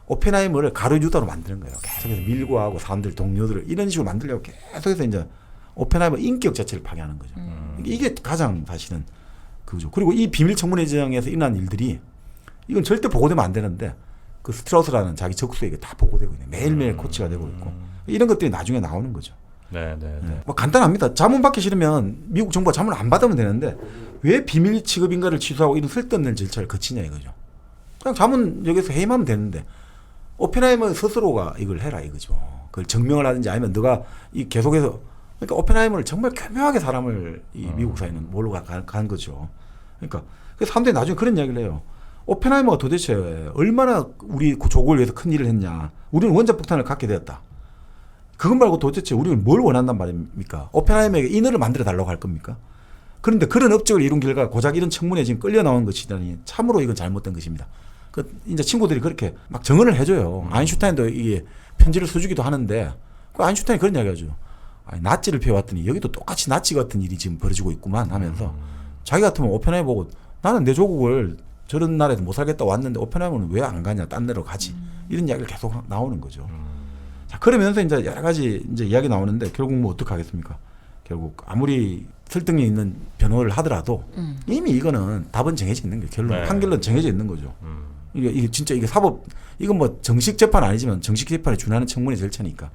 오펜하이머를 가루유다로 만드는 거예요. 계속해서 밀고 하고 사람들 동료들을 이런 식으로 만들려고 계속해서 이제 오펜하이머 인격 자체를 파괴하는 거죠. 이게 가장 사실은 그거죠. 그리고 이 비밀 청문회장에서 일어난 일들이 이건 절대 보고되면 안 되는데 그 스트라우스라는 자기 적수에게 다 보고되고 있네. 매일매일 코치가 되고 있고 이런 것들이 나중에 나오는 거죠. 네. 뭐 간단합니다. 자문 받기 싫으면 미국 정부가 자문을 안 받으면 되는데 왜 비밀 취급인가를 취소하고 이런 쓸데없는 절차를 거치냐 이거죠. 그냥 자문 여기서 해임하면 되는데 오펜하이머 스스로가 이걸 해라 이거죠. 그걸 증명을 하든지 아니면 너가 이 계속해서 그러니까 오펜하이머를 정말 교묘하게 사람을 이 미국 사회는 몰고 간 거죠. 그러니까 사람들이 나중에 그런 이야기를 해요. 오펜하이머가 도대체 얼마나 우리 조국을 위해서 큰 일을 했냐. 우리는 원자폭탄을 갖게 되었다. 그것 말고 도대체 우리는 뭘 원한단 말입니까? 오펜하이머에게 인허를 만들어 달라고 할 겁니까? 그런데 그런 업적을 이룬 결과 고작 이런 청문회에 지금 끌려 나온 것이라니 참으로 이건 잘못된 것입니다. 그 이제 친구들이 그렇게 막 증언을 해줘요. 아인슈타인도 이게 편지를 써주기도 하는데 그 아인슈타인이 그런 이야기하죠. 아니, 나치를 펴왔더니 여기도 똑같이 나치 같은 일이 지금 벌어지고 있구만 하면서 자기 같으면 오펜하이머 보고 나는 내 조국을 저런 나라에서 못 살겠다고 왔는데 오펜하이머는 왜 안 가냐 딴 데로 가지 이런 이야기를 계속 나오는 거죠. 자 그러면서 이제 여러 가지 이제 이야기 나오는데 결국 뭐 어떻게 하겠습니까? 결국 아무리 설득력 있는 변호를 하더라도 이미 이거는 답은 정해져 있는 거예요. 결론 판결은 정해져 있는 거죠. 이게 진짜 이게 사법 이건 뭐 정식 재판 아니지만 정식 재판에 준하는 청문회 절차니까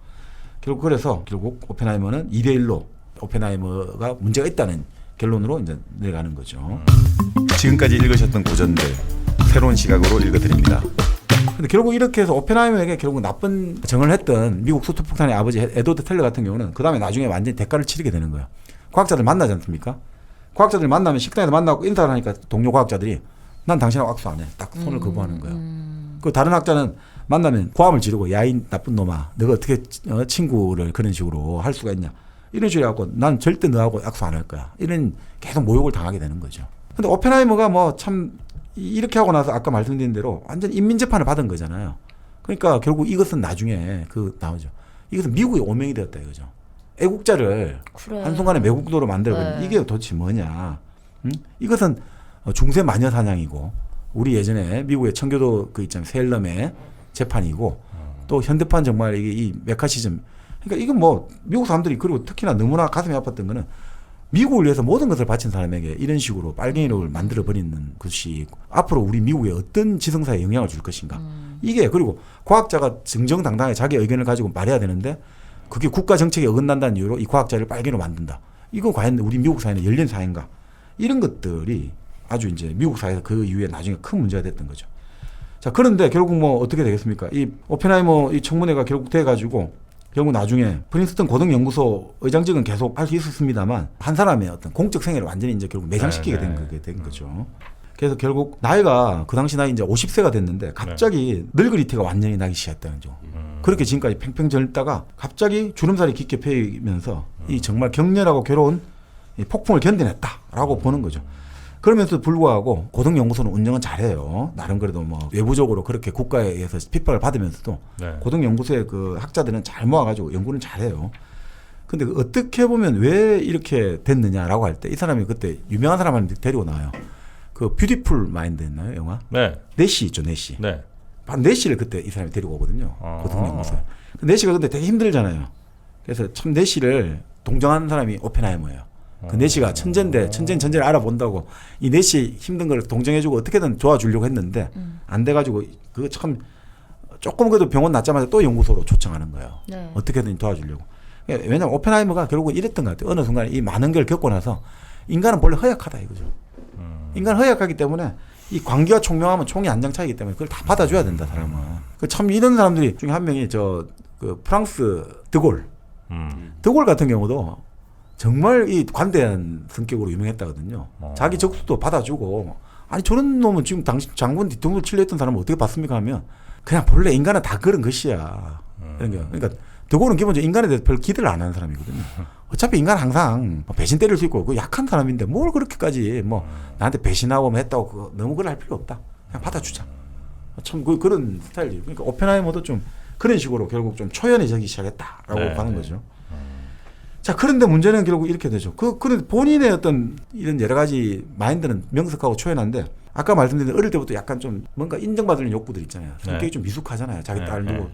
결국 그래서 결국 오펜하이머는 2대1로 오펜하이머가 문제가 있다는 결론으로 이제 내려가는 거죠. 지금까지 읽으셨던 고전들 새로운 시각으로 읽어드립니다. 근데 결국 이렇게 해서 오펜하이머에게 결국 나쁜 정을 했던 미국 수소폭탄의 아버지 에드워드 텔러 같은 경우는 그 다음에 나중에 완전히 대가를 치르게 되는 거예요. 과학자들 만나지 않습니까? 과학자들 만나면 식당에서 만나고 인사를 하니까 동료 과학자들이 난 당신하고 악수 안 해. 딱 손을 거부하는 거예요. 그 다른 학자는 만나면 고함을 지르고 야 이 나쁜 놈아 너가 어떻게 친구를 그런 식으로 할 수가 있냐. 이런 식으로 해갖고 난 절대 너하고 악수 안 할 거야. 이런 계속 모욕을 당하게 되는 거죠. 근데 오펜하이머가 뭐 참 이렇게 하고 나서 아까 말씀드린 대로 완전 인민재판을 받은 거잖아요. 그러니까 결국 이것은 나중에 그 나오죠. 이것은 미국의 오명이 되었다 이거죠. 애국자를 그래. 한순간에 매국노로 만들어버린 네. 이게 도대체 뭐냐. 응? 이것은 중세 마녀 사냥이고 우리 예전에 미국의 청교도 그 있잖아요. 세일럼의 재판이고 또 현대판 정말 이게 이 메카시즘. 그러니까 이건 뭐 미국 사람들이 그리고 특히나 너무나 가슴이 아팠던 거는 미국을 위해서 모든 것을 바친 사람에게 이런 식으로 빨갱이를 만들어버리는 것이 앞으로 우리 미국에 어떤 지성사에 영향을 줄 것인가. 이게 그리고 과학자가 정정당당하게 자기 의견을 가지고 말해야 되는데 그게 국가 정책에 어긋난다는 이유로 이 과학자를 빨갱이로 만든다. 이거 과연 우리 미국 사회는 열린 사회인가. 이런 것들이 아주 이제 미국 사회에서 그 이후에 나중에 큰 문제가 됐던 거죠. 자, 그런데 결국 뭐 어떻게 되겠습니까? 이 오펜하이머 이 청문회가 결국 돼가지고 결국 나중에 프린스턴 고등연구소 의장직은 계속 할 수 있었습니다만 한 사람의 어떤 공적 생애를 완전히 이제 결국 매장시키게 된 거죠. 그래서 결국 나이가 그 당시 나이 이제 50세가 됐는데 갑자기 늙은이티가 완전히 나기 시작했다는 거죠. 그렇게 지금까지 팽팽 젊다가 갑자기 주름살이 깊게 패이면서 이 정말 격렬하고 괴로운 이 폭풍을 견뎌냈다라고 보는 거죠. 그러면서도 불구하고 고등연구소는 운영은 잘해요. 나름 그래도 뭐 외부적으로 그렇게 국가에 의해서 핍박을 받으면서도 네. 고등연구소의 그 학자들은 잘 모아가지고 연구는 잘해요. 근데 어떻게 보면 왜 이렇게 됐느냐라고 할 때 이 사람이 그때 유명한 사람을 데리고 나와요. 그 뷰티풀 마인드였나요 영화? 네. 내시 있죠 내시. 네. 바로 내시를 그때 이 사람이 데리고 오거든요. 고등연구소에. 내시가 근데 되게 힘들잖아요. 그래서 참 내시를 동정하는 사람이 오펜하이머예요. 그 내시가 천재인데 천재는 천재를 알아본다고 이 내시 힘든 걸 동정해주고 어떻게든 도와주려고 했는데 안 돼가지고 그 참 조금 그래도 병원 낳자마자 또 연구소로 초청하는 거예요. 네. 어떻게든 도와주려고. 왜냐하면 오펜하이머가 결국은 이랬던 것 같아요. 어느 순간에 이 많은 걸 겪고 나서 인간은 본래 허약하다 이거죠. 인간은 허약하기 때문에 이 광기와 총명하면 총이 안장차이기 때문에 그걸 다 받아줘야 된다 사람은. 참 이런 사람들이 중에 한 명이 그 프랑스 드골. 드골 같은 경우도 정말 이 관대한 성격으로 유명했다거든요. 자기 적수도 받아주고 아니 저런 놈은 지금 당신 장군 뒤통수를 칠려 했던 사람은 어떻게 봤습니까 하면 그냥 본래 인간은 다 그런 것이야. 그러니까 드골은 기본적으로 인간에 대해서 별 기대를 안 하는 사람이거든요. 어차피 인간 항상 배신 때릴 수 있고 그 약한 사람인데 뭘 그렇게까지 뭐 나한테 배신하고 뭐 했다고 그거 너무 그걸 할 필요 없다. 그냥 받아주자. 참 그런 스타일이. 그러니까 오펜하이머도 좀 그런 식으로 결국 좀 초연해지기 시작했다라고 네, 하는 네. 거죠. 자, 그런데 문제는 결국 이렇게 되죠. 그런데 본인의 어떤 이런 여러 가지 마인드는 명석하고 초연한데 아까 말씀드린 어릴 때부터 약간 좀 뭔가 인정받으려는 욕구들 있잖아요. 성격이 좀 미숙하잖아요. 자기 딸 두고.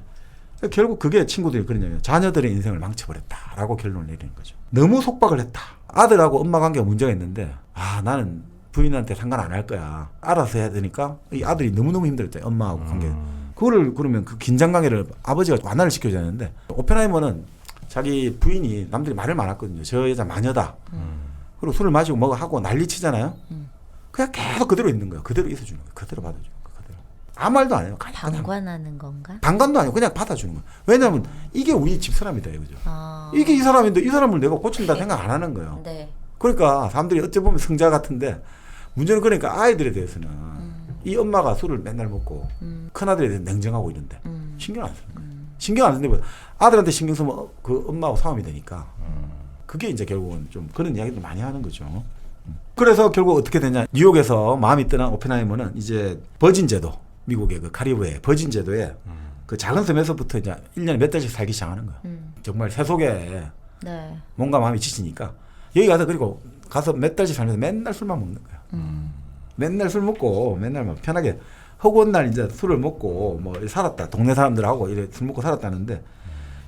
결국 그게 친구들이 그런 얘기예요. 자녀들의 인생을 망쳐버렸다라고 결론을 내리는 거죠. 너무 속박을 했다. 아들하고 엄마 관계가 문제가 있는데 나는 부인한테 상관 안 할 거야. 알아서 해야 되니까 이 아들이 너무너무 힘들었대. 엄마하고 관계. 그거를 그러면 그 긴장 관계를 아버지가 완화를 시켜줘야 되는데 오펜하이머는 자기 부인이 남들이 말을 많았거든요. 저 여자 마녀다. 그리고 술을 마시고 뭐 하고 난리 치잖아요. 그냥 계속 그대로 있는 거예요. 그대로 있어주는 거예요. 그대로 받아주는 거예요. 그대로. 아무 말도 안 해요. 그냥 방관하는 건가? 방관도 아니고 그냥 받아주는 거예요. 왜냐하면 이게 우리 집사람이다 이거죠. 아. 이게 이 사람인데 이 사람을 내가 고친다 생각 안 하는 거예요. 네. 그러니까 사람들이 어찌 보면 성자 같은데 문제는 그러니까 아이들에 대해서는 이 엄마가 술을 맨날 먹고 큰아들에 대해서 냉정하고 이런데 신경 안 쓰는 거예요. 신경 안 쓰는데 뭐 아들한테 신경 쓰면 그 엄마하고 싸움이 되니까 그게 이제 결국은 좀 그런 이야기도 많이 하는 거죠. 그래서 결국 어떻게 되냐. 뉴욕에서 마음이 떠난 오펜하이머는 이제 버진 제도, 미국의 그 카리브해 버진 제도에 그 작은 섬에서부터 이제 1년에 몇 달씩 살기 시작하는 거예요. 정말 세속에 네. 몸과 마음이 지치니까 여기 가서 그리고 가서 몇 달씩 살면서 맨날 술만 먹는 거예요. 맨날 술 먹고 맨날 막 편하게 허구한 날 이제 술을 먹고 뭐 살았다. 동네 사람들하고 이래 술 먹고 살았다는데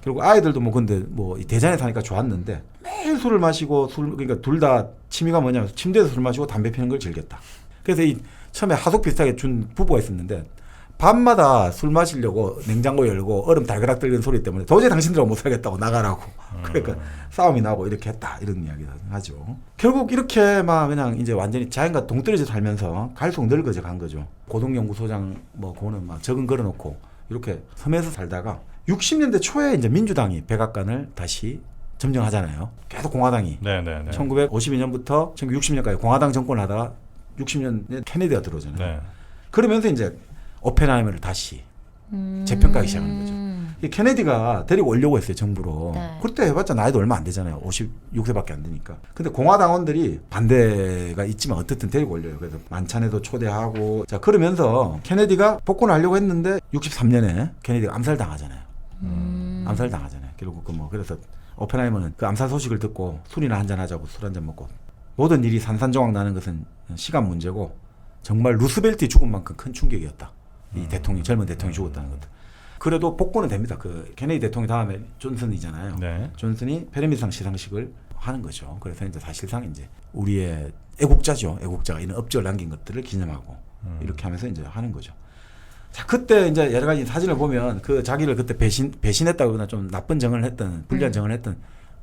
결국 아이들도 뭐 근데 뭐 대전에 사니까 좋았는데 매일 술을 마시고 그러니까 둘 다 취미가 뭐냐면 침대에서 술 마시고 담배 피는 걸 즐겼다. 그래서 이 처음에 하숙 비슷하게 준 부부가 있었는데 밤마다 술 마시려고 냉장고 열고 얼음 달그락 들리는 소리 때문에 도저히 당신들하고 못 살겠다고 나가라고. 그러니까 싸움이 나고 이렇게 했다 이런 이야기 하죠. 결국 이렇게 막 그냥 이제 완전히 자연과 동떨어져 살면서 갈수록 늙어져 간 거죠. 고등연구소장 뭐 그거는 막 적은 걸어놓고 이렇게 섬에서 살다가 60년대 초에 이제 민주당이 백악관을 다시 점령하잖아요. 계속 공화당이. 네네네. 1952년부터 1960년까지 공화당 정권을 하다가 60년에 케네디가 들어오잖아요. 네. 그러면서 이제 오펜하이머를 다시 재평가하기 시작하는 거죠. 이 케네디가 데리고 오려고 했어요, 정부로. 네. 그때 해봤자 나이도 얼마 안 되잖아요. 56세밖에 안 되니까. 근데 공화당원들이 반대가 있지만 어쨌든 데리고 올려요. 그래서 만찬에도 초대하고. 자, 그러면서 케네디가 복권을 하려고 했는데 63년에 케네디가 암살당하잖아요. 암살당하잖아요. 결국 그래서 오펜하이머는 그 암살 소식을 듣고 술이나 한잔 하자고 술 한잔 먹고 모든 일이 산산조각 나는 것은 시간 문제고 정말 루스벨트의 죽은 만큼 큰 충격이었다. 이 대통령, 젊은 대통령이 죽었다는 것도. 그래도 복권은 됩니다. 그 케네디 대통령 다음에 존슨이잖아요. 네. 존슨이 페레미상 시상식을 하는 거죠. 그래서 이제 사실상 이제 우리의 애국자죠. 애국자가 이런 업적을 남긴 것들을 기념하고 이렇게 하면서 이제 하는 거죠. 자, 그때 이제 여러 가지 사진을 보면 그 자기를 그때 배신했다거나 좀 나쁜 정을 했던, 불리한 정을 했던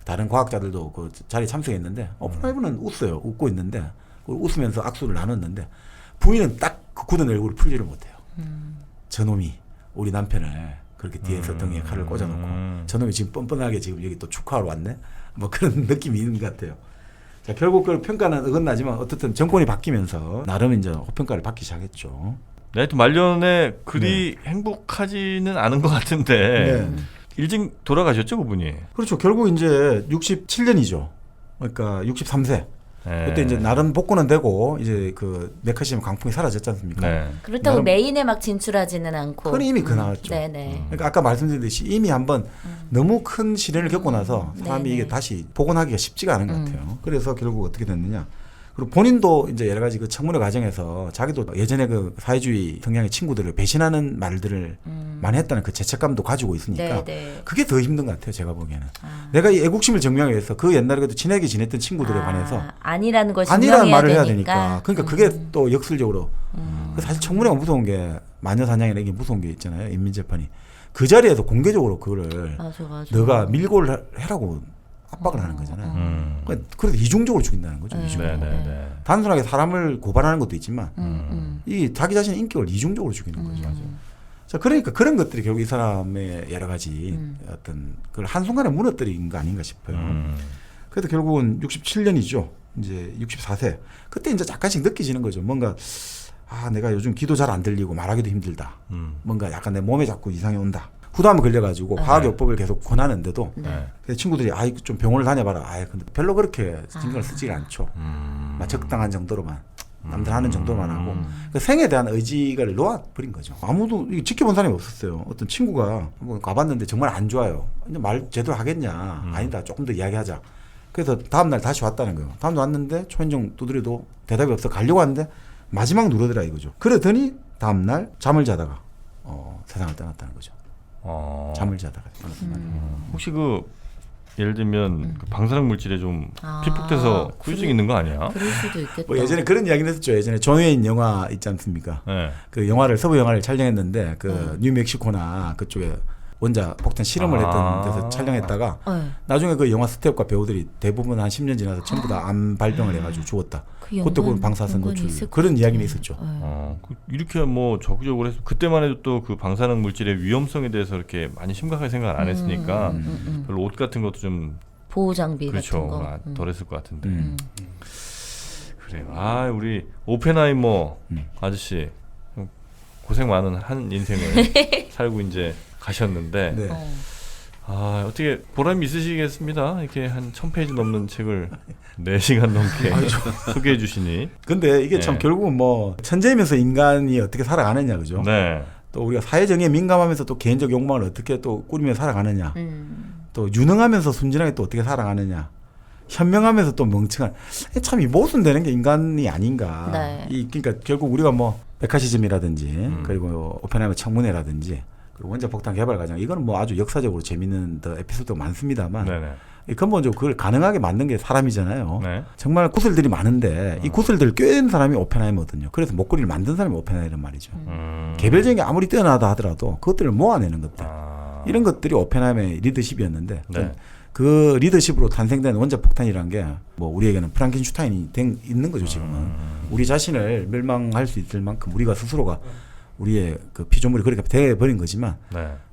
다른 과학자들도 그 자리에 참석했는데 오펜하이머는 웃어요. 웃고 있는데 웃으면서 악수를 나눴는데 부인은 딱 그 굳은 얼굴을 풀지를 못해요. 저놈이 우리 남편을 그렇게 뒤에서 등에 칼을 꽂아놓고 저놈이 지금 뻔뻔하게 지금 여기 또 축하하러 왔네? 뭐 그런 느낌이 있는 것 같아요. 자, 결국 그 평가는 어긋나지만 어쨌든 정권이 바뀌면서 나름 이제 호평가를 받기 시작했죠. 네, 또 말년에 그리 행복하지는 않은 것 같은데 네. 일찍 돌아가셨죠, 그분이? 그렇죠. 결국 이제 67년이죠. 그러니까 63세. 네. 그때 이제 나름 복권은 되고 이제 그 메카시즘 강풍이 사라졌지 않습니까? 네. 그렇다고 나름- 메인에 막 진출하지는 않고. 그건 이미 그 나왔죠. 네네. 그러니까 아까 말씀드렸듯이 이미 한번 너무 큰 시련을 겪고 나서 사람이 네네. 이게 다시 복원하기가 쉽지가 않은 것 같아요. 그래서 결국 어떻게 됐느냐. 그리고 본인도 이제 여러 가지 그 청문회 과정에서 자기도 예전에 그 사회주의 성향의 친구들을 배신하는 말들을 많이 했다는 그 죄책감도 가지고 있으니까 네네. 그게 더 힘든 것 같아요. 제가 보기에는. 내가 이 애국심을 증명하기 위해서 그 옛날에 그래도 친하게 지냈던 친구들에 관해서 아니라는 걸 아니라는 증명해야 말을 해야 되니까. 되니까. 그러니까 그게 또 역설적으로 사실 청문회가 무서운 게 마녀사냥이라는 게 무서운 게 있잖아요. 인민재판이. 그 자리에서 공개적으로 그거를 맞아. 너가 밀고 해라고 압박을 하는 거잖아요. 그래서 이중적으로 죽인다는 거죠. 이중적으로. 네네네. 단순하게 사람을 고발하는 것도 있지만 이 자기 자신의 인격을 이중적으로 죽이는 거죠. 자, 그러니까 그런 것들이 결국 이 사람의 여러 가지 어떤 그걸 한순간에 무너뜨린 거 아닌가 싶어요. 그래도 결국은 67년이죠. 이제 64세. 그때 이제 약간씩 느껴지는 거죠. 뭔가 내가 요즘 귀도 잘 안 들리고 말하기도 힘들다. 뭔가 약간 내 몸에 자꾸 이상이 온다. 후담을 걸려가지고 화학요법을 계속 권하는데도 친구들이 좀 병원을 다녀봐라. 근데 별로 그렇게 신경을 쓰지 않죠. 적당한 정도로만 남들 하는 정도만 하고 그 생에 대한 의지를 놓아버린 거죠. 아무도 지켜본 사람이 없었어요. 어떤 친구가 한번 가봤는데 정말 안 좋아요. 이제 말 제대로 하겠냐? 아니다. 조금 더 이야기하자. 그래서 다음날 다시 왔다는 거예요. 다음날 왔는데 초인종 두드려도 대답이 없어 가려고 하는데 마지막 누르더라 이거죠. 그러더니 다음날 잠을 자다가 세상을 떠났다는 거죠. 잠을 자다가 혹시 예를 들면 그 방사능 물질에 좀 피폭돼서 후유증 있는 거 아니야? 그럴 수도 있겠다. 뭐 예전에 그런 이야기를 했었죠. 예전에 존 웨인 영화 있지 않습니까? 네. 그 영화를 서부 영화를 촬영했는데 그 뉴멕시코나 그쪽에 원자 폭탄 실험을 했던 데서 촬영했다가 나중에 그 영화 스태프과 배우들이 대부분 한 10년 지나서 전부 다 암 발병을 해가지고 죽었다. 그때 그 방사선 노출 그런 이야기는 있었죠. 이렇게 뭐 적극적으로 해서 그때만 해도 또 그 방사능 물질의 위험성에 대해서 이렇게 많이 심각하게 생각을 안 했으니까 별로 옷 같은 것도 좀 보호 장비 그렇죠. 같은 거. 덜했을 것 같은데. 그래요. 우리 오펜하이머 아저씨 고생 많은 한 인생을 살고 이제 가셨는데 네. 어떻게 보람이 있으시겠습니다. 이렇게 한 1000페이지 넘는 책을 4시간 넘게 소개해 주시니. 근데 이게 참 결국은 뭐 천재이면서 인간이 어떻게 살아가느냐 그죠? 네. 또 우리가 사회정의에 민감하면서 또 개인적 욕망을 어떻게 또 꾸리며 살아가느냐. 또 유능하면서 순진하게 또 어떻게 살아가느냐. 현명하면서 또 멍청한. 참 이 모순되는 게 인간이 아닌가. 네. 그러니까 결국 우리가 뭐 메카시즘이라든지 그리고 오펜하이머 청문회라든지 그리고 원자 폭탄 개발 과정 이거는 뭐 아주 역사적으로 재밌는 에피소드가 많습니다만 근본적으로 그걸 가능하게 만든 게 사람이잖아요. 네. 정말 구슬들이 많은데 이 구슬들을 꿰는 사람이 오펜하이머거든요. 그래서 목걸이를 만든 사람이 오펜하이머란 말이죠. 개별적인 게 아무리 뛰어나다 하더라도 그것들을 모아내는 것들 이런 것들이 오펜하이머의 리더십이었는데 그 리더십으로 탄생된 원자 폭탄이라는 게 뭐 우리에게는 프랑켄슈타인이 있는 거죠 지금은. 우리 자신을 멸망할 수 있을 만큼 우리가 스스로가 우리의 그 피조물이 그렇게 돼버린 거지만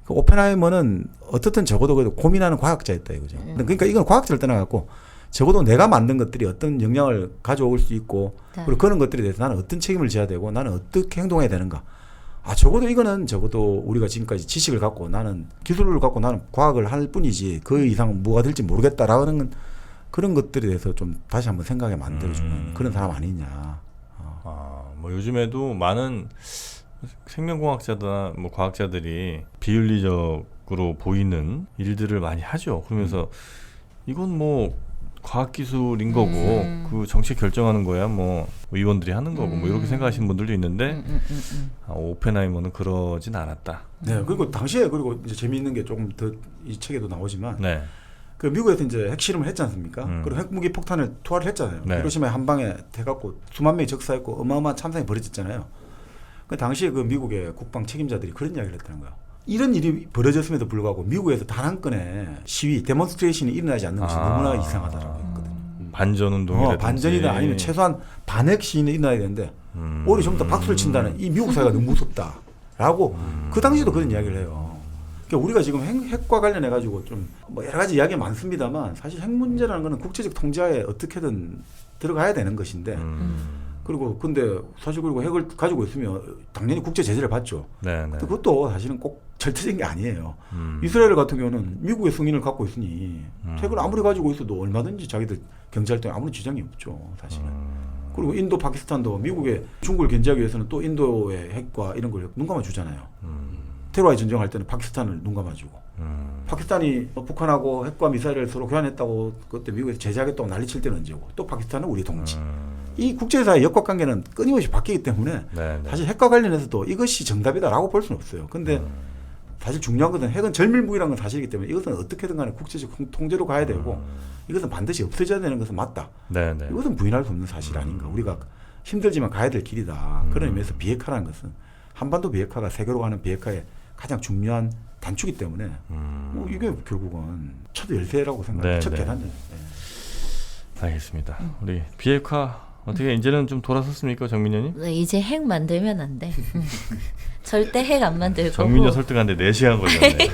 그 오펜하이머는 어떻든 적어도 그래도 고민하는 과학자였다 이거죠. 그러니까 이건 과학자를 떠나갖고 적어도 내가 만든 것들이 어떤 영향을 가져올 수 있고 네. 그리고 그런 것들에 대해서 나는 어떤 책임을 져야 되고 나는 어떻게 행동해야 되는가. 적어도 이거는 적어도 우리가 지금까지 지식을 갖고 나는 기술을 갖고 나는 과학을 할 뿐이지 그 이상 뭐가 될지 모르겠다라는 그런 것들에 대해서 좀 다시 한번 생각에 만들어주는 그런 사람 아니냐. 뭐 요즘에도 많은 생명공학자나 뭐 과학자들이 비윤리적으로 보이는 일들을 많이 하죠. 그러면서 이건 뭐 과학기술인 거고 그 정책 결정하는 거야 뭐 의원들이 하는 거고 뭐 이렇게 생각하시는 분들도 있는데 오펜하이머는 그러진 않았다. 네, 그리고 당시에 그리고 이제 재미있는 게 조금 더 이 책에도 나오지만 네. 그 미국에서 이제 핵실험을 했지 않습니까? 그리고 핵무기 폭탄을 투하를 했잖아요. 네. 히로시마에 한 방에 돼갖고 수만 명이 적사했고 어마어마한 참상이 벌어졌잖아요. 그 당시에 그 미국의 국방 책임자들이 그런 이야기를 했다는 거예요. 이런 일이 벌어졌음에도 불구하고 미국에서 단 한 건의 시위, 데몬스트레이션이 일어나지 않는 것이 너무나 이상하다라고 했거든요. 반전운동이라든지 반전이다 아니면 최소한 반핵 시위는 일어나야 되는데 오히려 좀 더 박수를 친다는 이 미국 사회가 너무 무섭다라고 그 당시에도 그런 이야기를 해요. 그러니까 우리가 지금 핵과 관련해 가지고 좀 뭐 여러 가지 이야기 많습니다만 사실 핵 문제라는 거는 국제적 통제하에 어떻게든 들어가야 되는 것인데 그리고 근데 사실 그리고 핵을 가지고 있으면 당연히 국제 제재를 받죠. 네, 네. 근데 그것도 사실은 꼭 절대적인 게 아니에요. 이스라엘 같은 경우는 미국의 승인을 갖고 있으니 핵을 아무리 가지고 있어도 얼마든지 자기들 경제활동에 아무런 지장이 없죠. 사실은. 그리고 인도, 파키스탄도 미국의 중국을 견제하기 위해서는 또 인도의 핵과 이런 걸 눈 감아 주잖아요. 테러와의 전쟁할 때는 파키스탄을 눈 감아주고 파키스탄이 북한하고 핵과 미사일을 서로 교환했다고 그때 미국에서 제재하겠다고 난리칠 때는 언제고 또 파키스탄은 우리 동지. 이 국제사회의 역학관계는 끊임없이 바뀌기 때문에 사실 핵과 관련해서도 이것이 정답이다라고 볼 수는 없어요. 근데 사실 중요한 것은 핵은 절밀무기라는 건 사실이기 때문에 이것은 어떻게든 간에 국제적 통제로 가야 되고 이것은 반드시 없어져야 되는 것은 맞다. 네네. 이것은 부인할 수 없는 사실 아닌가. 우리가 힘들지만 가야 될 길이다. 그런 의미에서 비핵화라는 것은 한반도 비핵화가 세계로 가는 비핵화의 가장 중요한 단추기 때문에 뭐 이게 결국은 첫 열쇠라고 생각해요. 첫 계단이에요. 네. 알겠습니다. 우리 비핵화 어떻게 이제는 좀 돌아섰습니까, 정민현님? 네, 이제 핵 만들면 안 돼. 절대 핵 안 만들 거고. 정민현 설득하는데 4시간 걸렸네.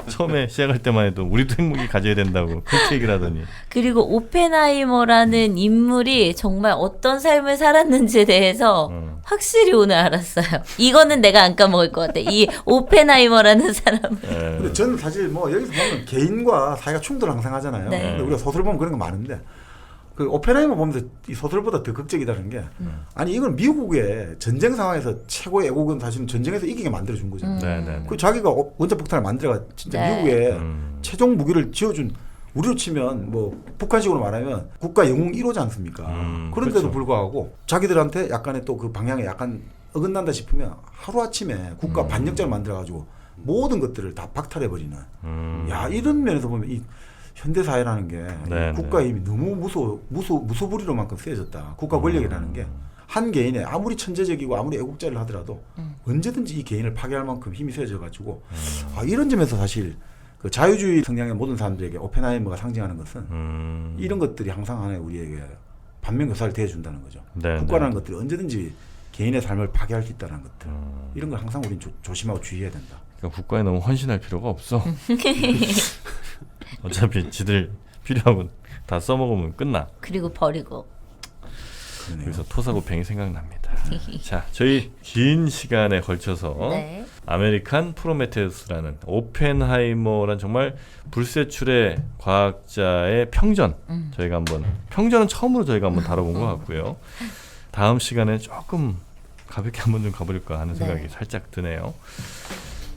처음에 시작할 때만 해도 우리도 핵무기 가져야 된다고 그렇게 얘기를 하더니. 그리고 오펜하이머라는 인물이 정말 어떤 삶을 살았는지에 대해서 확실히 오늘 알았어요. 이거는 내가 안 까먹을 것 같아. 이 오펜하이머라는 사람은. 근데 저는 사실 뭐 여기서 보면 개인과 사회가 충돌을 항상 하잖아요. 네. 근데 우리가 소설 보면 그런 거 많은데 그 오펜하이머 보면서 이 소설보다 더 극적이다는 게 아니 이건 미국의 전쟁 상황에서 최고의 애국은 사실은 전쟁에서 이기게 만들어준 거죠. 그 자기가 원자폭탄을 만들어가 진짜 네. 미국의 최종 무기를 지어준 우리로 치면 뭐 북한식으로 말하면 국가 영웅 1호지 않습니까? 그런데도 그렇죠. 불구하고 자기들한테 약간의 또 그 방향에 약간 어긋난다 싶으면 하루아침에 국가 반역자를 만들어가지고 모든 것들을 다 박탈해버리는 야 이런 면에서 보면 이 현대사회라는 게 네, 국가의 힘이 너무 무소불위로만큼 세졌다. 국가 권력이라는 게 한 개인의 아무리 천재적이고 아무리 애국자를 하더라도 언제든지 이 개인을 파괴할 만큼 힘이 세져가지고 이런 점에서 사실 그 자유주의 성향의 모든 사람들에게 오펜하이머가 상징하는 것은 이런 것들이 항상 하나의 우리에게 반면교사를 대해준다는 거죠. 네, 국가라는 것들이 언제든지 개인의 삶을 파괴할 수 있다는 것들 이런 걸 항상 우리는 조심하고 주의해야 된다. 그러니까 국가에 너무 헌신할 필요가 없어. 어차피 지들 필요하면 다 써먹으면 끝나. 그리고 버리고. 그러네요. 그래서 토사구팽이 생각납니다. 자, 저희 긴 시간에 걸쳐서 네. 아메리칸 프로메테우스라는 오펜하이머란 정말 불세출의 과학자의 평전 저희가 한번 평전은 처음으로 저희가 한번 다뤄본 것 같고요. 다음 시간에 조금 가볍게 한번 좀 가볼까 하는 생각이 살짝 드네요.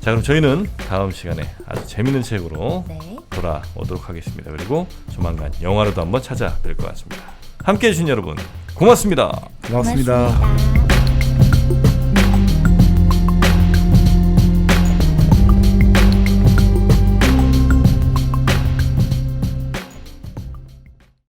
자, 그럼 저희는 다음 시간에 아주 재밌는 책으로 돌아오도록 하겠습니다. 그리고 조만간 영화로도 한번 찾아뵐 것 같습니다. 함께해 주신 여러분 고맙습니다. 고맙습니다.